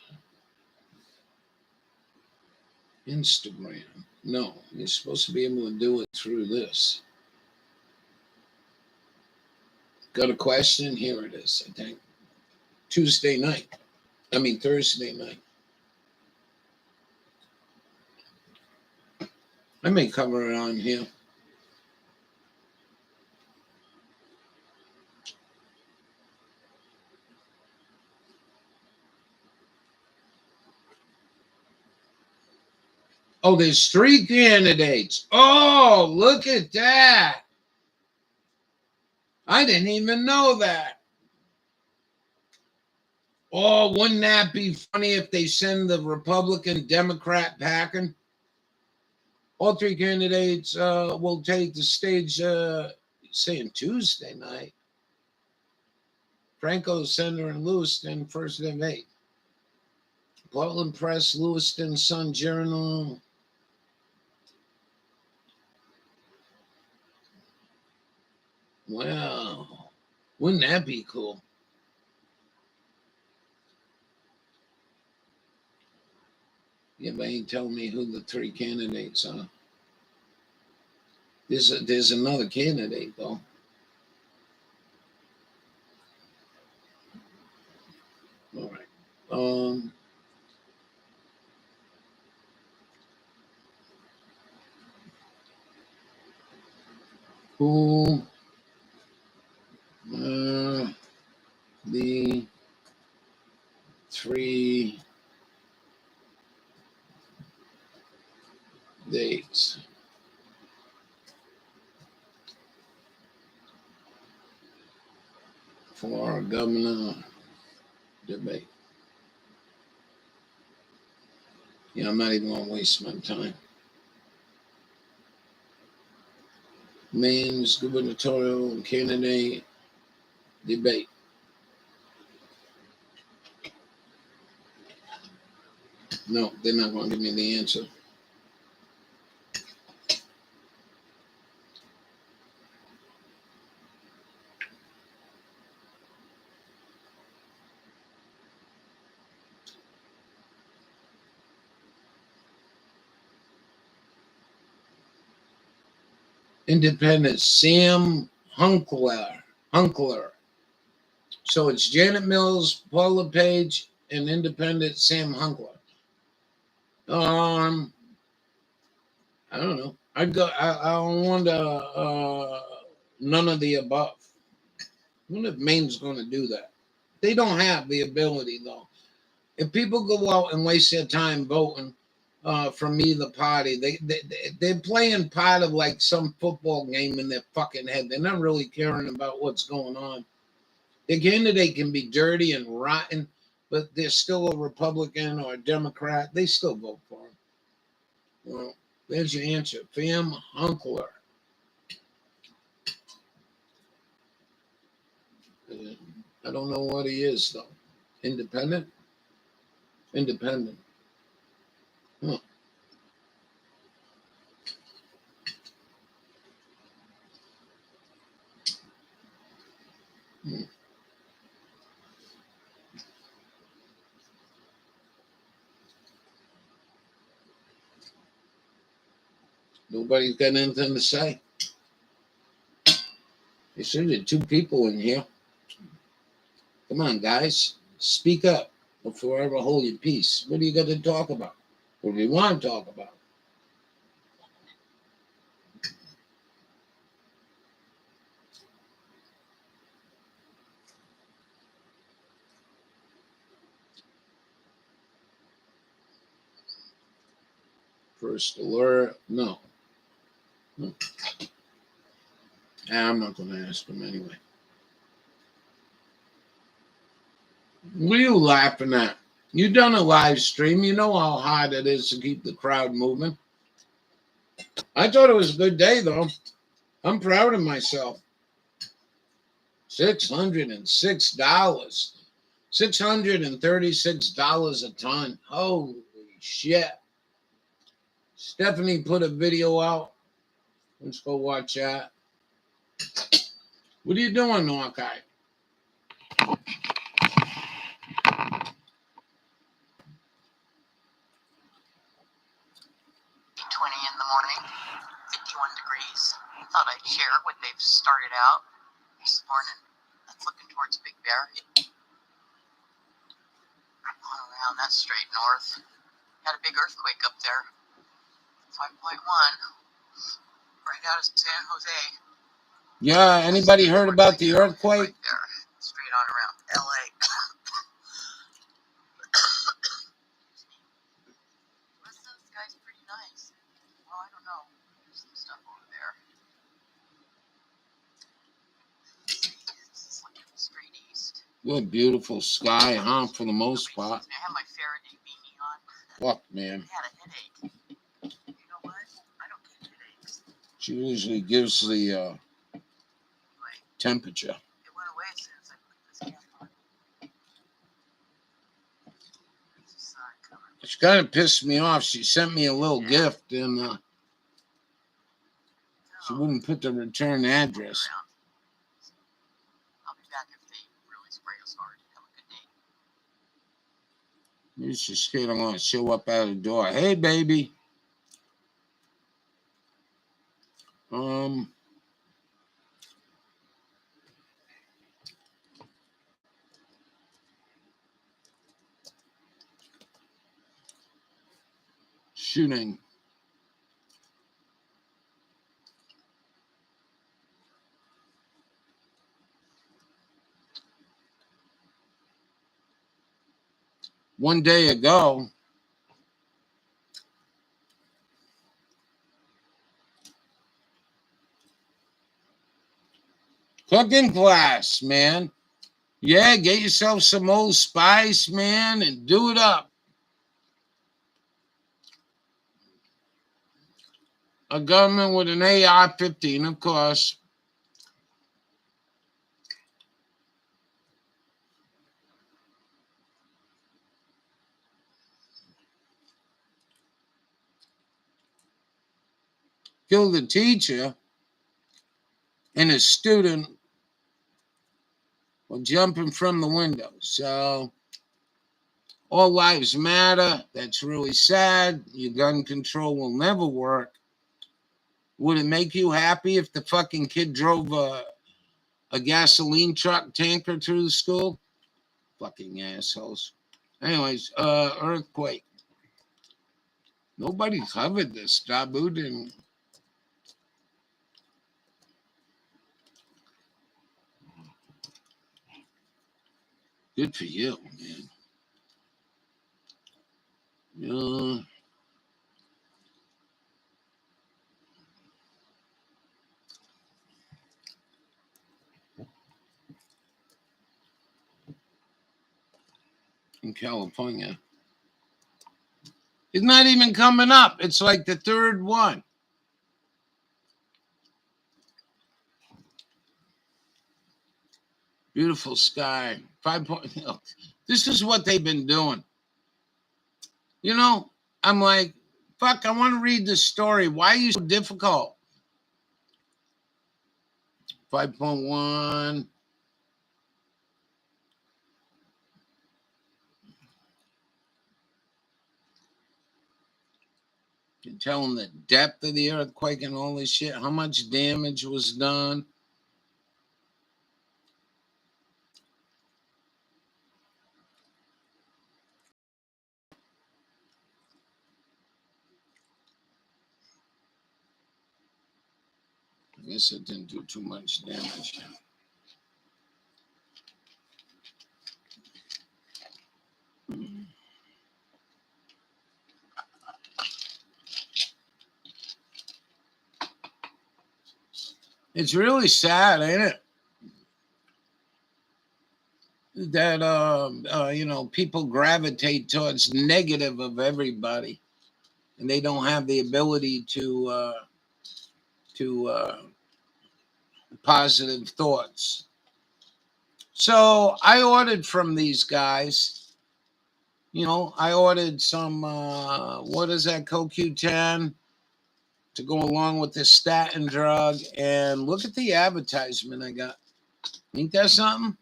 Instagram. No, you're supposed to be able to do it through this. Got a question? Here it is, I think. Thursday night. I may cover it on here. Oh, there's 3 candidates. Oh, look at that. I didn't even know that. Oh, wouldn't that be funny if they send the Republican Democrat packing? All 3 candidates will take the stage, saying Tuesday night. Franco Center in Lewiston, first of 8. Portland Press, Lewiston Sun Journal. Wow. Wouldn't that be cool? Yeah, but ain't telling me who the 3 candidates are. There's another candidate, though. All right. Who the 3 dates for our governor debate? Yeah, I'm not even going to waste my time. Maine's gubernatorial candidate debate. No, they're not going to give me the answer. Independent Sam Hunkler. So it's Janet Mills, Paula Page, and Independent Sam Hunkler. I don't know. I wonder none of the above. I wonder if Maine's going to do that. They don't have the ability though. If people go out and waste their time voting from either party, they're playing part of like some football game in their fucking head. They're not really caring about what's going on. The candidate can be dirty and rotten, but they're still a Republican or a Democrat. They still vote for him. Well, there's your answer. Fam Hunkler. I don't know what he is, though. Independent? Independent. Huh. Hmm. Nobody's got anything to say. You see, there are two people in here. Come on, guys. Speak up before I ever hold your peace. What do you got to talk about? What do you want to talk about? First alert. No. I'm not going to ask him anyway. What are you laughing at? You done a live stream. You know how hard it is to keep the crowd moving. I thought it was a good day, though. I'm proud of myself. $606. $636 a ton. Holy shit. Stephanie put a video out. Let's go watch that. What are you doing, Hawkeye? 20 in the morning, 51 degrees. Thought I'd share what they've started out this morning. That's looking towards Big Bear. On around that straight north. Had a big earthquake up there. 5.1. Right out of San Jose. Yeah, anybody heard about the earthquake? Right there. Straight on around LA. This guy's pretty nice. Well, I don't know. There's some stuff over there. This is looking straight east. Good, beautiful sky, huh? For the most part. I have my Faraday beanie on. Fuck, man. I had a headache. You know what? I don't get headaches. She usually gives the temperature. It went away as soon as I put this cap on. There's the sun coming. She kind of pissed me off. She sent me a little gift and she wouldn't put the return address. I'll be back if they really spray us hard. Have a good day. Maybe she's scared I'm going to show up out of the door. Hey, baby. Shooting. One day ago, cooking class, man. Yeah, get yourself some Old Spice, man, and do it up. A gunman with an AR-15, of course. Killed the teacher and a student while jumping from the window. So, all lives matter. That's really sad. Your gun control will never work. Would it make you happy if the fucking kid drove a gasoline truck tanker through the school? Fucking assholes. Anyways, earthquake. Nobody covered this. Dabu didn't. Good for you, man. Yeah. In California. It's not even coming up. It's like the third one. Beautiful sky. 5 point. This is what they've been doing. You know, I'm like, fuck, I want to read the story. Why are you so difficult? 5.1. You tell them the depth of the earthquake and all this shit, how much damage was done. I guess it didn't do too much damage. It's really sad, ain't it? That you know, people gravitate towards negative of everybody, and they don't have the ability to positive thoughts. So I ordered from these guys. You know, I ordered some what is that, CoQ10 to go along with the statin drug, and look at the advertisement I got. Ain't that something?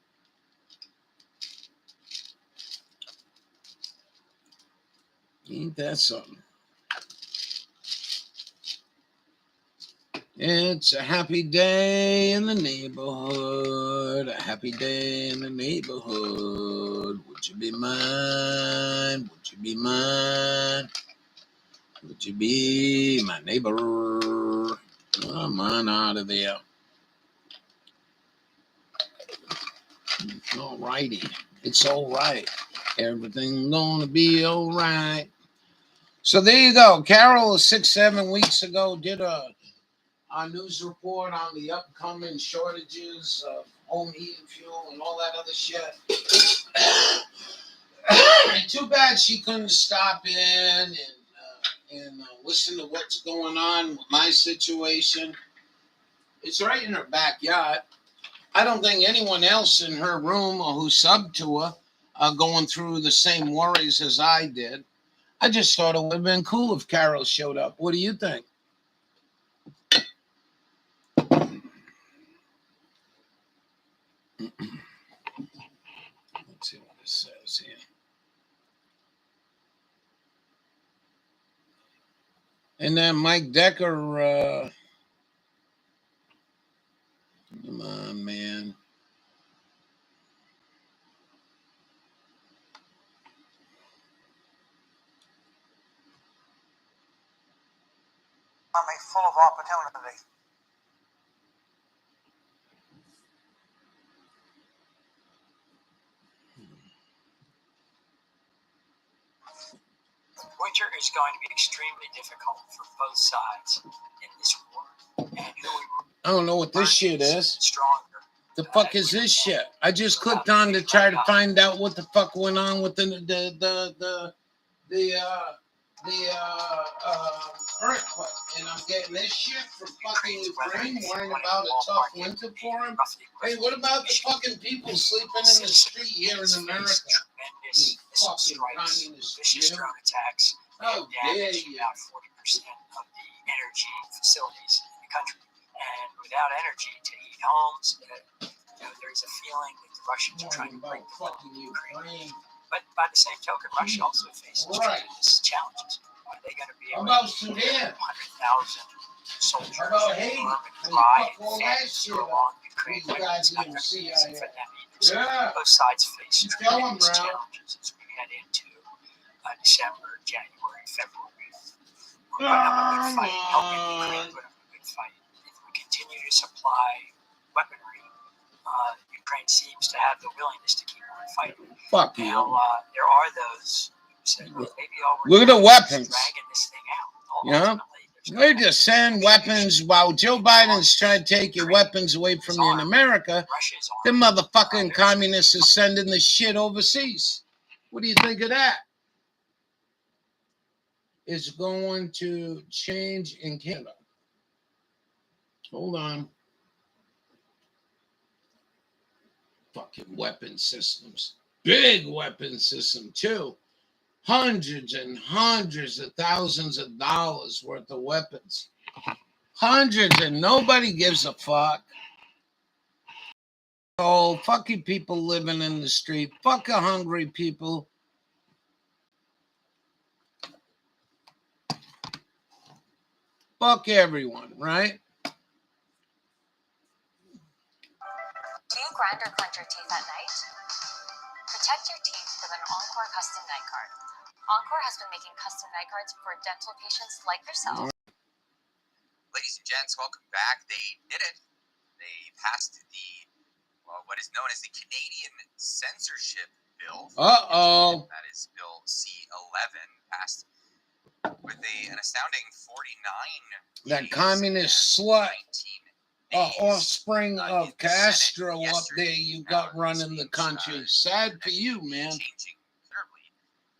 Ain't that something? It's a happy day in the neighborhood. A happy day in the neighborhood. Would you be mine? Would you be mine? Would you be my neighbor? Come on out of there. All righty. It's all right. Everything gonna be all right. So there you go. Carol, 6-7 weeks ago, did a news report on the upcoming shortages of home heating fuel and all that other shit. Too bad she couldn't stop in and listen to what's going on with my situation. It's right in her backyard. I don't think anyone else in her room or who subbed to her are going through the same worries as I did. I just thought it would have been cool if Carol showed up. What do you think? Let's see what it says here. And then Mike Decker, come on, man. Full of opportunity. Winter is going to be extremely difficult for both sides in this war. And I don't know what this shit is. Stronger. The fuck is this shit? I just clicked on to try to find out what the fuck went on with the earthquake, and I'm getting this shit from fucking Ukraine, worrying about a tough winter for him. Hey, what about the fucking people sleeping in the street here in America? You fucking communist Jew. How dare you? About 40% of the energy facilities in the country, and without energy to heat homes, there's a feeling that the Russians are trying to break the wall in Ukraine. But by the same token, Russia also faces tremendous challenges. Are they going to be able to get 100,000 soldiers armed and fly and fed along Ukraine? It's not going to be easy for them either. So both sides face tremendous challenges as we head into December, January, February. We're putting up a good fight, helping Ukraine put up a good fight. If we continue to supply weaponry Ukraine seems to have the willingness to keep on fighting. Fuck you. Now, there are those who say, well, maybe all we're Look at the doing is weapons. dragging this thing out. Yeah. Ultimately, there's no They're just sending weapons while Joe Biden's trying to take your weapons away from you in America. Russia's The arm. motherfucking communists are sending the shit overseas. What do you think of that? It's going to change in Canada. Hold on. Fucking weapon systems. Big weapon system, too. Hundreds and hundreds of thousands of dollars worth of weapons. Hundreds, and nobody gives a fuck. Oh, fuck you people living in the street. Fuck the hungry people. Fuck everyone, right? Do you grind or clench your teeth at night? Protect your teeth with an Encore custom night guard. Encore has been making custom night guards for dental patients like yourself. Ladies and gents, welcome back. They did it. They passed what is known as the Canadian Censorship Bill. Uh-oh. That is Bill C-11, passed with an astounding 49. That communist slut, offspring of Castro up there you got running the country. Sad for you, man. Changing terribly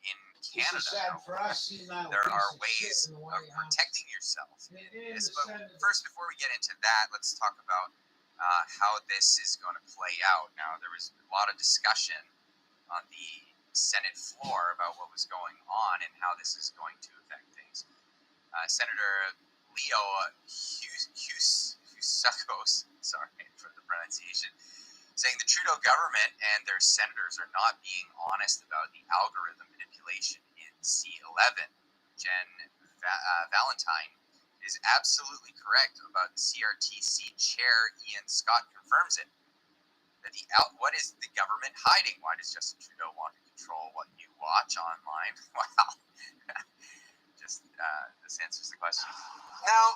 in Canada. Sad for us, there are ways of protecting yourself. Yes, but first, before we get into that, let's talk about how this is going to play out. Now, there was a lot of discussion on the Senate floor about what was going on and how this is going to affect things. Senator Leo Housakos, sorry for the pronunciation, saying the Trudeau government and their senators are not being honest about the algorithm manipulation in C-11. Jen Valentine is absolutely correct about the CRTC chair. Ian Scott confirms it. What is the government hiding? Why does Justin Trudeau want to control what you watch online? Wow. This answers the question. Now,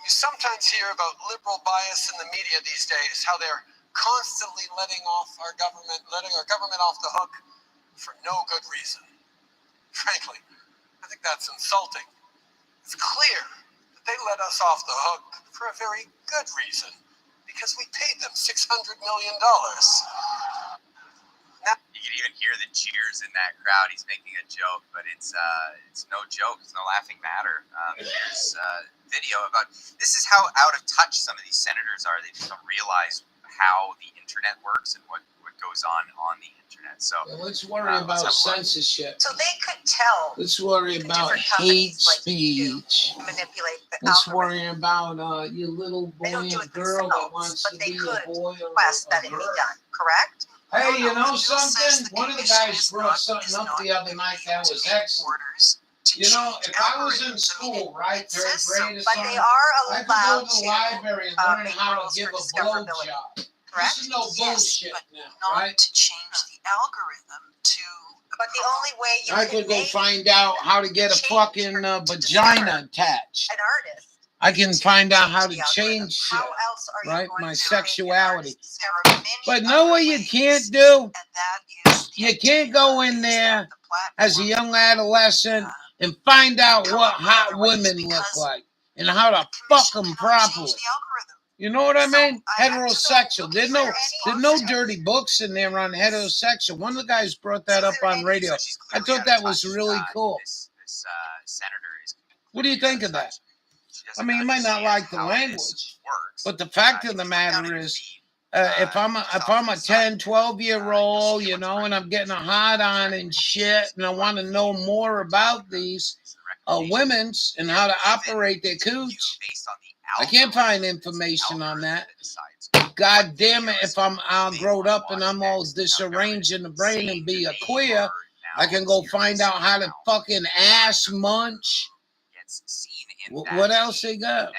you sometimes hear about liberal bias in the media these days, how they're constantly letting our government off the hook for no good reason. Frankly, I think that's insulting. It's clear that they let us off the hook for a very good reason, because we paid them $600 million. Now, you can even hear the cheers in that crowd. He's making a joke, but it's no joke. It's no laughing matter. There's video about this is how out of touch some of these senators are. They just don't realize how the internet works and what goes on the internet. So let's worry about censorship. So they could tell. Let's worry about hate speech. Manipulate the Let's algorithm. worry about your little boy and girl that wants to be a boy or request that a it be girl. done, correct? Hey, you know something? One of the guys brought something up the other night that was excellent. You know, if I was in school, right, third grade or But they something, are I could allowed go to the library and learn make how to rules give for a discoverability. blowjob. Correct? This is no bullshit now, not right? to change the algorithm to. But the only way you I can could go make find out how to get a fucking vagina attached. an artist. I can find out how to the algorithm. change shit, How else are you right? going My to sexuality. make an artist? There are But many know other what you ways, can't do? and that is the You can't go in there the platform, as a young adolescent and find out what hot women look like and how to fuck them cannot properly. change the algorithm. You know what I mean? I Heterosexual. There's no dirty books in there on heterosexual. One of the guys brought that up on radio. So she's I clearly thought that out of was touch. really cool. This senator is. What do you think of that? She doesn't I mean, you might not understand like the how language, this works. but the fact of the matter is, if I'm a 10, 12-year-old, you know, and I'm getting a hot on and shit, and I want to know more about these women's and how to operate their cooch, I can't find information on that. God damn it, if I'm all grown up and I'm all disarranged in the brain and be a queer, I can go find out how to fucking ass munch. What else they got?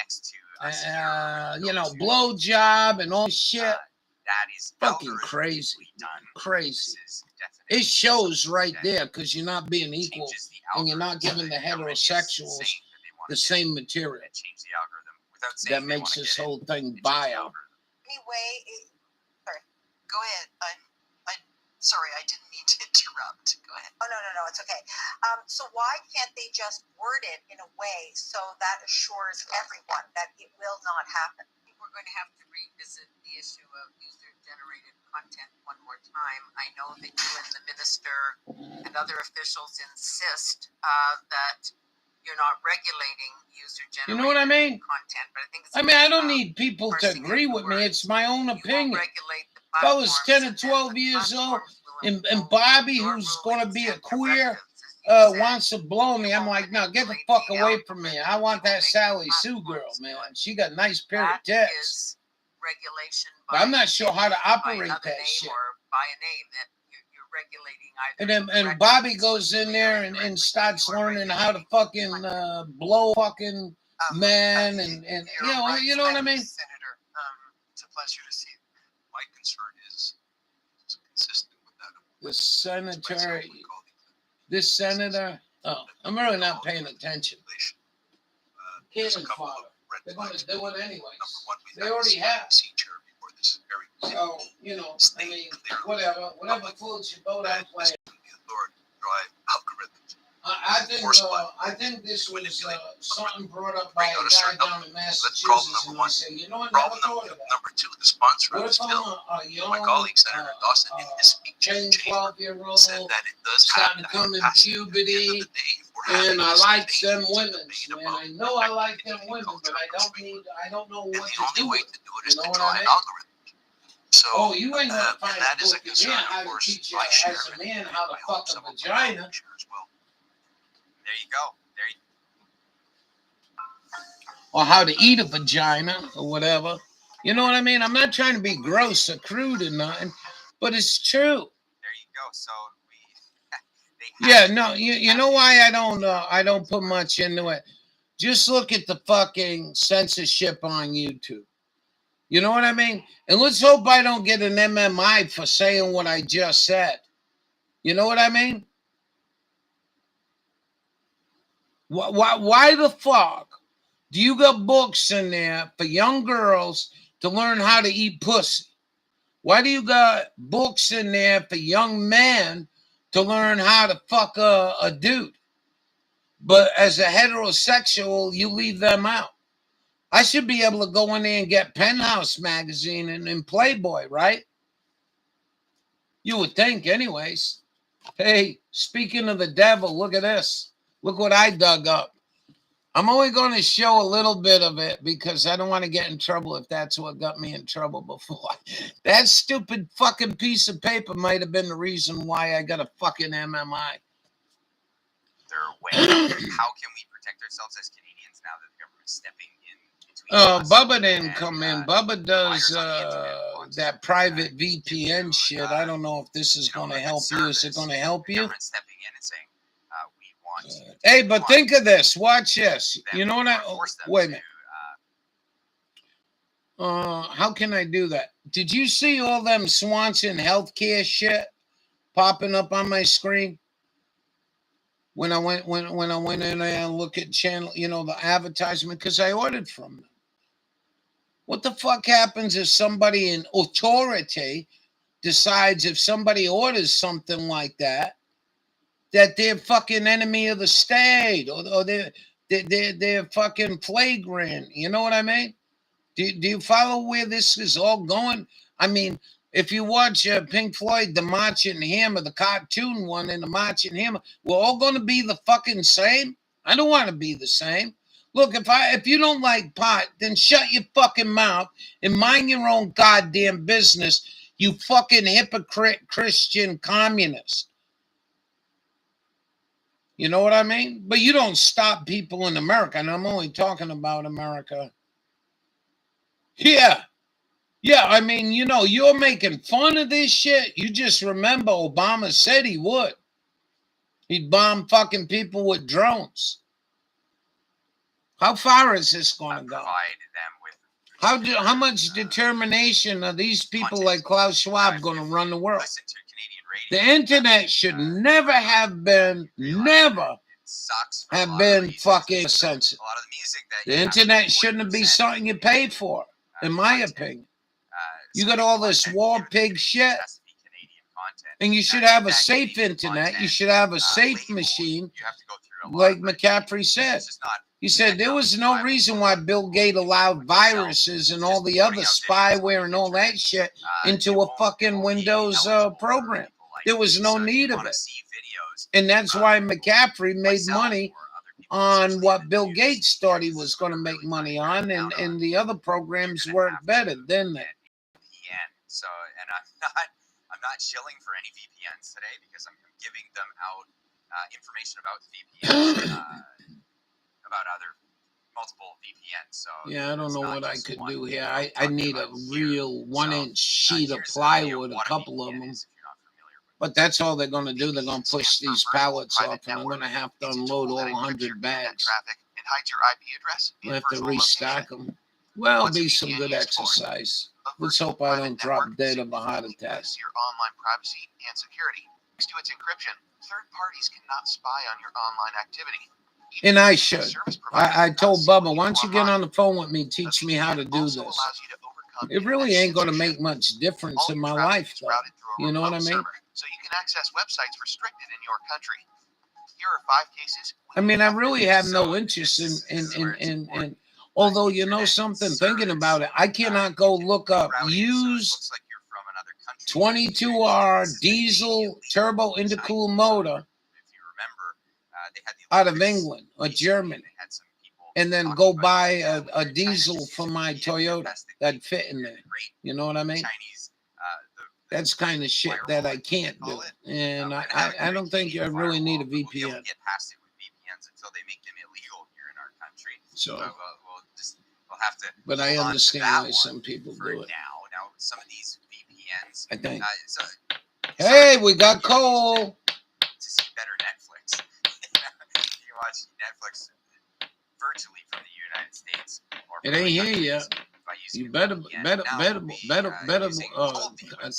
You know, blow job and all shit. That is Fucking crazy. Crazy. It shows right there because you're not being equal and you're not giving the heterosexuals the same material. Change the algorithm without saying That they makes wanna this get it. whole thing They change the vile. algorithm. Anyway, sorry. go ahead. Sorry, I didn't mean to interrupt. Go ahead. Oh, no, it's okay. So why can't they just word it in a way so that assures everyone that it will not happen? I think we're going to have to revisit the issue of user-generated content one more time. I know that you and the minister and other officials insist that you're not regulating user-generated You know what I mean? content, but I think it's I don't need people to agree with me. It's my own opinion. If I was 10 or 12 years old and Bobby, who's going to be a queer, wants to blow me, I'm like, no, get the fuck away from me. I want that Sally Sue girl, man. She got a nice pair of tits. But I'm not sure how to operate that shit. By a name that you're regulating either. And Bobby goes in there and starts learning how to fucking blow fucking men and you know what I mean? Senator, it's a pleasure to see you. My concern is consistent with that. This senator, I'm really not paying attention. Cannon fodder. They're going to do it anyways. They already have. So, whatever floats your boat, I'm playing. I think this was something brought up by a guy down in Massachusetts, and I said, you know what, never thought of that. Number two, the sponsor What of this if bill, I'm a young, my colleague Senator Dawson, in his speech 10, 12-year-old, said that it does have starting to come in puberty, and I like them women, man. I know I like them women, but I don't know what to do with it. You know what I mean? So, you ain't gonna find that a is a book in concern, there of how to course, teach you I share as a it. man how to I fuck hope a some of my vagina. colleagues share as well. There you go. Or how to eat a vagina or whatever. You know what I mean? I'm not trying to be gross or crude or nothing, but it's true. There you go. So Yeah, no, you know why I don't put much into it. Just look at the fucking censorship on YouTube. You know what I mean? And let's hope I don't get an MMI for saying what I just said. You know what I mean? Why the fuck do you got books in there for young girls to learn how to eat pussy? Why do you got books in there for young men to learn how to fuck a dude? But as a heterosexual, you leave them out. I should be able to go in there and get Penthouse magazine and Playboy, right? You would think, anyways. Hey, speaking of the devil, look at this. Look what I dug up. I'm only going to show a little bit of it because I don't want to get in trouble if that's what got me in trouble before. That stupid fucking piece of paper might have been the reason why I got a fucking MMI. How can we protect ourselves as Canadians now that the government's stepping in between Bubba didn't come in. Bubba does that private VPN shit. I don't know if this is going to help you. Is it going to help you? Stepping in and saying, we want hey, but think of this. Watch this. You know what wait a minute. How can I do that? Did you see all them Swanson healthcare shit popping up on my screen? When I went in there and look at channel, the advertisement, because I ordered from them. What the fuck happens if somebody in authority decides if somebody orders something like that they're fucking enemy of the state or they're fucking flagrant? You know what I mean? Do you follow where this is all going? I mean, if you watch Pink Floyd, the Marching Hammer, the cartoon one and the Marching Hammer, we're all going to be the fucking same? I don't want to be the same. Look, if you don't like pot, then shut your fucking mouth and mind your own goddamn business, you fucking hypocrite Christian communist. You know what I mean? But you don't stop people in America, and I'm only talking about America. Yeah. Yeah, I mean, you're making fun of this shit. You just remember Obama said he would. He'd bomb fucking people with drones. How far is this going to go? How much determination are these people like Klaus Schwab going to run the world? The internet should never have been fucking censored. The internet shouldn't be something you pay for, in my opinion. You got all this war pig shit, and you should have a safe internet. You should have a safe machine, like McCaffrey said. He said there was no reason why Bill Gates allowed viruses and all the other spyware and all that shit into a fucking Windows program. There was no need of it. And that's why McCaffrey made money on what Bill Gates thought he was going to make money on, and the other programs worked better, didn't they? So, and I'm not shilling for any VPNs today because I'm giving them out information about VPNs, about other multiple VPNs. So yeah, I don't know what I could do here. I need a real 1-inch sheet of plywood, a couple of them. But that's all they're going to do. They're going to push these pallets off, and I'm going to have to unload all 100 bags. I have to restock them. Well, it'll be some good exercise. Let's hope I don't drop dead of a heart attack. Your online privacy and security. Next to its encryption, third parties cannot spy on your online activity. And I should. I told Bubba, why don't you get on the phone with me, teach me how to do this. It really ain't going to make much difference in my life, though. You know what I mean? So you can access websites restricted in your country. Here are 5 cases. I mean, I really have no interest in although, you know something, thinking about it, I cannot go look up used 22R diesel turbo intercooled motor out of England or Germany, and then go buy a diesel from my Toyota that fit in there. You know what I mean? That's kind of shit that I can't do. And I don't think you really need a VPN. We'll get past it with VPNs until they make them illegal here in our country. So, we'll have to. but I understand why some people do it. Now, some of these VPNs. I think. Hey, we got Cole. To see better Netflix. You can watch Netflix virtually from the United States. It ain't here yet. You better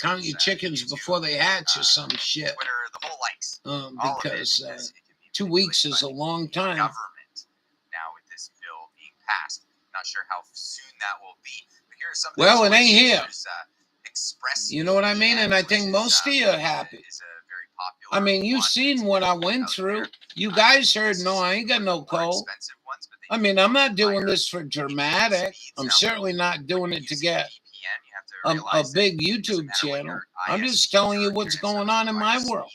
count your chickens before they hatch or some shit. Because 2 weeks is a long time. Government now with this bill being passed. Not sure how soon that will be. But here are some. Well, it ain't here. You know what I mean? And I think most of you are happy. I mean, you've seen what I went through. You guys heard, no, I ain't got no cold. I mean, I'm not doing this for dramatic. I'm certainly not doing it to get a big YouTube channel. I'm just telling you what's going on in my world.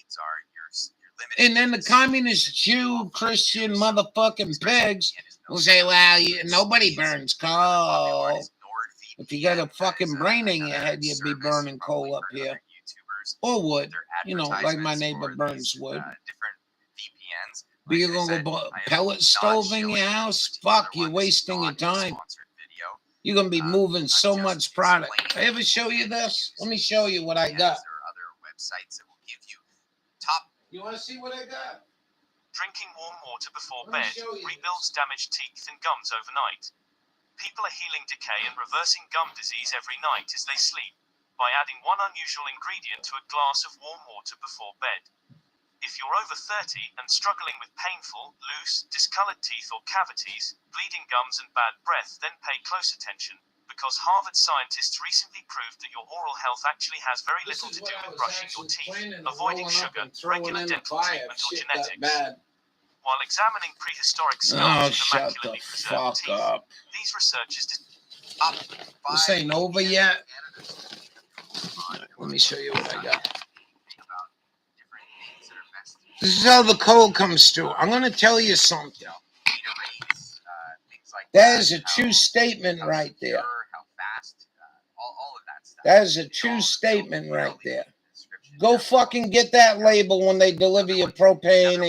And then the communist Jew, Christian motherfucking pigs will say, well, nobody burns coal. If you got a fucking brain in your head, you'd be burning coal up here. Or wood. You know, like my neighbor burns wood. But you're going to go pellet stove in your house? Fuck, you're wasting your time. You're going to be moving so much product. I ever show you this? Let me show you what I got. There are other websites that will give you top. You want to see what I got? Drinking warm water before bed rebuilds damaged teeth and gums overnight. People are healing decay and reversing gum disease every night as they sleep by adding one unusual ingredient to a glass of warm water before bed. If you're over 30 and struggling with painful, loose, discolored teeth or cavities, bleeding gums and bad breath, then pay close attention, because Harvard scientists recently proved that your oral health actually has very little to do with brushing your teeth, avoiding sugar, regular dental treatment or genetics. While examining prehistoric skulls with immaculately preserved teeth, these researchers This ain't over yet. Let me show you what I got. This is how the coal comes through. I'm going to tell you something. That is a true statement right there. That is a true statement right there. Go fucking get that label when they deliver your propane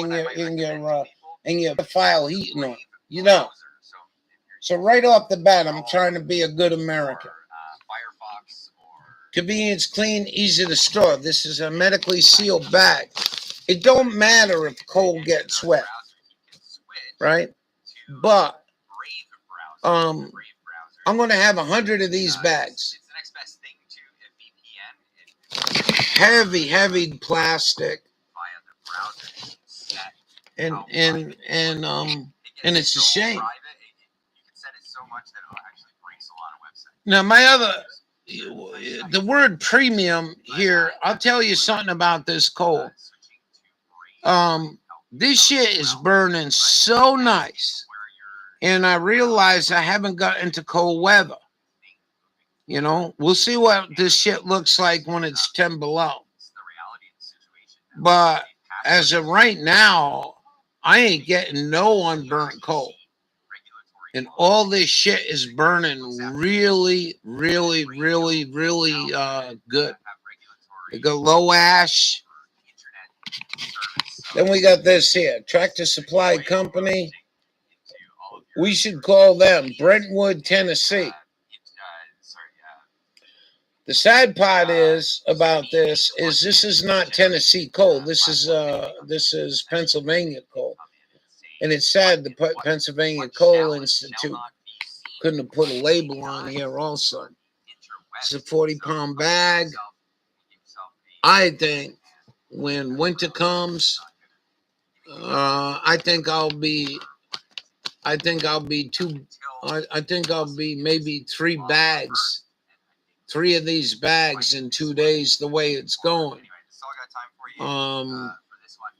and your file heating on. You know. So right off the bat, I'm trying to be a good American. Convenience, clean, easy to store. This is a medically sealed bag. It don't matter if coal gets wet, right? But I'm going to have 100 of these bags. Heavy plastic, and it's a shame. Now my the word premium here, I'll tell you something about this coal. This shit is burning so nice. And I realize I haven't got into cold weather. You know, we'll see what this shit looks like when it's 10 below. But as of right now, I ain't getting no unburnt coal. And all this shit is burning really, really, really, really good. We got low ash. Then we got this here, Tractor Supply Company. We should call them Brentwood, Tennessee. The sad part is about this is not Tennessee coal. This is Pennsylvania coal. And it's sad the Pennsylvania Coal Institute couldn't have put a label on here also. It's a 40-pound bag. I think when winter comes, I think I'll be maybe 3 bags. 3 of these bags in 2 days, the way it's going.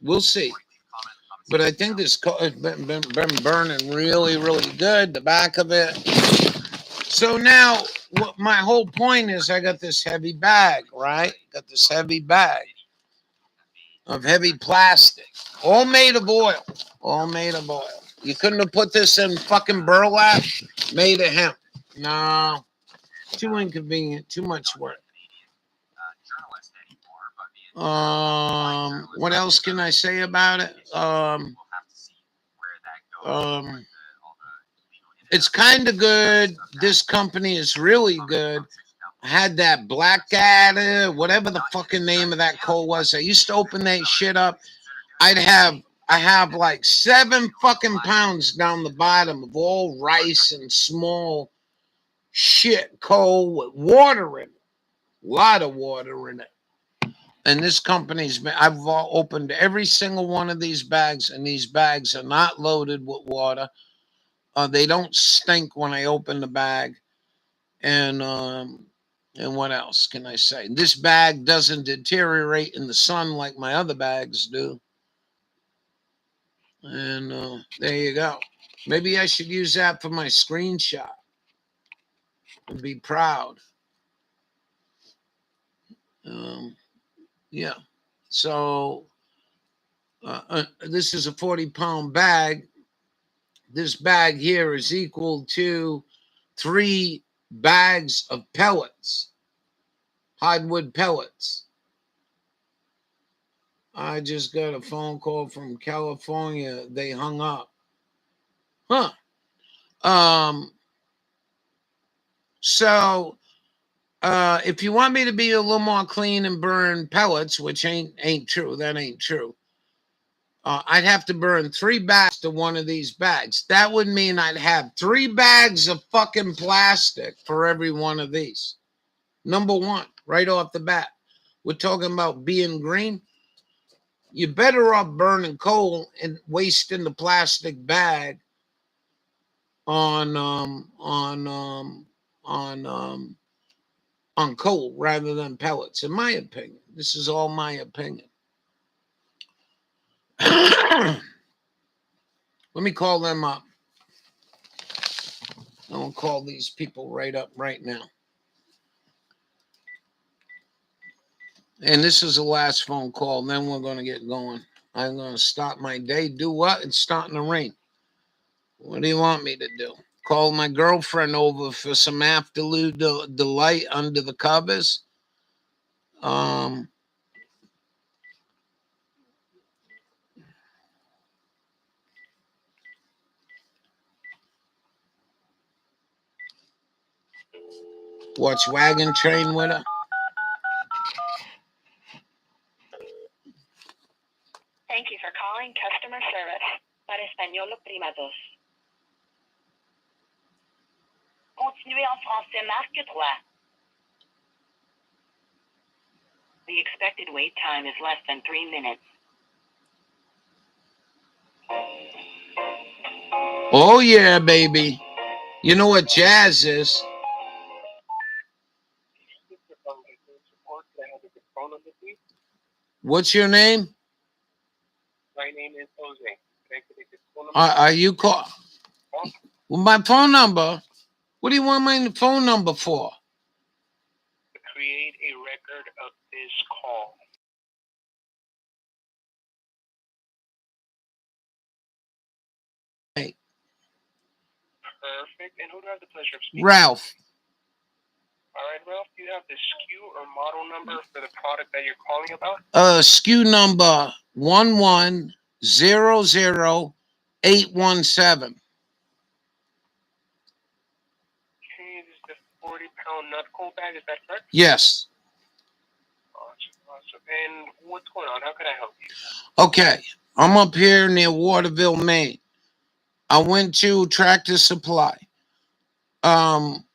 We'll see. But I think this has been burning really, really good, the back of it. So now, what my whole point is, I got this heavy bag, right? Got this heavy bag of heavy plastic, all made of oil. All made of oil. You couldn't have put this in fucking burlap, made of hemp. No. Too inconvenient, too much work. What else can I say about it? It's kind of good. This company is really good. I had that Blackadder, whatever the fucking name of that coal was. I used to open that shit up. I have like 7 fucking pounds down the bottom of all rice and small shit coal with water in it. A lot of water in it. And this company's been, I've opened every single one of these bags, and these bags are not loaded with water. They don't stink when I open the bag. And what else can I say? This bag doesn't deteriorate in the sun like my other bags do. And there you go. Maybe I should use that for my screenshot. And be proud. Yeah. So this is a 40-pound bag. This bag here is equal to 3 bags of pellets, hardwood pellets. I just got a phone call from California. They hung up. So if you want me to be a little more clean and burn pellets, which ain't true, that ain't true, I'd have to burn 3 bags to one of these bags. That would mean I'd have 3 bags of fucking plastic for every one of these. Number one, right off the bat. We're talking about being green. You're better off burning coal and wasting the plastic bag on coal rather than pellets, in my opinion. This is all my opinion. Let me call them up. I'm going to call these people right up right now. And this is the last phone call. Then we're going to get going. I'm going to start my day. Do what? It's starting to rain. What do you want me to do? Call my girlfriend over for some afternoon delight under the covers? Watch Wagon Train with her? Thank you for calling customer service. Para español, prima dos. Continuez en français, marque 3. The expected wait time is less than 3 minutes. Oh, yeah, baby. You know what jazz is? Support. Can I have your phone number, please? What's your name? My name is Jose. Can I get your phone number? Are you call? Well, my phone number. What do you want my phone number for? To create a record of this call. Hey. Perfect. And who do I have the pleasure of speaking? Ralph. All right, Ralph. Do you have the SKU or model number for the product that you're calling about? SKU number 1100817. Okay, this is the 40-pound nut coal bag. Is that correct? Yes. Awesome. And what's going on? How can I help you? Okay. I'm up here near Waterville, Maine. I went to Tractor Supply.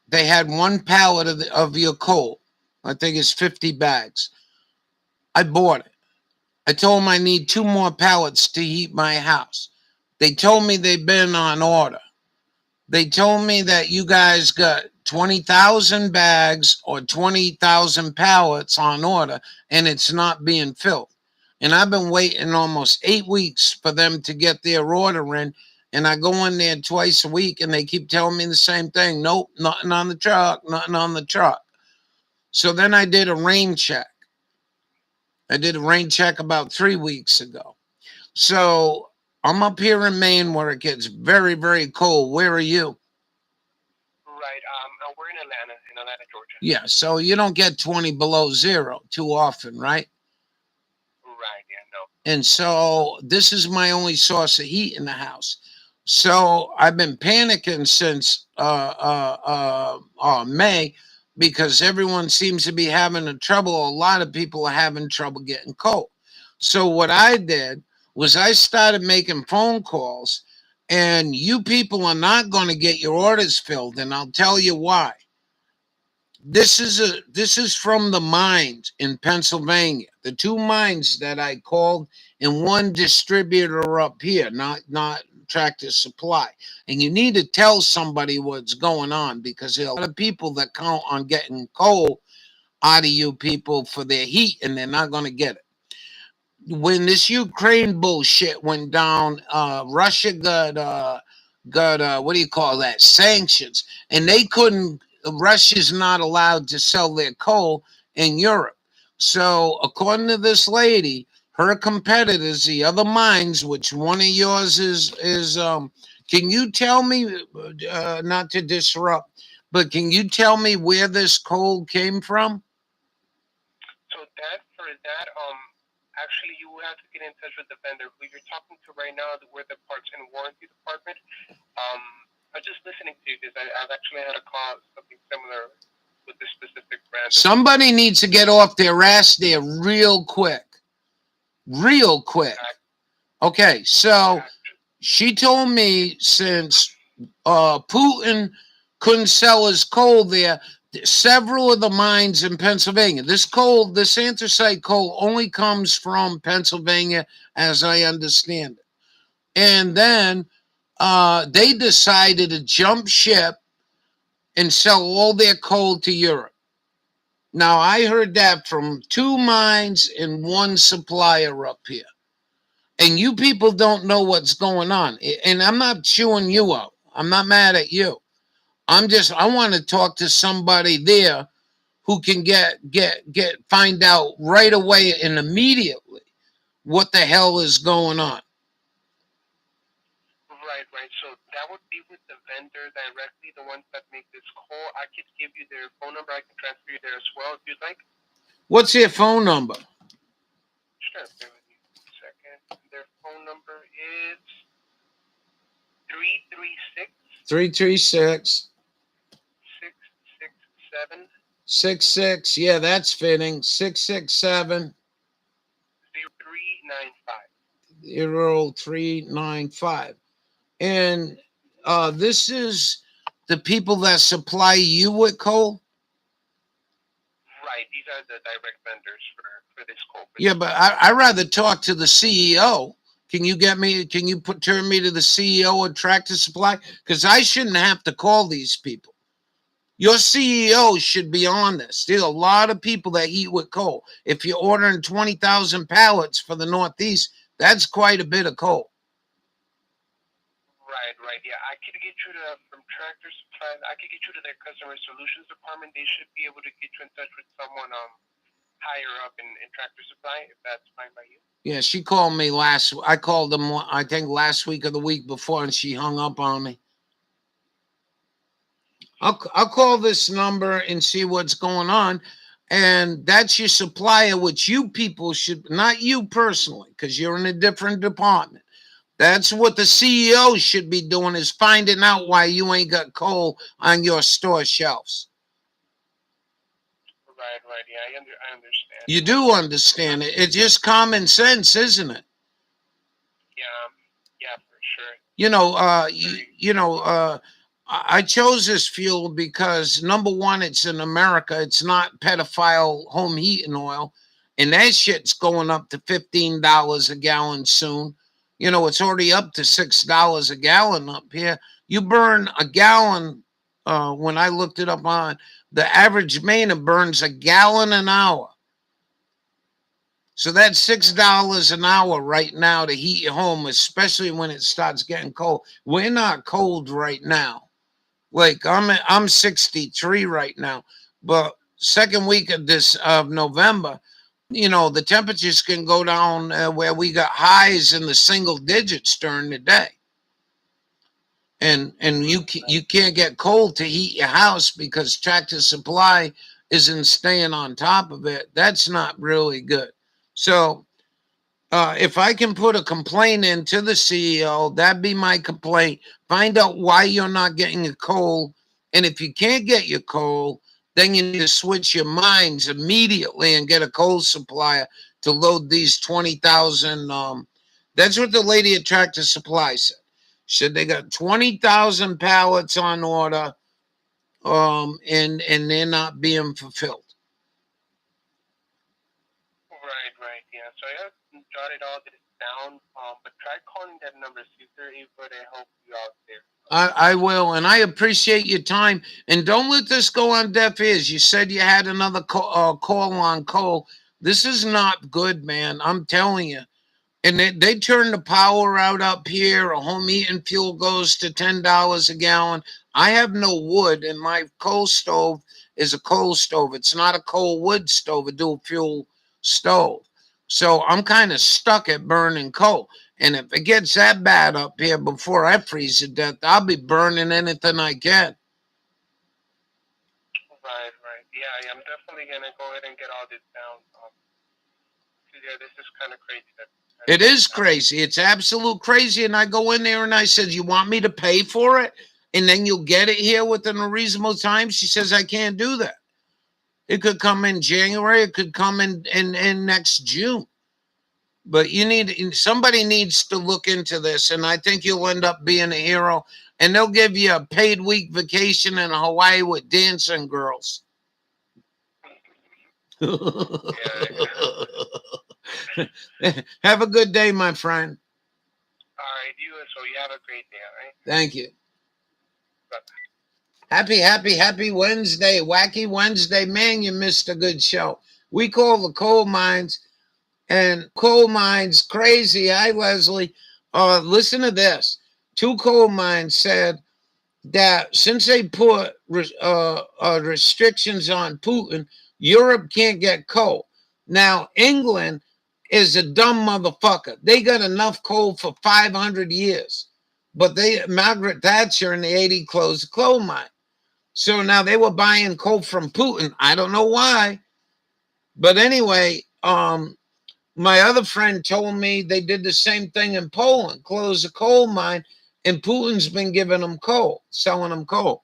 They had one pallet of your coal. I think it's 50 bags. I bought it. I told them I need 2 more pallets to heat my house. They told me they've been on order. They told me that you guys got 20,000 bags or 20,000 pallets on order, and it's not being filled. And I've been waiting almost 8 weeks for them to get their order in. And I go in there twice a week, and they keep telling me the same thing. Nope, nothing on the truck, nothing on the truck. So then I did a rain check. I did a rain check about 3 weeks ago. So I'm up here in Maine where it gets very, very cold. Where are you? Right. We're in Atlanta, Georgia. Yeah, so you don't get 20 below zero too often, right? Right, yeah, no. And so this is my only source of heat in the house. So I've been panicking since May because everyone seems to be having a trouble. A lot of people are having trouble getting cold. So what I did was I started making phone calls, and you people are not going to get your orders filled, and I'll tell you why. This is from the mines in Pennsylvania. The 2 mines that I called, and one distributor up here, not Tractor Supply. And you need to tell somebody what's going on, because there are a lot of people that count on getting coal out of you people for their heat, and they're not going to get it. When this Ukraine bullshit went down, Russia got what do you call that? Sanctions, and they couldn't. Russia's not allowed to sell their coal in Europe. So according to this lady, her competitors, the other mines, which one of yours is can you tell me, not to disrupt, but can you tell me where this coal came from? So actually you have to get in touch with the vendor who you're talking to right now. We're the parts and warranty department. I'm just listening to you because I've actually had a call, something similar with this specific brand. Somebody needs to get off their ass there real quick. Real quick. Okay, so she told me since Putin couldn't sell his coal there, several of the mines in Pennsylvania, this anthracite coal only comes from Pennsylvania, as I understand it. And then they decided to jump ship and sell all their coal to Europe. Now, I heard that from 2 mines and 1 supplier up here. And you people don't know what's going on. And I'm not chewing you out. I'm not mad at you. I want to talk to somebody there who can find out right away and immediately what the hell is going on. Right. So that would be with the vendor directly, the ones that make this call. I could give you their phone number. I can transfer you there as well if you'd like. What's their phone number? Sure. Bear with me a second. Their phone number is 336 336 667 66. Yeah, that's fitting. 667 0395. And this is the people that supply you with coal? Right. These are the direct vendors for this coal. Yeah, but I'd rather talk to the CEO. Can you turn me to the CEO of Tractor Supply? Because I shouldn't have to call these people. Your CEO should be on this. There's a lot of people that heat with coal. If you're ordering 20,000 pallets for the Northeast, that's quite a bit of coal. Right. Yeah, I could get you from Tractor Supply. I could get you to their customer solutions department. They should be able to get you in touch with someone higher up in Tractor Supply, if that's fine by you. Yeah, she called me I called them, I think last week or the week before, and she hung up on me. I'll call this number and see what's going on. And that's your supplier, which you people should, not you personally, because you're in a different department. That's what the CEO should be doing, is finding out why you ain't got coal on your store shelves. Right. Yeah, I understand. You do understand it. It's just common sense, isn't it? Yeah, for sure. I chose this fuel because, number one, it's in America. It's not pedophile home heating oil. And that shit's going up to $15 a gallon soon. It's already up to $6 a gallon up here. You burn a gallon, when I looked it up on, the average Mainer burns a gallon an hour. So that's $6 an hour right now to heat your home, especially when it starts getting cold. We're not cold right now. Like I'm 63 right now, but second week of November, the temperatures can go down where we got highs in the single digits during the day. And you can't get cold to heat your house because Tractor Supply isn't staying on top of it. That's not really good. So if I can put a complaint into the CEO, that'd be my complaint. Find out why you're not getting your coal. And if you can't get your coal, then you need to switch your minds immediately and get a coal supplier to load these 20,000. That's what the lady at Tractor Supply said. She said they got 20,000 pallets on order, and they're not being fulfilled. Right. Yeah. So I have jotted all this down. But try calling that number, see if they're able to help you out there. I will, and I appreciate your time. And don't let this go on deaf ears. You said you had another call on coal. This is not good, man. I'm telling you. And they turn the power out up here. A home heating fuel goes to $10 a gallon. I have no wood, and my coal stove is a coal stove. It's not a coal wood stove, a dual fuel stove. So I'm kind of stuck at burning coal. And if it gets that bad up here before I freeze to death, I'll be burning anything I can. Right. Yeah, I'm definitely going to go ahead and get all this down. Yeah, this is kind of crazy. It is crazy. It's absolute crazy. And I go in there and I said, you want me to pay for it? And then you'll get it here within a reasonable time? She says, I can't do that. It could come in January. It could come in next June. But somebody needs to look into this. And I think you'll end up being a hero. And they'll give you a paid week vacation in Hawaii with dancing girls. Have a good day, my friend. All right, you have a great day, all right? Thank you. Happy Wednesday, Wacky Wednesday. Man, you missed a good show. We call the coal mines, and coal mines crazy. Hi, Leslie. Listen to this. 2 coal mines said that since they put restrictions on Putin, Europe can't get coal. Now, England is a dumb motherfucker. They got enough coal for 500 years. But Margaret Thatcher in the 80s closed the coal mine. So now they were buying coal from Putin. I don't know why. But anyway, my other friend told me they did the same thing in Poland, closed a coal mine, and Putin's been giving them coal, selling them coal.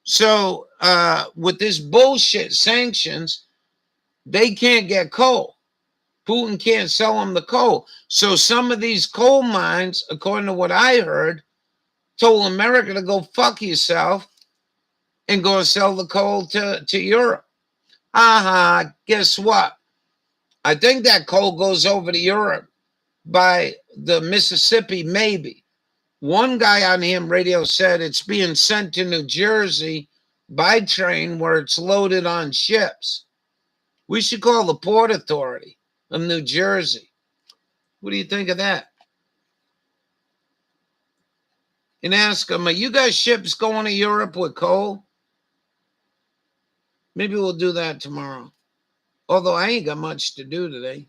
So with this bullshit sanctions, they can't get coal. Putin can't sell them the coal. So some of these coal mines, according to what I heard, told America to go fuck yourself and go sell the coal to Europe. Guess what? I think that coal goes over to Europe by the Mississippi, maybe. One guy on him radio said it's being sent to New Jersey by train where it's loaded on ships. We should call the Port Authority of New Jersey. What do you think of that? And ask them, are you guys ships going to Europe with coal? Maybe we'll do that tomorrow. Although I ain't got much to do today.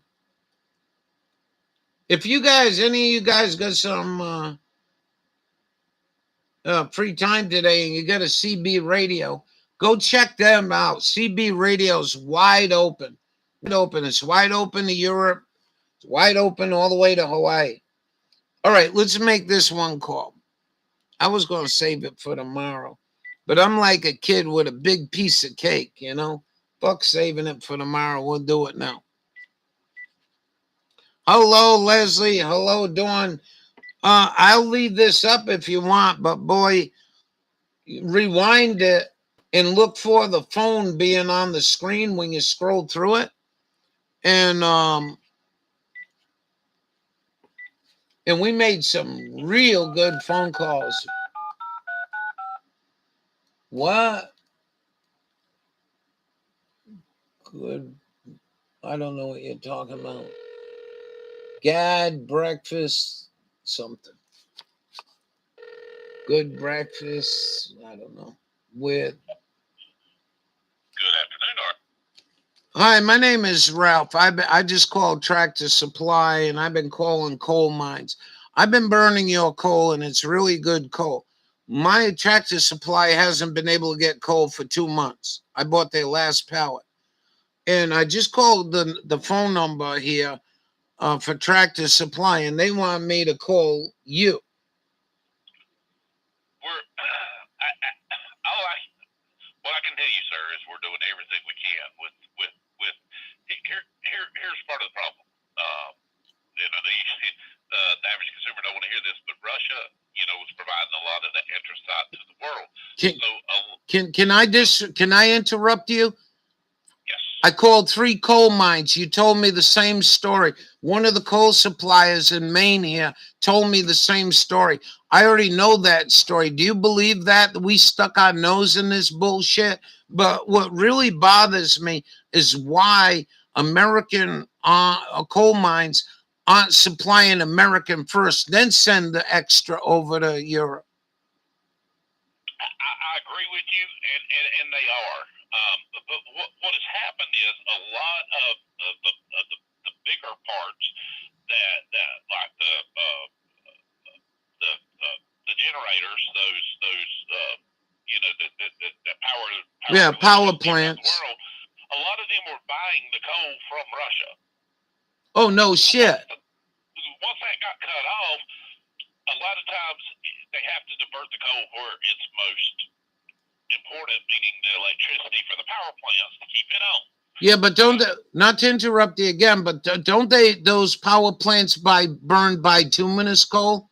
If you guys, any of you guys got some free time today and you got a CB radio, go check them out. CB radio's wide open. It's wide open to Europe. It's wide open all the way to Hawaii. All right, let's make this one call. I was going to save it for tomorrow, but I'm like a kid with a big piece of cake, you know? Fuck saving it for tomorrow. We'll do it now. Hello, Leslie. Hello, Dawn. I'll leave this up if you want, but boy, rewind it and look for the phone being on the screen when you scroll through it. And we made some real good phone calls. What? Good. I don't know what you're talking about. Gad breakfast, something. Good breakfast, I don't know. With. Good afternoon, Art. Hi, my name is Ralph. I just called Tractor Supply, and I've been calling coal mines. I've been burning your coal, and it's really good coal. My Tractor Supply hasn't been able to get coal for 2 months. I bought their last pallet. And I just called the phone number here for Tractor Supply, and they want me to call you. What I can tell you, sir, is we're doing everything we can with here's part of the problem. The average consumer don't want to hear this, but Russia, is providing a lot of the anthracite to the world. Can I interrupt you? I called 3 coal mines. You told me the same story. One of the coal suppliers in Maine here told me the same story. I already know that story. Do you believe that we stuck our nose in this bullshit? But what really bothers me is why American coal mines aren't supplying American first, then send the extra over to Europe. I agree with you, and they are. But what has happened is a lot of the bigger parts that like the generators, those the power plants. World, a lot of them were buying the coal from Russia. Oh no shit. Once that got cut off, a lot of times they have to divert the coal where it's most important, meaning the electricity for the power plants to keep it on. Yeah, but not to interrupt you again, but don't those power plants burn bituminous coal?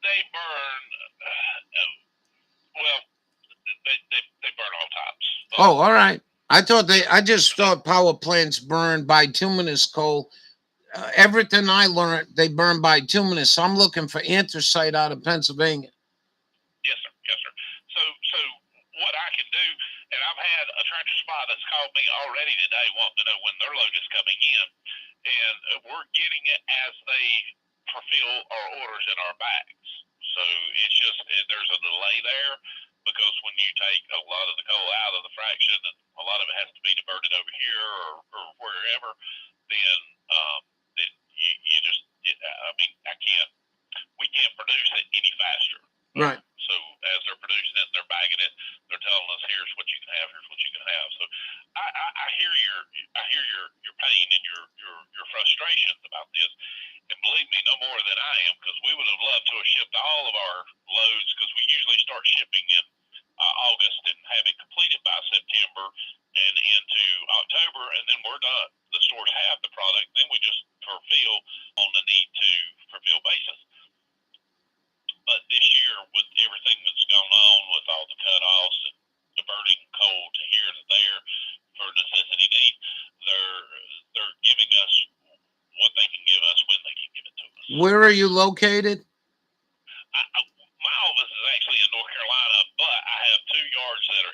They burn, they burn all types. Oh, all right. I just thought power plants burn bituminous coal. Everything I learned, they burn bituminous. So I'm looking for anthracite out of Pennsylvania. Yes, sir. So what I can do, and I've had a Tractor Supply that's called me already today wanting to know when their load is coming in, and we're getting it as they fulfill our orders in our bags. So it's just there's a delay there because when you take a lot of the coal out of the fraction, and a lot of it has to be diverted over here or wherever, then we can't produce it any faster. Right. So as they're producing it, they're bagging it. They're telling us, "Here's what you can have. Here's what you can have." So I hear your pain and your frustrations about this, and believe me, no more than I am, because we would have loved to have shipped all of our loads, because we usually start shipping in August and have it completed by September and into October, and then we're done. The stores have the product, then we just fulfill on the need to fulfill basis. But this year, with everything that's gone on, with all the cutoffs and diverting coal to here to there for necessity need, they're giving us what they can give us when they can give it to us. Where are you located? My office is actually in North Carolina, but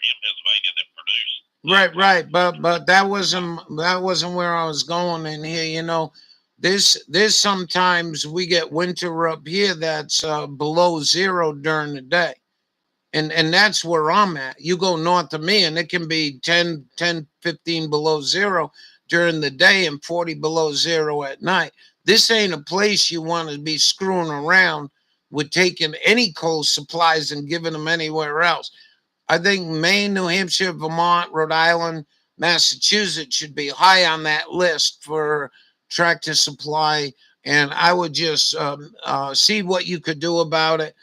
in Pennsylvania that produce. Right. But that wasn't where I was going in here. You know, this sometimes we get winter up here that's below zero during the day. And that's where I'm at. You go north of me and it can be 10, 15 below zero during the day and 40 below zero at night. This ain't a place you want to be screwing around with taking any coal supplies and giving them anywhere else. I think Maine, New Hampshire, Vermont, Rhode Island, Massachusetts should be high on that list for Tractor Supply. And I would just see what you could do about it.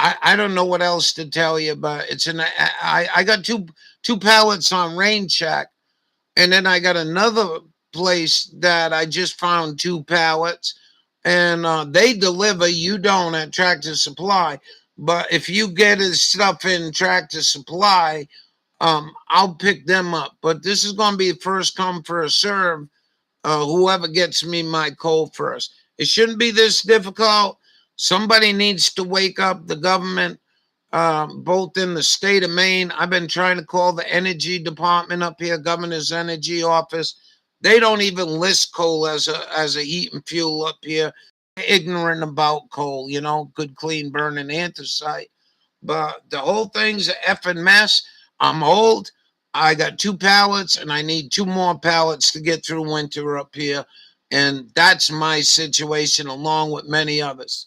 I don't know what else to tell you, but I got two pallets on Rain Check, and then I got another place that I just found 2 pallets, and they deliver. You don't at Tractor Supply, but if you get his stuff in Tractor Supply, I'll pick them up. But this is going to be first come first serve. Whoever gets me my coal first. It shouldn't be this difficult. Somebody needs to wake up the government, both in the state of Maine. I've been trying to call the energy department up here, governor's energy office. They don't even list coal as a heat and fuel up here. They're ignorant about coal, you know, good, clean, burning anthracite. But the whole thing's an effing mess. I'm old. I got 2 pallets, and I need 2 more pallets to get through winter up here. And that's my situation, along with many others.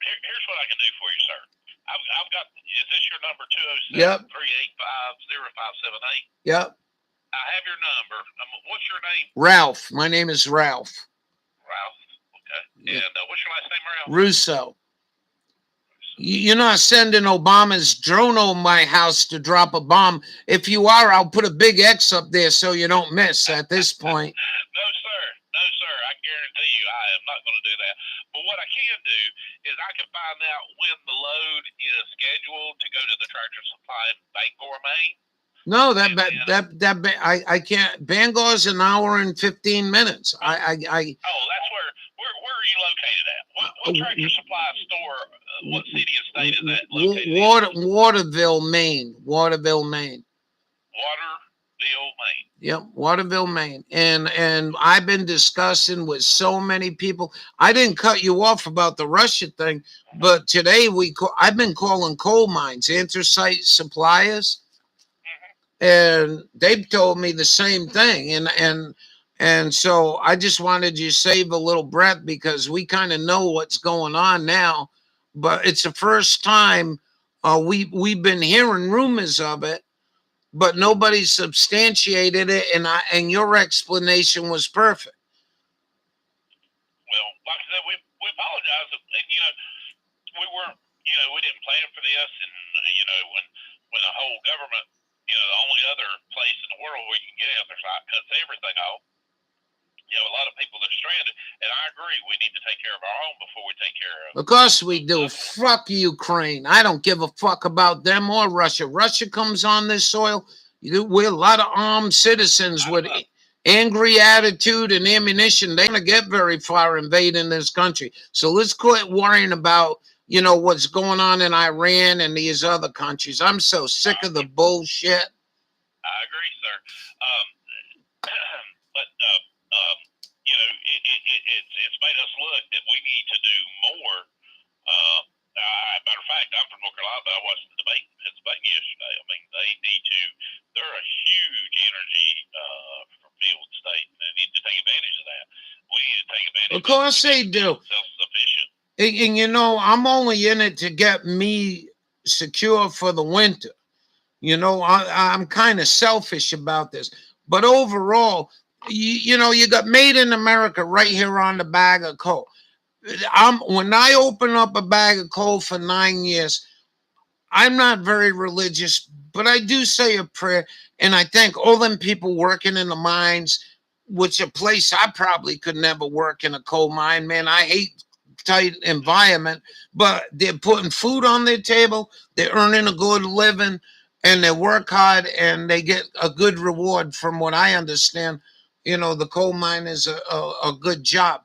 Here's what I can do for you, sir. I've got. Is this your number? 207 Yep. 385 0578. Yep. I have your number. What's your name? Ralph. My name is Ralph. Ralph. Okay. And what's your last name, Ralph? Russo. You're not sending Obama's drone over my house to drop a bomb. If you are, I'll put a big X up there so you don't miss at this point. No, sir. No, sir. I guarantee you I am not going to do that. But what I can do is I can find out when the load is scheduled to go to the Tractor Supply in Bangor, Maine. No, I can't. Bangor's an hour and 15 minutes. Oh, that's where are you located at? What Tractor Supply store? What city and state is that located? Waterville, Maine. Waterville, Maine. Waterville, Maine. Yep, Waterville, Maine. And I've been discussing with so many people. I didn't cut you off about the Russia thing, but today I've been calling coal mines, anthracite suppliers, and they've told me the same thing. And so I just wanted you to save a little breath because we kind of know what's going on now, but it's the first time we've been hearing rumors of it, but nobody substantiated it, and your explanation was perfect. Well, like I said, we apologize. And, we didn't plan for this, and when the whole government, the only other place in the world where you can get anthracite cuts everything off. You have a lot of people that are stranded, and I agree. We need to take care of our own before we take care of. Of course we do. Fuck Ukraine. I don't give a fuck about them or Russia. Russia comes on this soil. We're a lot of armed citizens with angry attitude and ammunition. They're gonna get very far invading this country. So let's quit worrying about what's going on in Iran and these other countries. I'm so sick of the bullshit. I agree, sir. But it's made us look that we need to do more. Matter of fact, I'm from North Carolina, but I watched the debate in Pennsylvania yesterday. I mean, they're a huge energy field state, and they need to take advantage of that. We need to take advantage of course they do. Self-sufficient. And I'm only in it to get me secure for the winter. I'm kind of selfish about this, but overall, you got made in America right here on the bag of coal. When I open up a bag of coal for 9 years, I'm not very religious, but I do say a prayer, and I thank all them people working in the mines, which a place I probably could never work in a coal mine, man. I hate tight environment, but they're putting food on their table, they're earning a good living, and they work hard, and they get a good reward from what I understand. The coal mine is a good job.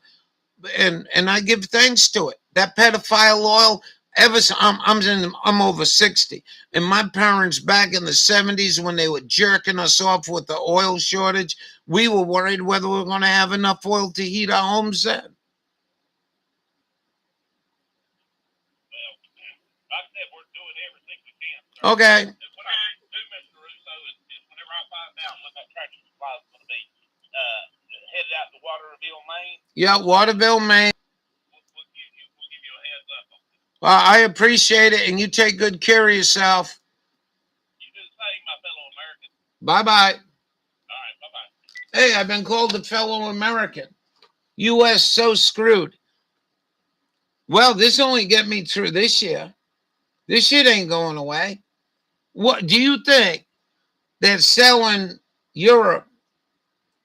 And I give thanks to it. That pedophile oil, I'm over 60, and my parents back in the 70s when they were jerking us off with the oil shortage, we were worried whether we were going to have enough oil to heat our homes then. Like I said, we're doing everything we can. Sir. Okay. And what I do, Mr. Russo, is whenever I find out when that Tractor Supply is going to be headed out to Waterville, Maine. Yeah, Waterville, Maine. We'll give you a heads up on it. Well, I appreciate it, and you take good care of yourself. You do the same, my fellow Americans. Bye-bye. All right, bye-bye. Hey, I've been called a fellow American. U.S. so screwed. Well, this only get me through this year. This shit ain't going away. What do you think they're selling Europe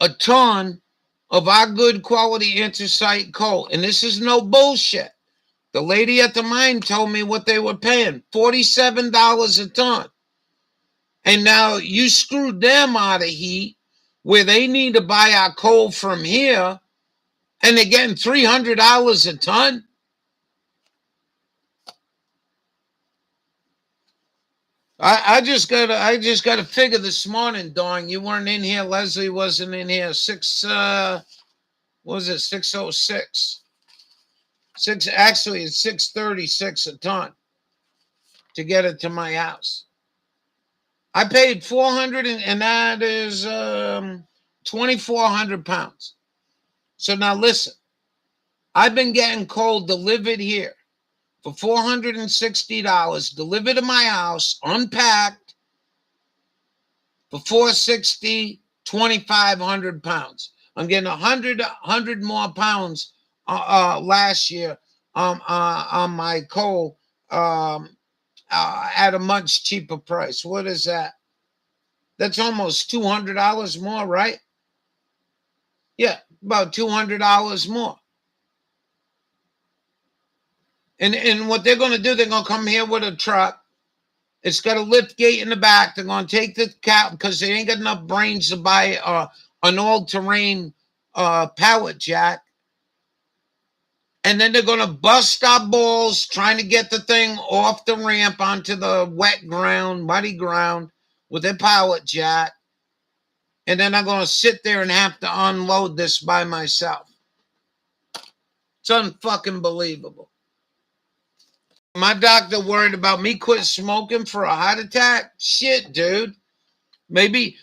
a ton of our good quality anthracite coal? And this is no bullshit. The lady at the mine told me what they were paying, $47 a ton. And now you screwed them out of heat where they need to buy our coal from here, and they're getting $300 a ton. I just gotta figure this morning, Dawn. You weren't in here. Leslie wasn't in here. 606. Actually, it's 636 a ton to get it to my house. I paid $400, and that is 2,400 pounds. So now listen, I've been getting coal delivered here for $460, delivered to my house, unpacked, for $460, 2,500 pounds. I'm getting 100 more pounds last year on my coal at a much cheaper price. What is that? That's almost $200 more, right? Yeah, about $200 more. And what they're going to do, they're going to come here with a truck. It's got a lift gate in the back. They're going to take the cap because they ain't got enough brains to buy an all-terrain pallet jack. And then they're going to bust our balls trying to get the thing off the ramp onto the wet ground, muddy ground with their pallet jack. And then I'm going to sit there and have to unload this by myself. It's unfucking believable. My doctor worried about me quit smoking for a heart attack. Shit, dude. Maybe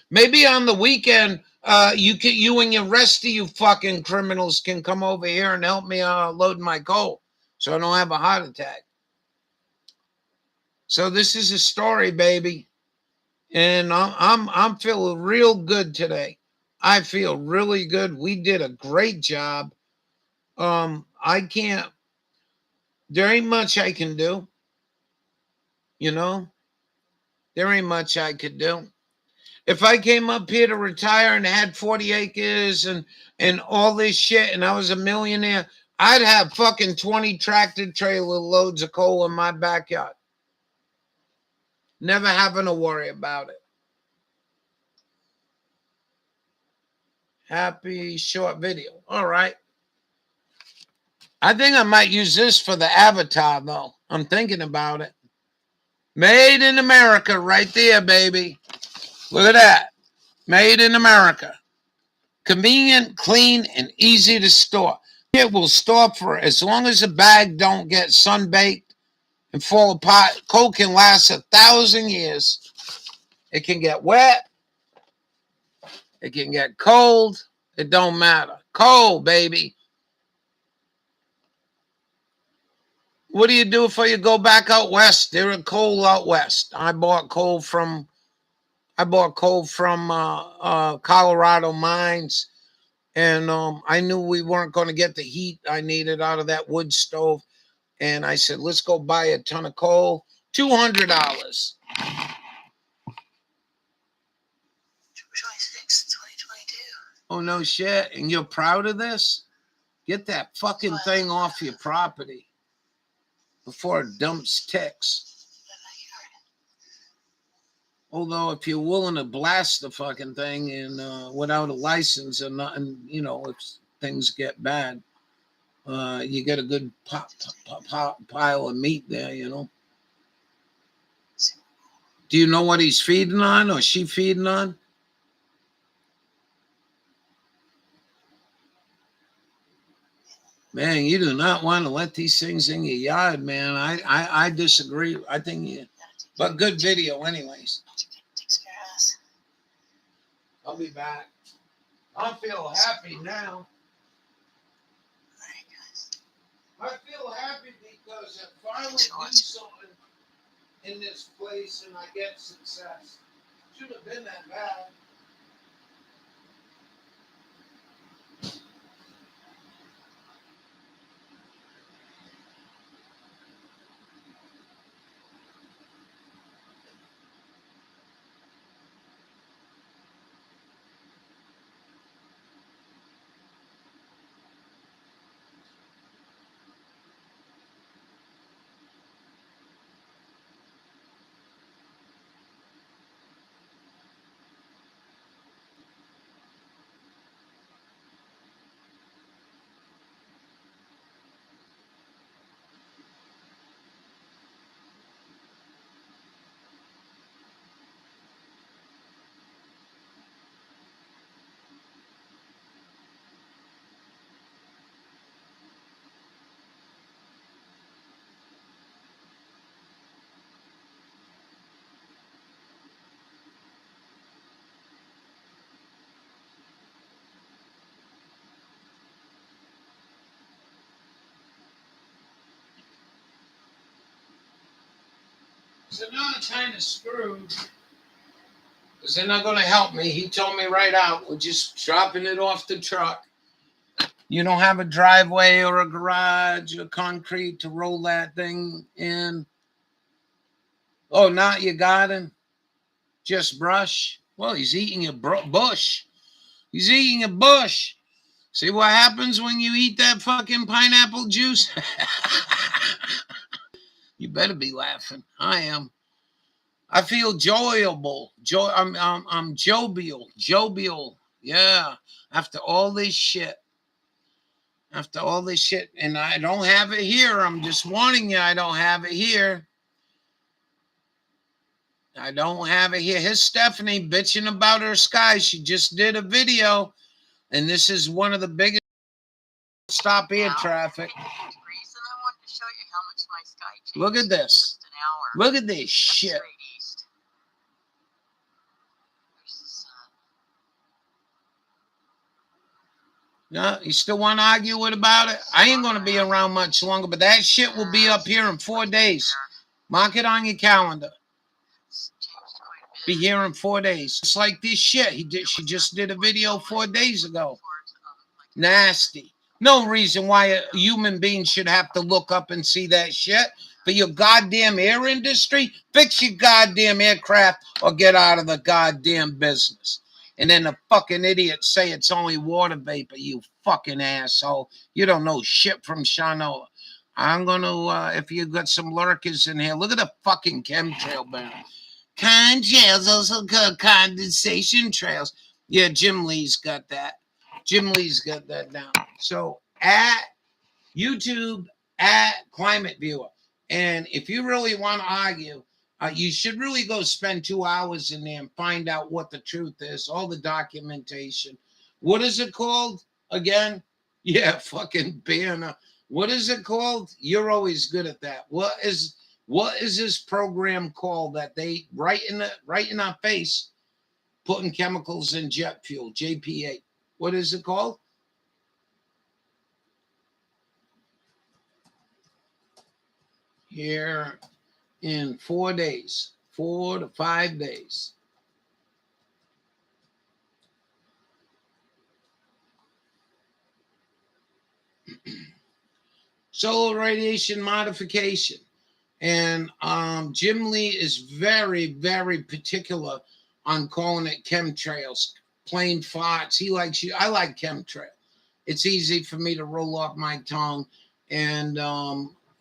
on the weekend, you and the rest of you fucking criminals can come over here and help me load my coal, so I don't have a heart attack. So this is a story, baby, and I'm feeling real good today. I feel really good. We did a great job. There ain't much I can do. You know, there ain't much I could do. If I came up here to retire and had 40 acres and all this shit and I was a millionaire, I'd have fucking 20 tractor trailer loads of coal in my backyard. Never having to worry about it. Happy short video. All right. I think I might use this for the avatar, though. I'm thinking about it. Made in America right there, baby. Look at that. Made in America. Convenient, clean, and easy to store. It will store for as long as the bag don't get sunbaked and fall apart. Coal can last 1,000 years. It can get wet. It can get cold. It don't matter. Coal, baby. What do you do before you go back out west? There are coal out west. I bought coal from Colorado mines, and I knew we weren't going to get the heat I needed out of that wood stove. And I said, let's go buy a ton of coal. $200. 26, 2022. Oh, no shit. And you're proud of this? Get that fucking thing off your property before it dumps ticks. Although if you're willing to blast the fucking thing and without a license and nothing, you know, if things get bad, you get a good pile of meat there, you know. Do you know what he's feeding on or she feeding on? Man, you do not want to let these things in your yard, man. I disagree. I think but good video anyways. I'll be back. I feel happy now. I feel happy because I finally do something in this place and I get success. Shouldn't have been that bad. So now I'm kind of screwed because they're not going to help me. He told me right out, we're just dropping it off the truck. You don't have a driveway or a garage or concrete to roll that thing in. Oh, not your garden? Just brush? Well, he's eating a bush. He's eating a bush. See what happens when you eat that fucking pineapple juice? You better be laughing. I am. I feel joyable. I'm jovial. Yeah. After all this shit. And I don't have it here. I'm just warning you, I don't have it here. I don't have it here. Here's Stephanie bitching about her sky. She just did a video. And this is one of the biggest stop air traffic. Look at this. Look at this shit. No, you still want to argue with about it? I ain't going to be around much longer, but that shit will be up here in 4 days. Mark it on your calendar. Be here in 4 days. It's like this shit. She just did a video 4 days ago. Nasty. No reason why a human being should have to look up and see that shit. For your goddamn air industry, fix your goddamn aircraft or get out of the goddamn business. And then the fucking idiots say it's only water vapor, you fucking asshole. You don't know shit from Shanola. I'm going to, if you got some lurkers in here, look at the fucking chemtrail banner. Chemtrails, also called condensation trails. Yeah, Jim Lee's got that. Jim Lee's got that down. So at YouTube, at Climate Viewer. And if you really want to argue, you should really go spend 2 hours in there and find out what the truth is, all the documentation. What is it called again? Yeah, fucking banner. What is it called? You're always good at that. What is this program called that they right in our face, putting chemicals in jet fuel, JP8? What is it called? Here in 4 days, 4 to 5 days. Solar radiation modification. And Jim Lee is very, very particular on calling it chemtrails, plain farts. He likes you. I like chemtrail. It's easy for me to roll off my tongue. And,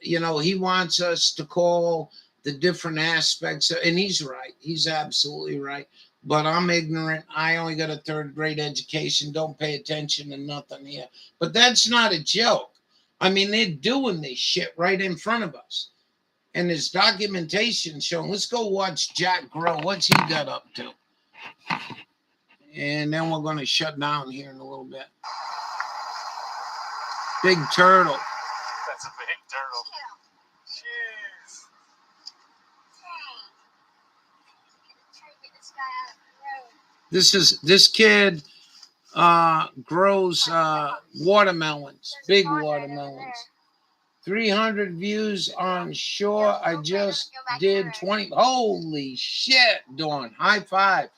he wants us to call the different aspects. And he's right. He's absolutely right. But I'm ignorant. I only got a 3rd grade education. Don't pay attention to nothing here. But that's not a joke. I mean, they're doing this shit right in front of us. And there's documentation showing. Let's go watch Jack Grow. What's he got up to? And then we're going to shut down here in a little bit. Big turtle. That's a big turtle. Jeez. This kid grows watermelons, big watermelons. 300 views on shore. I just did 20. Holy shit, Dawn. High five.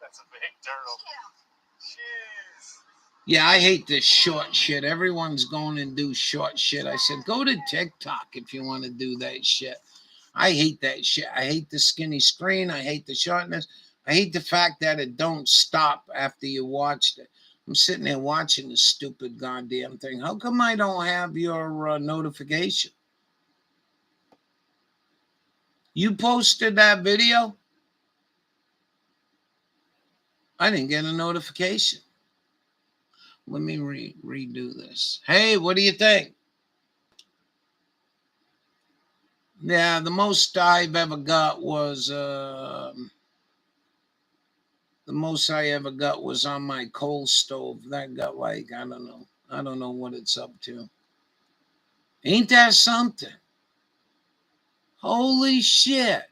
That's a big turtle. Jeez. Yeah, I hate this short shit. Everyone's going and do short shit. I said, go to TikTok if you want to do that shit. I hate that shit. I hate the skinny screen. I hate the shortness. I hate the fact that it don't stop after you watched it. I'm sitting there watching this stupid goddamn thing. How come I don't have your notification? You posted that video? I didn't get a notification. Let me redo this. Hey, what do you think? Yeah, the most I've ever got was the most I ever got was on my coal stove. That got like, I don't know. I don't know what it's up to. Ain't that something? Holy shit.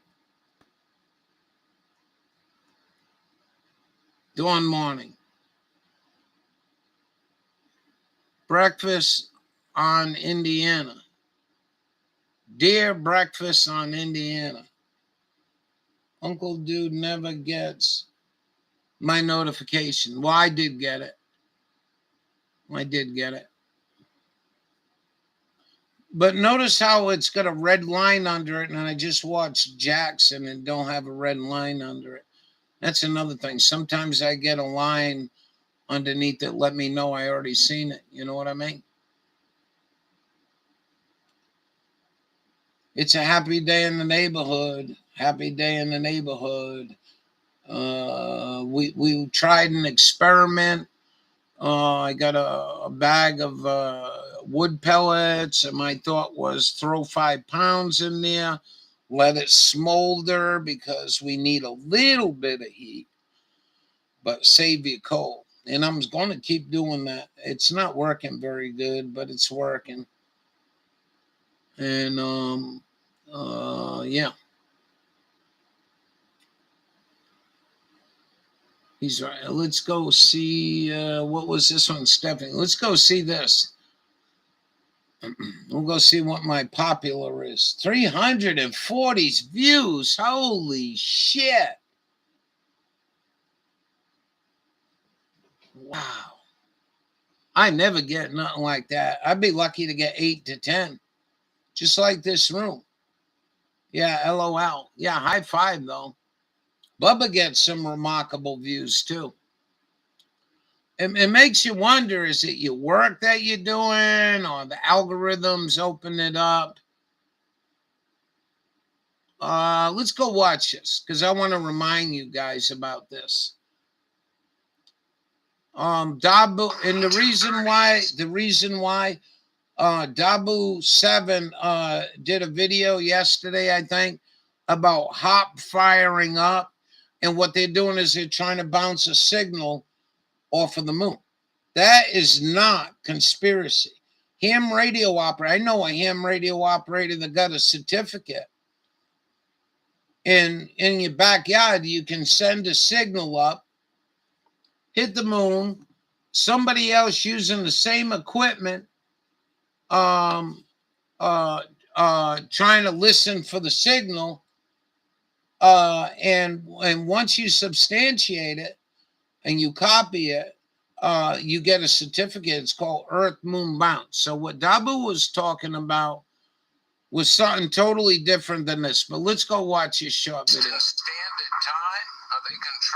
Dawn morning. Breakfast on Indiana. Dear breakfast on Indiana. Uncle Dude never gets my notification. Well, I did get it. I did get it. But notice how it's got a red line under it, and I just watched Jackson and don't have a red line under it. That's another thing. Sometimes I get a line underneath that let me know I already seen it. You know what I mean? It's a happy day in the neighborhood. Happy day in the neighborhood. We tried an experiment. I got a bag of wood pellets, and my thought was throw 5 pounds in there, let it smolder because we need a little bit of heat, but save your coal. And I'm going to keep doing that. It's not working very good, but it's working. And yeah. He's right. Let's go see, what was this one, Stephanie? Let's go see this. We'll go see what my popular is. 340 views. Holy shit. Wow. I never get nothing like that. I'd be lucky to get 8 to 10. Just like this room. Yeah, LOL. Yeah, high five, though. Bubba gets some remarkable views, too. It makes you wonder, is it your work that you're doing or the algorithms open it up? Let's go watch this because I want to remind you guys about this. Dabu, and the reason why Dabu7 did a video yesterday, I think, about HOP firing up, and what they're doing is they're trying to bounce a signal off of the moon. That is not conspiracy. Ham radio operator. I know a ham radio operator that got a certificate. In your backyard, you can send a signal up, hit the moon, somebody else using the same equipment, trying to listen for the signal, and once you substantiate it and you copy it, you get a certificate. It's called Earth Moon Bounce. So what Dabu was talking about was something totally different than this. But let's go watch his short video.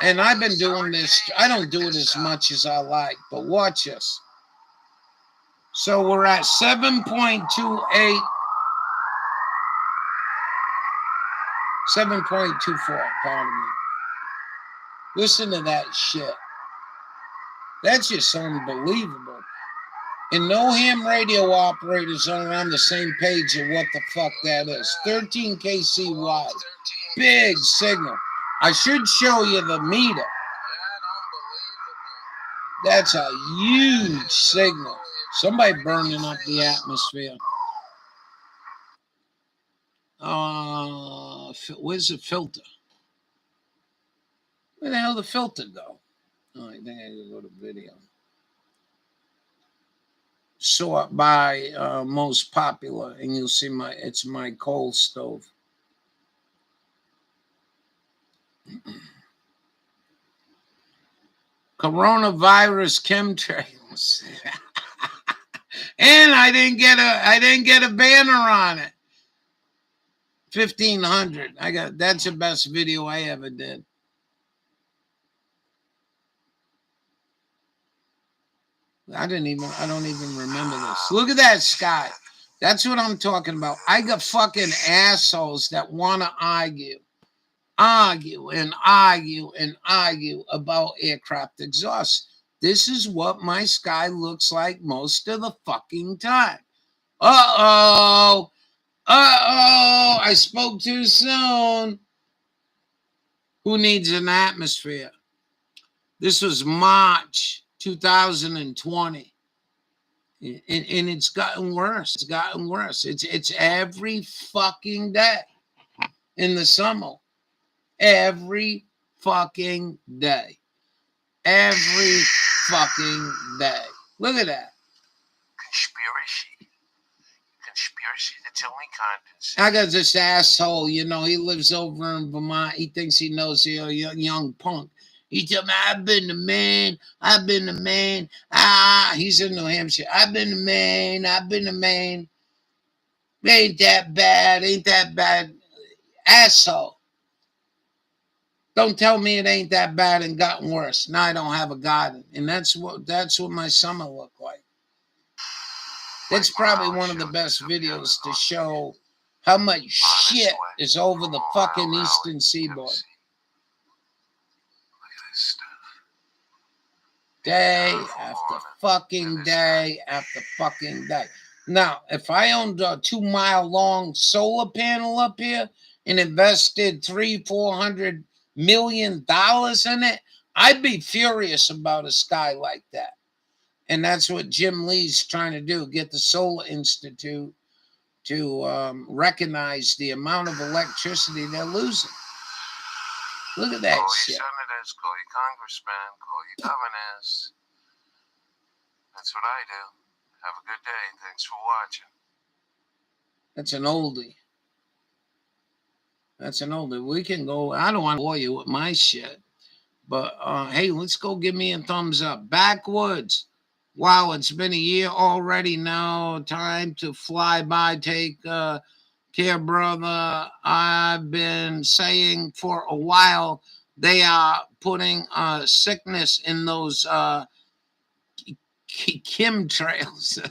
And I've been doing this. I don't do it as much as I like, but watch this. So we're at 7.28. 7.24, pardon me. Listen to that shit. That's just unbelievable. And no ham radio operators are on the same page of what the fuck that is. 13 KCY. Big signal. I should show you the meter. That's a huge signal. Somebody burning up the atmosphere. Where's the filter? Where the hell did the filter go? Oh, I think I gotta go to video. Sort by most popular, and you'll see it's my coal stove. Coronavirus chemtrails. And I didn't get a banner on it. 1,500. That's the best video I ever did. I don't even remember this. Look at that sky. That's what I'm talking about. I got fucking assholes that want to argue about aircraft exhaust. This is what my sky looks like most of the fucking time. Uh-oh, I spoke too soon. Who needs an atmosphere? This was March 2020. And it's gotten worse. It's gotten worse. It's every fucking day in the summer. Every fucking day. Every fucking day. Look at that. Conspiracy. That's the only kind. I got this asshole, he lives over in Vermont. He thinks he knows the young punk. He tell me, I've been the man. He's in New Hampshire. I've been the man. Ain't that bad. Asshole. Don't tell me it ain't that bad and gotten worse. Now I don't have a garden. And that's what my summer looked like. That's probably one of the best videos to show how much shit is over the fucking eastern seaboard. Day after fucking day after fucking day. Now, if I owned a 2-mile-long solar panel up here and invested $300-400 million in it, I'd be furious about a sky like that. And that's what Jim Lee's trying to do, get the Solar Institute to recognize the amount of electricity they're losing. Look at that shit. Call your senators, call your congressmen, call your governors. That's what I do. Have a good day. Thanks for watching. That's an oldie. We can go. I don't want to bore you with my shit. But, hey, let's go give me a thumbs up. Backwoods. Wow, it's been a year already now. Time to fly by. Take care, brother. I've been saying for a while they are putting sickness in those chemtrails.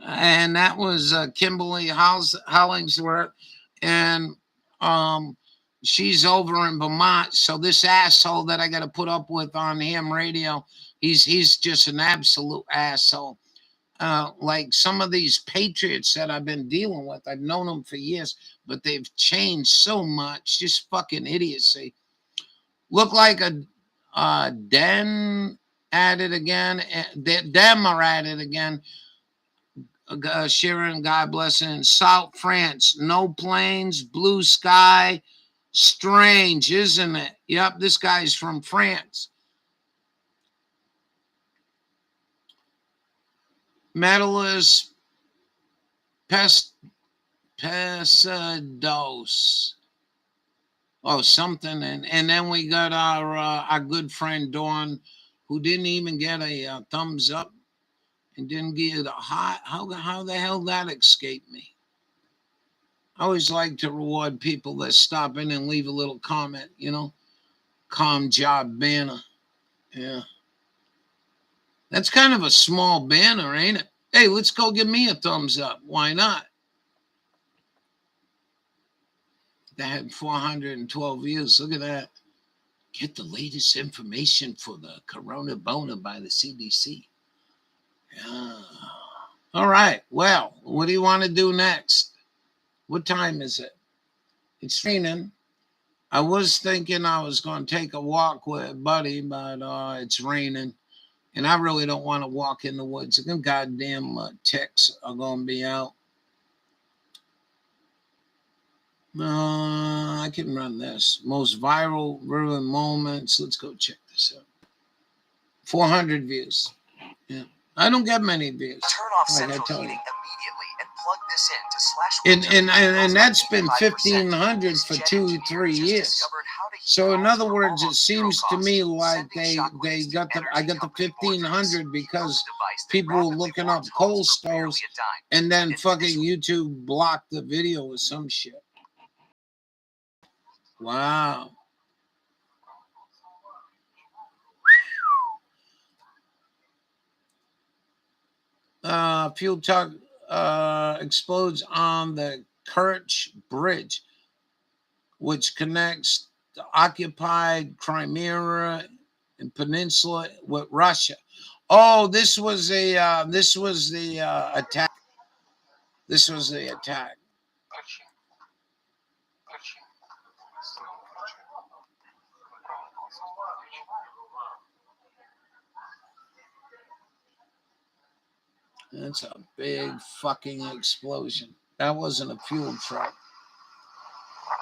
And that was Kimberly Hollingsworth. And she's over in Vermont. So this asshole that I got to put up with on ham radio, he's just an absolute asshole. Like some of these patriots that I've been dealing with, I've known them for years, but they've changed so much. Just fucking idiocy. Look like a den at it again. Them are at it again. Sharon, God bless, in South France. No planes, blue sky. Strange, isn't it? Yep, this guy's from France. Medalist Pesados. Oh, something. And then we got our good friend Dawn, who didn't even get a thumbs up and didn't get a heart. How the hell that escaped me? I always like to reward people that stop in and leave a little comment, Calm job banner. Yeah. That's kind of a small banner, ain't it? Hey, let's go give me a thumbs up. Why not? That had 412 views. Look at that. Get the latest information for the Corona Bona by the CDC. All right. Well, what do you want to do next? What time is it? It's raining. I was thinking I was going to take a walk with Buddy, but it's raining. And I really don't want to walk in the woods. The goddamn ticks are going to be out. I can run this. Most viral river moments. Let's go check this out. 400 views. Yeah. I don't get many views. Turn off central heating immediately and plug this in to and that's been 1,500 for 2-3 years. So in other words, it seems to me like I got the 1,500 because people were looking up coal stoves, and then fucking YouTube blocked the video or some shit. Wow. Fuel truck explodes on the Kerch Bridge, which connects the occupied Crimea and Peninsula with Russia. Oh, this was the attack. This was the attack. That's a big fucking explosion. That wasn't a fuel truck.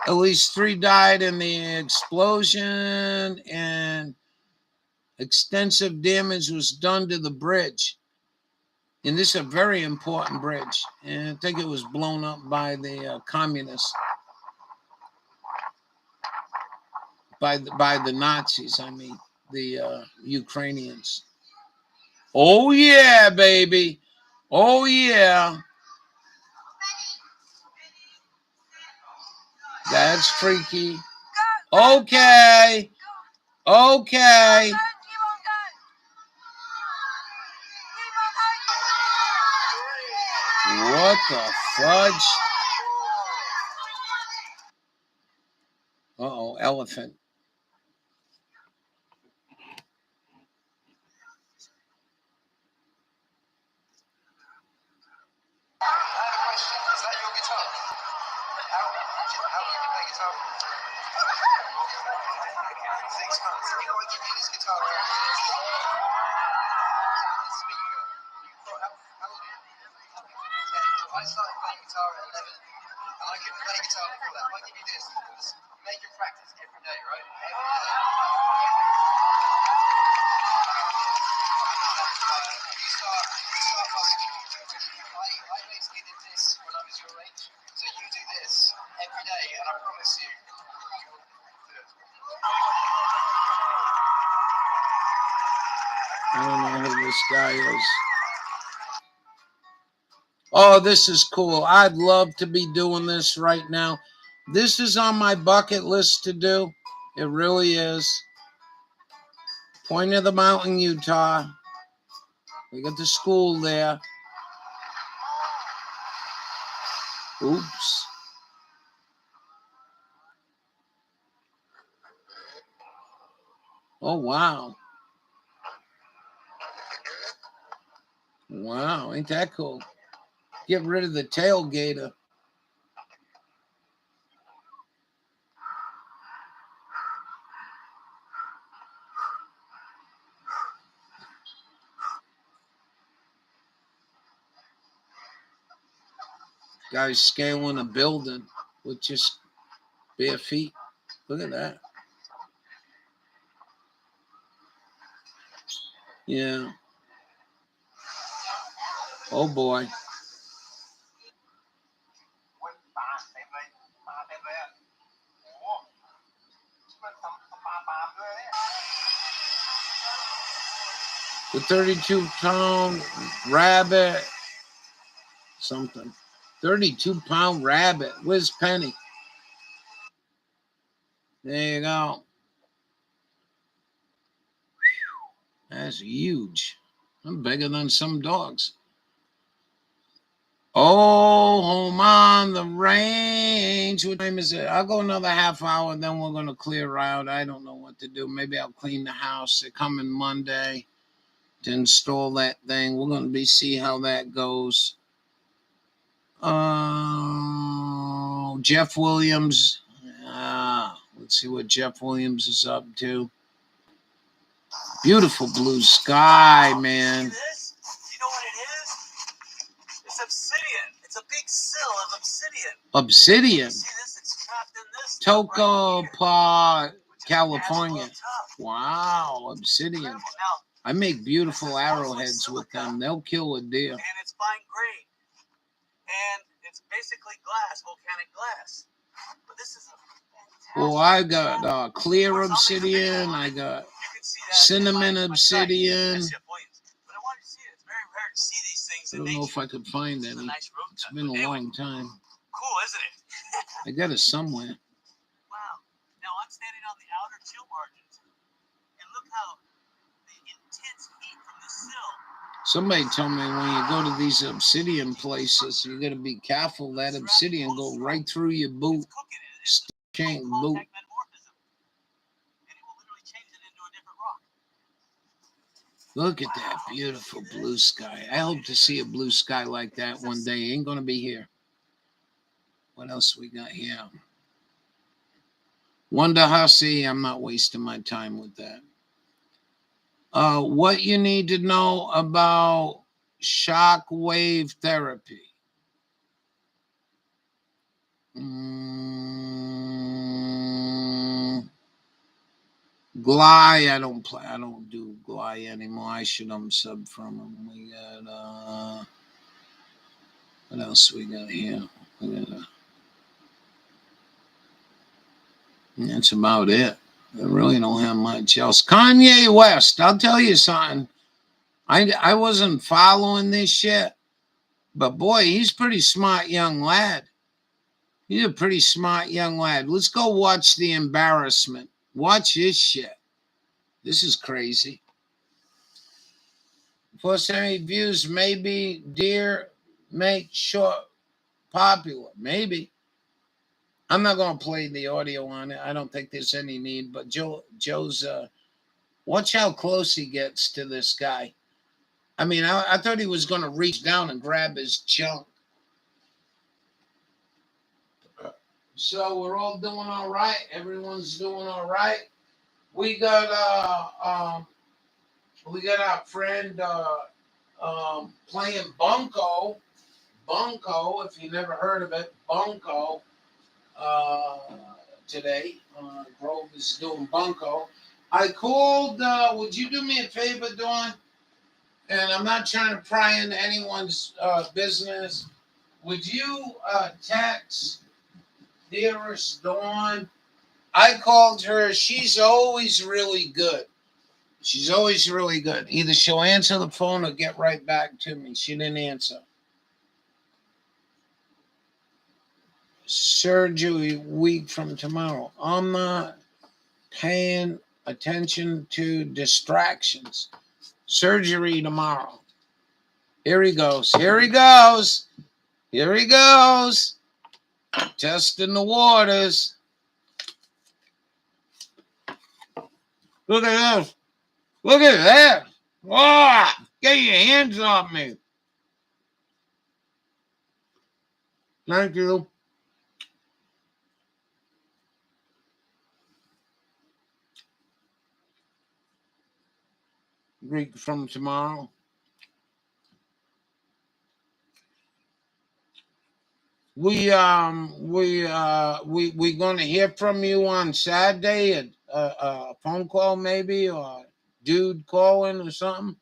At least 3 died in the explosion, and extensive damage was done to the bridge. And this is a very important bridge. And I think it was blown up by the communists. By the Nazis, I mean, the Ukrainians. Oh, yeah, baby. Oh, yeah. That's freaky. Okay. Okay. What the fudge? Uh-oh, elephant. I started playing guitar at 11, and I couldn't play guitar before that. I'll give you this. Make your practice every day, right? Every day. You start buzzing. I basically did this when I was your age, so you do this every day, and I promise you, you'll do it. I don't know who this guy is. Oh, this is cool. I'd love to be doing this right now. This is on my bucket list to do. It really is. Point of the Mountain, Utah. We got the school there. Oops. Oh, wow. Wow, ain't that cool? Get rid of the tailgater. Guys scaling a building with just bare feet. Look at that. Yeah. Oh boy. The 32-pound rabbit. Something. 32-pound rabbit. Where's Penny? There you go. That's huge. I'm bigger than some dogs. Oh, home on the range. What time is it? I'll go another half hour, then we're going to clear out. I don't know what to do. Maybe I'll clean the house. They're coming Monday. to install that thing. We're going to see how that goes. Jeff Williams. Let's see what Jeff Williams is up to. Beautiful blue sky, man. See this? Do you know what it is? It's obsidian. It's a big sill of obsidian. Obsidian. See this? It's trapped in this. Tocopah, California. Wow, obsidian. I make beautiful arrowheads with them. They'll kill a deer. And it's fine grain. And it's basically glass, volcanic glass. But this is a fantastic. Well, I got clear obsidian. I got cinnamon obsidian. But I want you to see it. It's very rare to see these things I in don't know nature. if I could find any. It's been a long time. Cool, isn't it? I got it somewhere. Wow. Now I'm standing on the outer chill margins. And look how the intense heat from the sill. Somebody told me when you go to these obsidian places, you got to be careful. That obsidian go right through your boot. Shank boot. Look at that beautiful blue sky. I hope to see a blue sky like that one day. Ain't going to be here. What else we got here? Wanda Hussey. I'm not wasting my time with that. What you need to know about shock wave therapy. Glide, I don't do Glide anymore. I should unsub from them. We got what else we got here? That's about it. I really don't have much else. Kanye West, I'll tell you something. I wasn't following this shit, but boy, he's a pretty smart young lad. He's a pretty smart young lad. Let's go watch The Embarrassment. Watch this shit. This is crazy. 470 views, maybe. Deer make short popular. Maybe. I'm not going to play the audio on it. I don't think there's any need. But Joe's, watch how close he gets to this guy. I mean, I thought he was going to reach down and grab his junk. So we're all doing all right. Everyone's doing all right. We got our friend playing Bunko. Bunko, if you never heard of it, Bunko. Today, Grove is doing Bunko. I called. Would you do me a favor, Dawn? And I'm not trying to pry into anyone's business. Would you text dearest Dawn? I called her. She's always really good. She's always really good. Either she'll answer the phone or get right back to me. She didn't answer. Surgery week from tomorrow. I'm not paying attention to distractions. Surgery tomorrow. Here he goes. Here he goes. Here he goes. Testing the waters. Look at this. Look at that. Oh, get your hands off me. Thank you. Week from tomorrow. We're gonna hear from you on Saturday. A phone call maybe, or dude calling or something.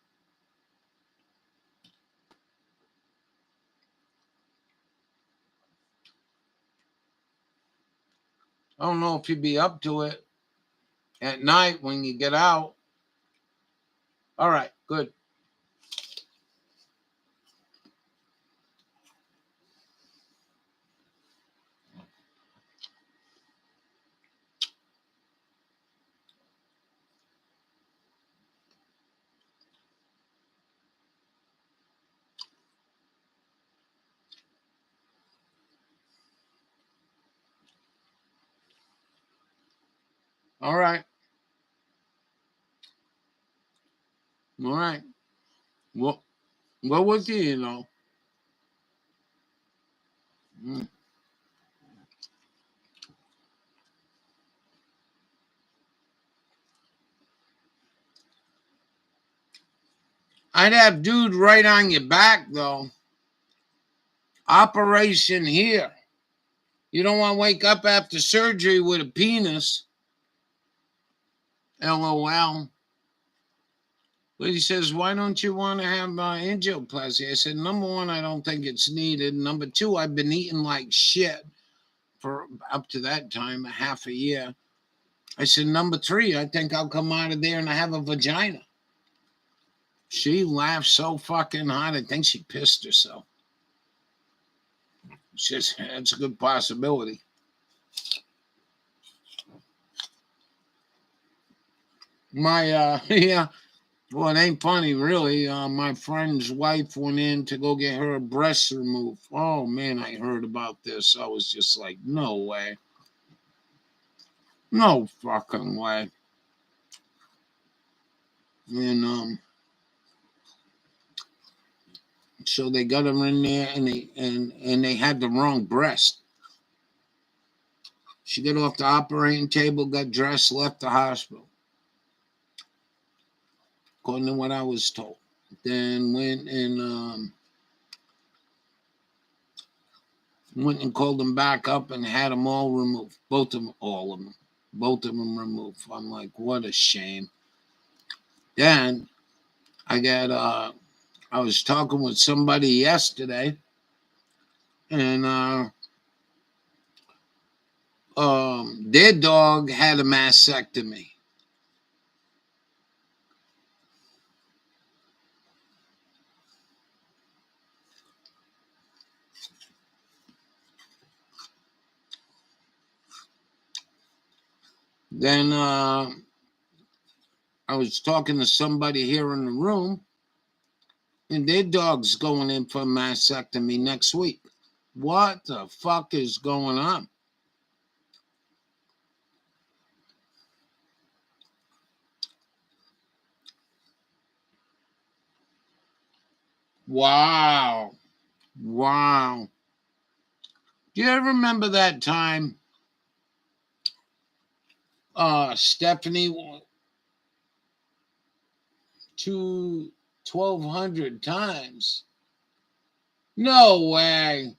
I don't know if you'd be up to it at night when you get out. All right, good. All right. All right. What was it, you know? I'd have dude right on your back, though. Operation here. You don't want to wake up after surgery with a penis. LOL. But he says, why don't you want to have angioplasty? I said, number one, I don't think it's needed. Number two, I've been eating like shit for up to that time, a half a year. I said, number three, I think I'll come out of there and I have a vagina. She laughed so fucking hard, I think she pissed herself. She says, it's a good possibility. Yeah. Well, it ain't funny, really. My friend's wife went in to go get her breasts removed. Oh, man, I heard about this. I was just like, no way. No fucking way. And, so they got her in there, and they had the wrong breast. She got off the operating table, got dressed, left the hospital. According to what I was told. Then went and called them back up and had them all removed. Both of them removed. I'm like, what a shame. Then I was talking with somebody yesterday, and their dog had a mastectomy. Then I was talking to somebody here in the room, and their dog's going in for a mastectomy next week. What the fuck is going on? Wow. Do you ever remember that time Stephanie 1,200 times? No way.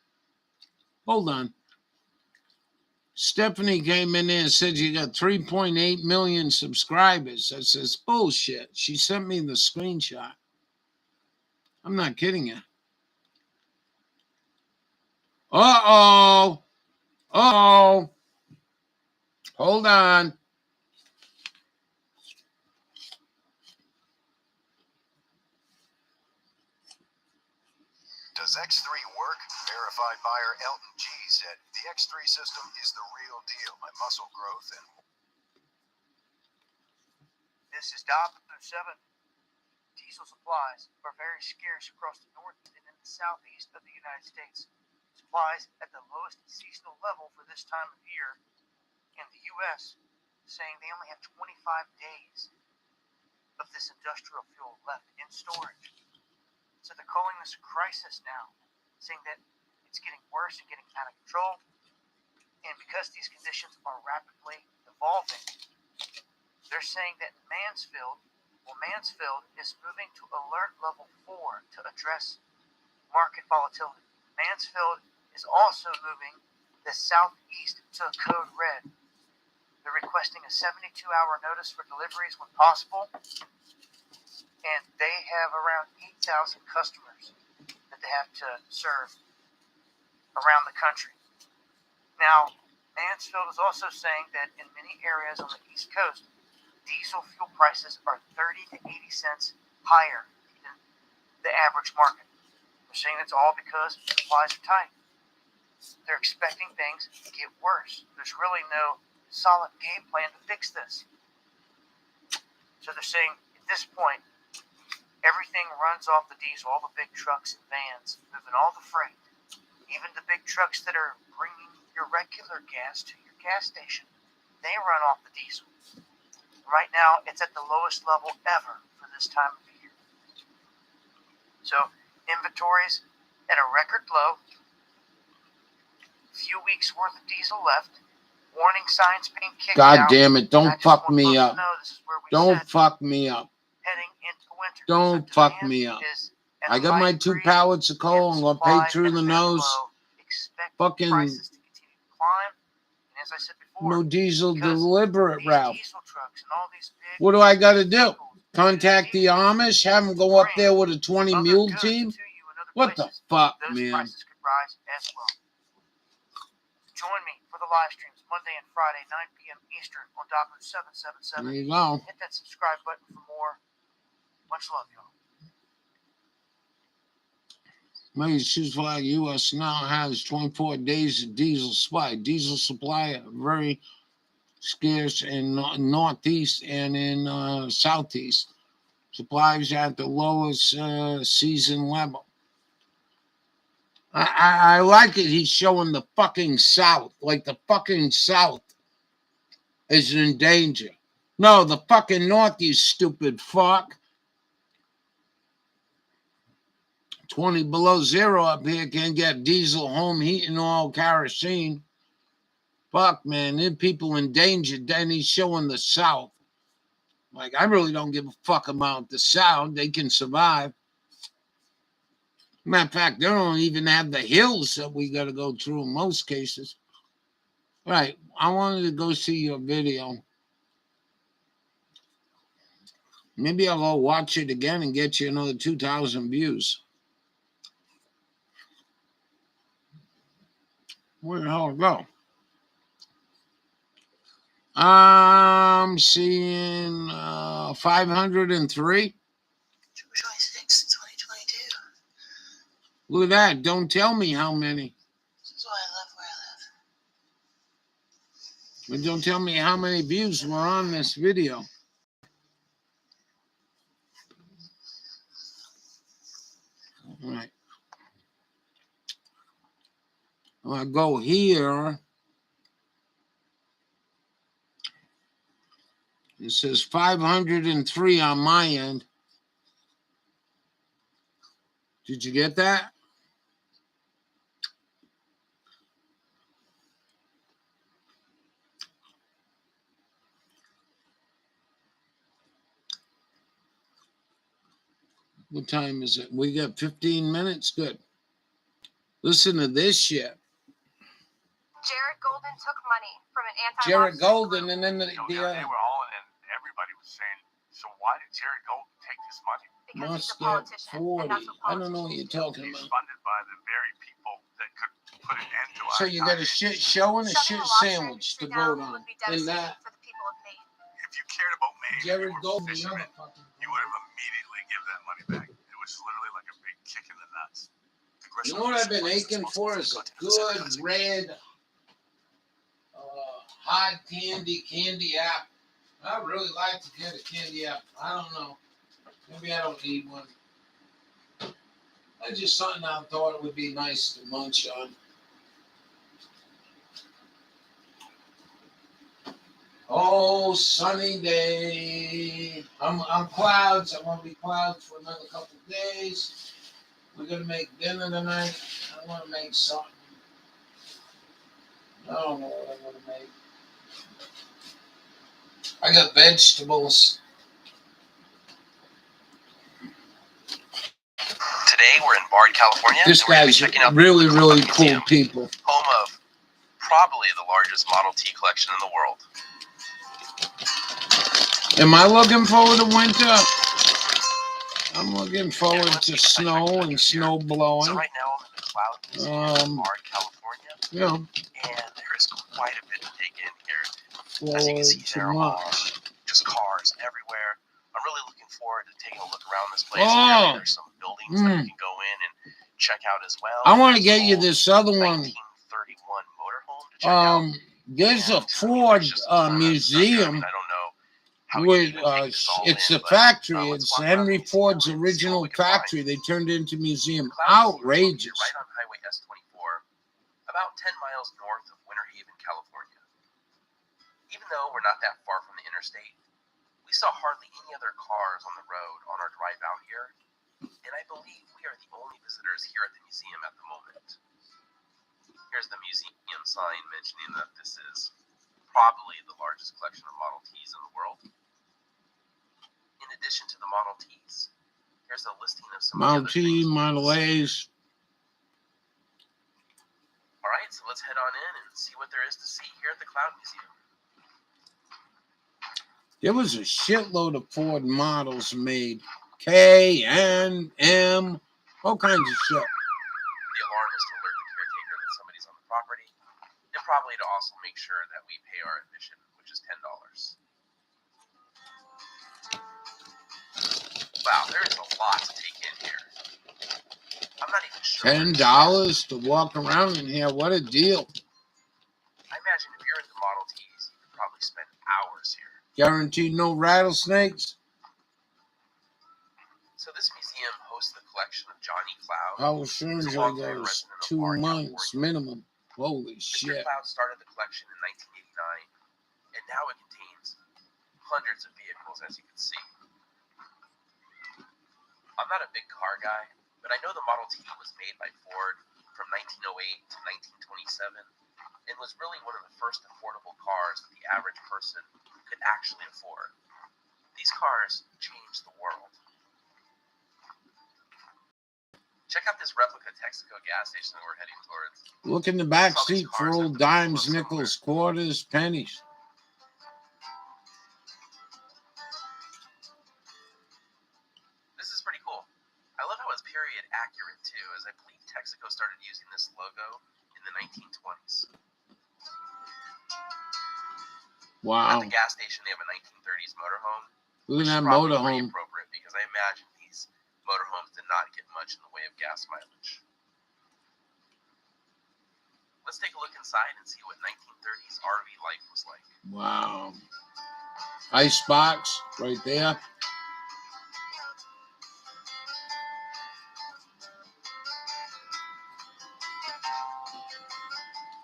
Hold on. Stephanie came in there and said you got 3.8 million subscribers. I says, bullshit. She sent me the screenshot. I'm not kidding you. Uh-oh. Hold on. Does X3 work? Verified buyer Elton G said the X3 system is the real deal. My muscle growth and... This is Dr. 7. Diesel supplies are very scarce across the north and in the southeast of the United States. Supplies at the lowest seasonal level for this time of year in the U.S., saying they only have 25 days of this industrial fuel left in storage. So they're calling this a crisis now, saying that it's getting worse and getting out of control. And because these conditions are rapidly evolving, they're saying that Mansfield is moving to alert level 4 to address market volatility. Mansfield is also moving the southeast to a code red. They're requesting a 72-hour notice for deliveries when possible, and they have around 8,000 customers that they have to serve around the country. Now, Mansfield is also saying that in many areas on the East Coast, diesel fuel prices are 30 to 80 cents higher than the average market. They're saying it's all because supplies are tight. They're expecting things to get worse. There's really no solid game plan to fix this. So they're saying at this point, everything runs off the diesel, all the big trucks and vans moving all the freight, even the big trucks that are bringing your regular gas to your gas station, they run off the diesel. Right now, it's at the lowest level ever for this time of year. So inventories at a record low. Few weeks worth of diesel left. Warning signs being kicked out. God damn it! Don't fuck me up. Don't sit fuck me up. heading into winter. Don't fuck me up. I got my 2 pallets of coal. I'm gonna pay through the nose. Fucking Prices to continue to climb. And as I said before, no diesel because deliberate these route. diesel trucks and all these big What do I got to do? Contact the Amish? Have them go up there with a 20 mule team? What the fuck, those man? prices could rise as well. Join me for the live streams Monday and Friday, 9 p.m. Eastern on Doppler 777. There you go. Hit that subscribe button for more. Much love, y'all. Maybe Shoes Flag U.S. now has 24 days of diesel supply. Diesel supply very scarce in Northeast and in Southeast. Supplies at the lowest season level. I like it. He's showing the fucking South, like the fucking South is in danger. No, the fucking North, you stupid fuck. 20 below zero up here, can't get diesel, home heating oil, kerosene. Fuck, man, there are people in danger. Then he's showing the South. Like, I really don't give a fuck about the South. They can survive. Matter of fact, they don't even have the hills that we got to go through in most cases. Right, I wanted to go see your video. Maybe I'll go watch it again and get you another 2,000 views. Where the hell did it go? I'm seeing 503. Look at that. Don't tell me how many. This is why I love where I live. But don't tell me how many views were on this video. All right. I'll go here. It says 503 on my end. Did you get that? What time is it? We got 15 minutes? Good. Listen to this shit. Jared Golden took money from an Jared Golden, and then they were all in, and everybody was saying, so why did Jared Golden take this money? Because he's a Muscat politician. 40. I don't know what you're talking He's about. funded by the very people that could put an end to So our you got a time. shit show and a Shutting shit the lobster sandwich to industry vote down on. would be And devastating that for the people of Maine. If you cared about Maine, Jared you were Golden, fisherman, motherfucker. you would have immediately give that money back. It was literally like a big kick in the nuts. You know what I've been aching for is a good red hard candy app. I really like to get a candy app. I don't know. Maybe I don't need one. I just something I thought it would be nice to munch on. Oh, sunny day. I'm clouds. I'm gonna be clouds for another couple of days. We're gonna make dinner tonight. I want to make something. I don't know what I'm gonna make. I got vegetables. Today we're in Bard, California. This and we're gonna be guy's checking out really, the really Museum, cool people. home of probably the largest Model T collection in the world. Am I looking forward to winter? I'm looking forward to snow and snow blowing. So right now I'm in the Cloud Museum in Bard, California. Yeah. And there is quite a bit to take in here. Forward As you can see, to there are March. just cars everywhere. I'm really looking forward to taking a look around this place. Oh. There's some buildings that you can go in and check out as well. I want to get you this other one. 1931 motorhome to check out. There's a Ford museum. I don't know. With it's a factory. It's Henry Ford's original factory. They turned it into a museum. Outrageous. Right on Highway S24, about 10 miles north of Winter Haven, California. Even though we're not that far from the interstate, we saw hardly any other cars on the road on our drive out here. And I believe we are the only visitors here at the museum at the moment. Here's the museum sign mentioning that this is probably the largest collection of Model Ts in the world. In addition to the Model Ts, here's a listing of some Model of the other T, things. Model A's. All right, so let's head on in and see what there is to see here at the Cloud Museum. There was a shitload of Ford models made. K, N, M, all kinds of shit. The alarm is to alert the caretaker that somebody's on the property, and probably to also make sure that we pay our admission, which is $10. Wow, there is a lot to take in here. I'm not even sure. $10 to walk around in here. What a deal. I imagine if you're into Model Ts, you could probably spend hours here. Guaranteed no rattlesnakes. So this museum hosts the collection of Johnny Cloud. How insurance goes 2 months minimum. Holy Mr. shit. Cloud started the collection in 1989, and now it contains hundreds of vehicles, as you can see. I'm not a big car guy, but I know the Model T was made by Ford from 1908 to 1927 and was really one of the first affordable cars that the average person could actually afford. These cars changed the world. Check out this replica Texaco gas station that we're heading towards. Look in the back seat for old dimes, nickels, quarters, pennies. This is pretty cool. I love how it's period accurate too, as I believe Texaco started using this logo in the 1920s. Wow. At the gas station, they have a 1930s motorhome. Look at that Which is probably pretty motorhome. appropriate because I imagine these motorhomes did not get much in the way of gas mileage. Let's take a look inside and see what 1930s RV life was like. Wow. Icebox right there.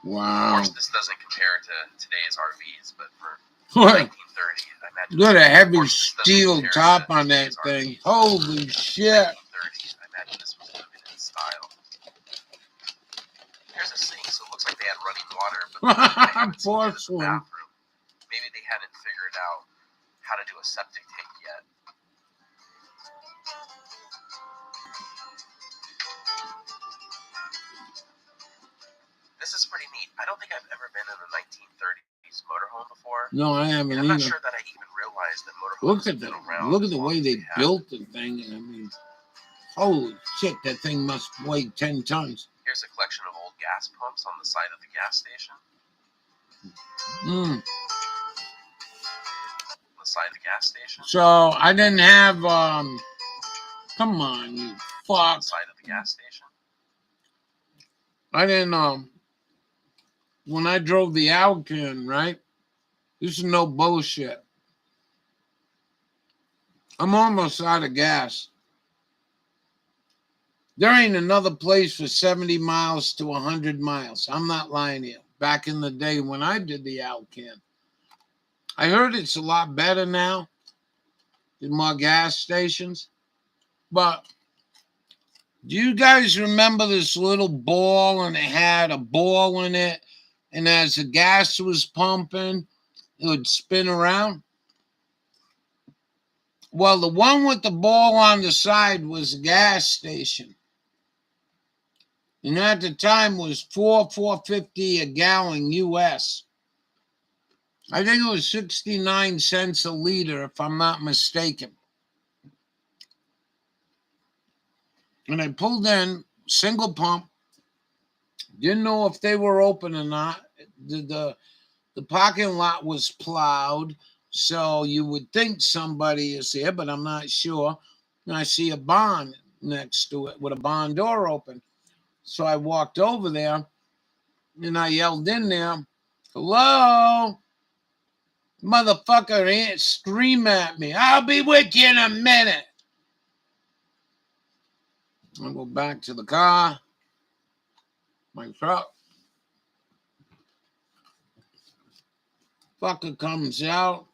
Of Wow. course, this doesn't compare to today's RVs, but for What? 1930, I imagine. Look at a heavy Of course, this doesn't steel compare top to on that today's thing. RVs. Holy shit. 1930s, I imagine this was living in style. Here's a sink, so it looks like they had running water, but I haven't seen it as a Porcelain. bathroom. Maybe they hadn't figured out how to do a septic tank yet. This is pretty neat. I don't think I've ever been in a 1930s motorhome before. No, I haven't And I'm not either. sure that I even realized that motorhomes Look have at been the around look at as the long way as they have. built the thing. I mean, holy shit, that thing must weigh 10 tons. Here's a collection of old gas pumps on the side of the gas station. Mm. The side of the gas station. So I didn't have come on, you The fuck. side of the gas station. I didn't when I drove the Alcan, right? This is no bullshit. I'm almost out of gas. There ain't another place for 70 miles to 100 miles. I'm not lying to you. Back in the day when I did the Alcan. I heard it's a lot better now. There's more gas stations. But do you guys remember this little ball and it had a ball in it? And as the gas was pumping, it would spin around? Well, the one with the ball on the side was a gas station. And at the time was $4.50 a gallon US. I think it was 69 cents a liter, if I'm not mistaken. And I pulled in, single pump. Didn't know if they were open or not. The parking lot was plowed, so you would think somebody is there, but I'm not sure. And I see a barn next to it with a barn door open. So I walked over there and I yelled in there, "Hello?" Motherfucker ain't scream at me. "I'll be with you in a minute." I go back to the car, my truck. Fucker comes out.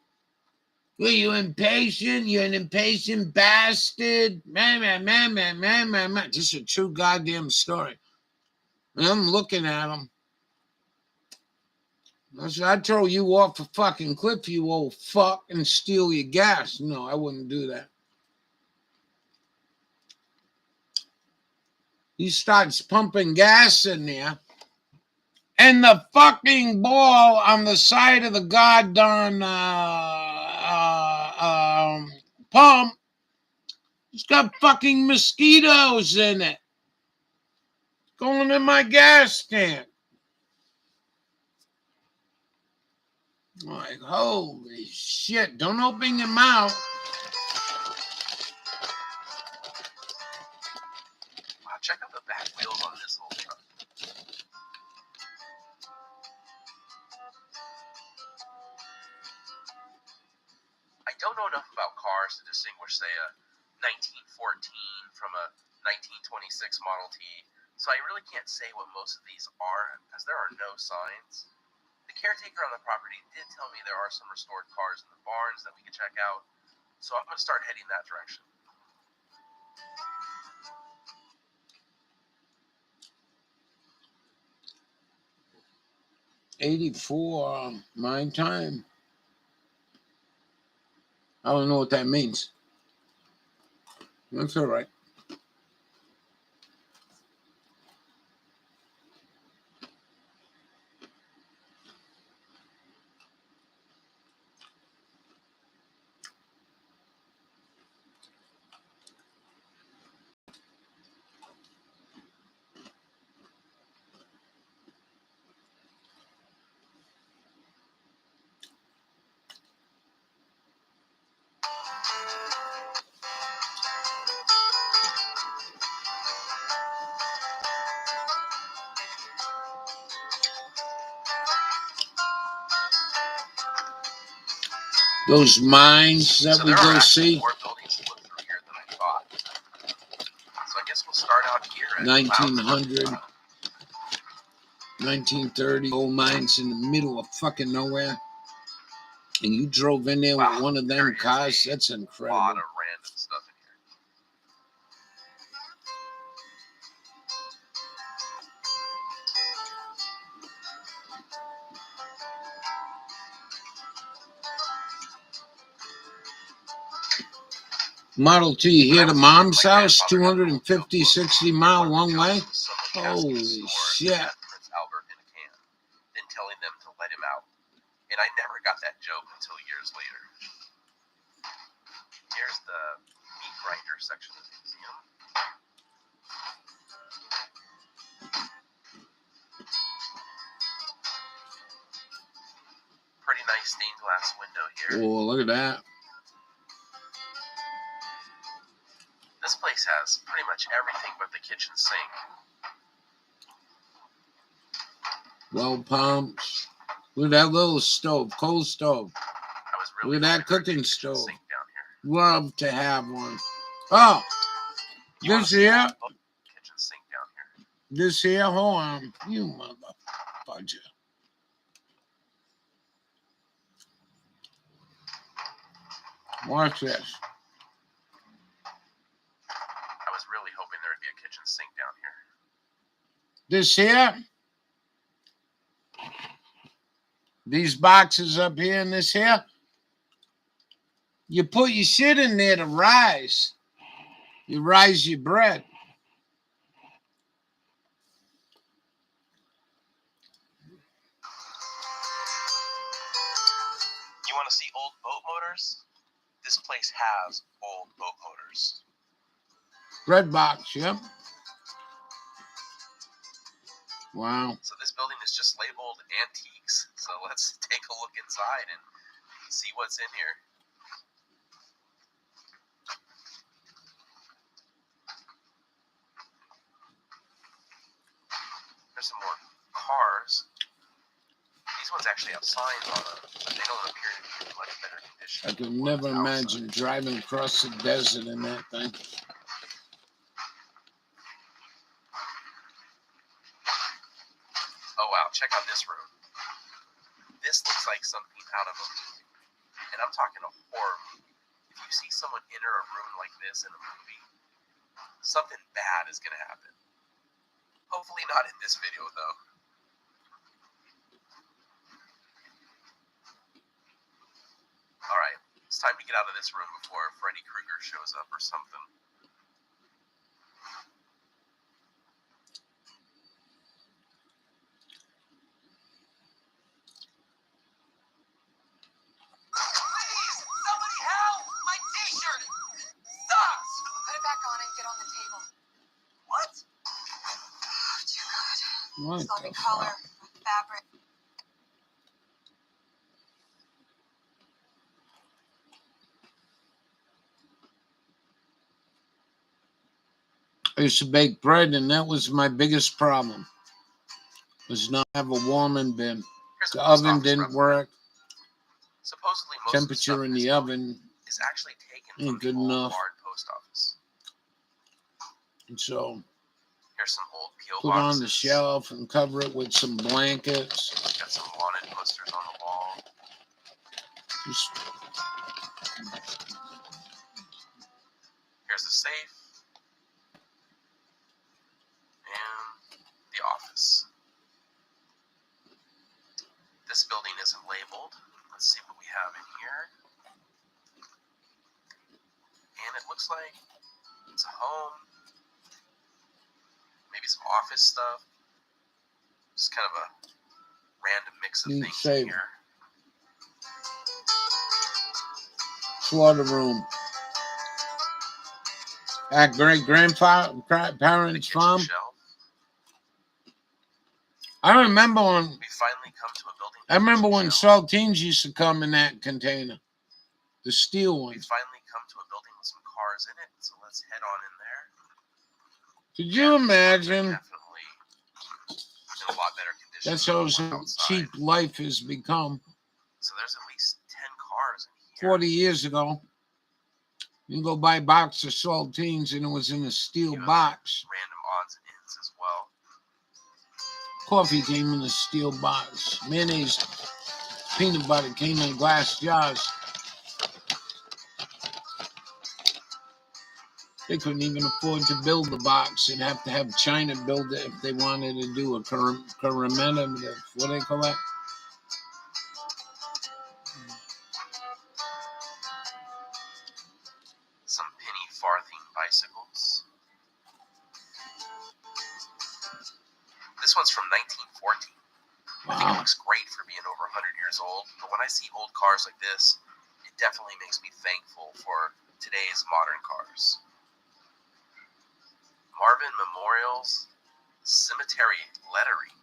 Well, you impatient? You're an impatient bastard. Man. Just a true goddamn story. And I'm looking at him. I said, I'd throw you off a fucking cliff, you old fuck, and steal your gas. No, I wouldn't do that. He starts pumping gas in there. And the fucking ball on the side of the goddamn pump, it's got fucking mosquitoes in it. Going in my gas tank. Like, holy shit. Don't open your mouth. Wow, check out the back wheels on this whole truck. I don't know enough about cars to distinguish, say, a 1914 from a 1926 Model T, so I really can't say what most of these are, as there are no signs. The caretaker on the property did tell me there are some restored cars in the barns that we can check out, so I'm going to start heading that direction. '84, my time. I don't know what that means. That's all right. Those mines that So we there go are actually see. more buildings to look through here than I thought. So I guess we'll start out here at 1900, 1930, old mines in the middle of fucking nowhere. And you drove in there with one of them cars. That's a incredible. lot of random stuff in here. Model T here to mom's house, 250, 60 mile one way. Holy shit. Prince Albert in a can, then telling them to let him out. And I never got that joke until years later. Here's the meat grinder section of the museum. Pretty nice stained glass window here. Oh, look at that. This place has pretty much everything but the kitchen sink. Well pumps. Look at that little stove, coal stove. Look at that cooking stove. Love to have one. Oh, this here. Kitchen sink down here. This here, hold on. You motherfucker. Watch this. I was really hoping there would be a kitchen sink down here. This here. These boxes up here and this here. You put your shit in there to rise. You rise your bread. You want to see old boat motors? This place has old boat motors. Red box, yep. Wow. So this building is just labeled antiques. So let's take a look inside and see what's in here. There's some more cars. These ones actually have signs on them, but they don't appear to be in much better condition. I could never imagine driving across the desert in that thing. Oh wow, check out this room. This looks like something out of a movie. And I'm talking a horror enter a room like this in a movie, something bad is going to happen. Hopefully not in this video, though. Alright, it's time to get out of this room before Freddy Krueger shows up or something. Please, somebody help! My t-shirt sucks! Put it back on and get on the table. What? Oh, dear God. What Salty the color, fuck? fabric. I used to bake bread, and that was my biggest problem. Was not have a warming bin. Here's The a post oven office didn't replica. work. Supposedly, most Temperature in the oven is actually taken ain't from good the old enough. Bard post office. And so Here's some old P.O. put boxes. on the shelf and cover it with some blankets. Got some wanted posters on the wall. Just Here's the safe. And the office. This building isn't labeled. Let's see what we have in here. And it looks like it's a home. Maybe some office stuff. Just kind of a random mix of Neat things safe. in here. slaughter room. At great grandfather parents' farm. I remember when We finally come to a building. I remember when saltines used to come in that container, the steel We ones. finally come to a building with some cars in it, so let's head on in there. Could you imagine? Definitely in a lot better condition. That's than how outside. cheap life has become. So there's at least 10 cars in 40 years ago, you can go buy a box of saltines and it was in a steel box. random odds and ends as well. Coffee came in a steel box. Mayonnaise, peanut butter came in glass jars. They couldn't even afford to build the box. They'd have to have China build it if they wanted to do a commemorative, what do they call that? Some penny farthing bicycles. This one's from 1914. I think it looks great for being over 100 years old, but when I see old cars like this, it definitely makes me thankful for today's modern cars. Marvin Memorial's Cemetery lettering.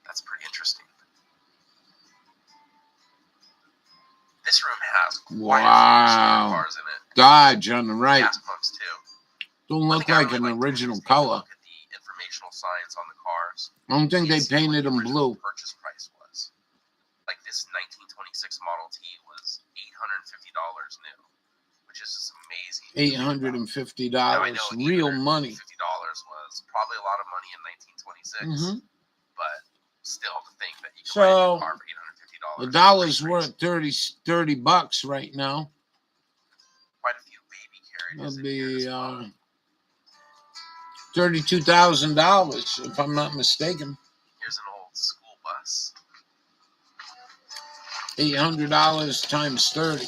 That's pretty interesting. This room has quite a few cars in it. Dodge on the right. Gas pumps too. Don't look like an original color. Informational signs on the cars. I don't think they painted them blue. Purchase price was. Like this 1926 Model T was $850 new, which is just amazing. $850, real money. $50 was probably a lot of money in 1926, but still to think that you could buy a So car for $850. the dollar's worth 30 bucks right now. Quite a few baby carriages. That'd be $32,000 if I'm not mistaken. Here's an old school bus. $800 times 30.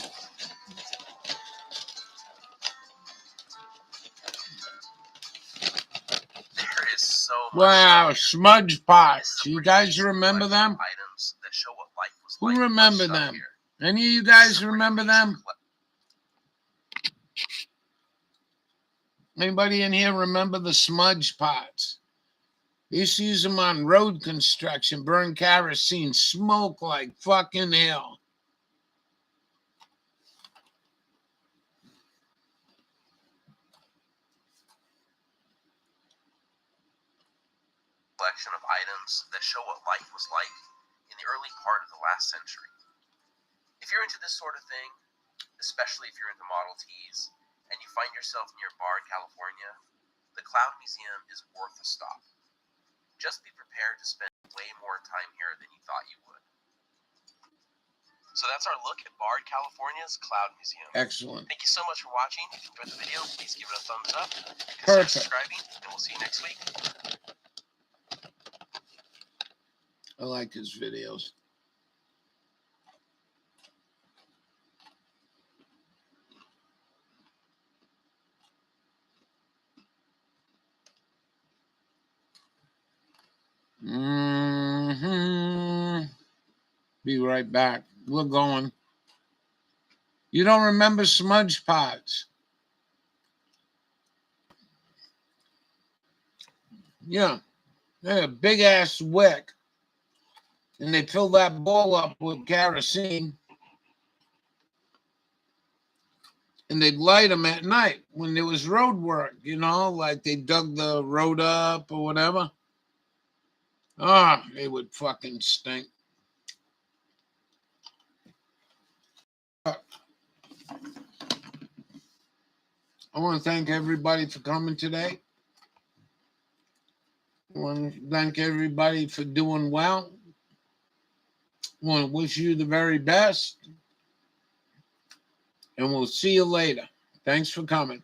There is so much. Wow, smudge pots. You guys remember them? Items that show what life was Who like. remember them? Any of you guys remember them? Anybody in here remember the smudge pots? They used to use them on road construction, burn kerosene, smoke like fucking hell. Collection of items that show what life was like in the early part of the last century. If you're into this sort of thing, especially if you're into Model Ts, and you find yourself near Bard, California, the Cloud Museum is worth a stop. Just be prepared to spend way more time here than you thought you would. So that's our look at Bard, California's Cloud Museum. Excellent. Thank you so much for watching. If you enjoyed the video, please give it a thumbs up. Consider Perfect. subscribing, and we'll see you next week. I like his videos. Be right back. We're going. You don't remember Smudge Pots? Yeah. They had a big ass wick. And they fill that bowl up with kerosene. And they'd light them at night when there was road work, you know, like they dug the road up or whatever. They would fucking stink. I want to thank everybody for coming today. I want to thank everybody for doing well. I want to wish you the very best. And we'll see you later. Thanks for coming.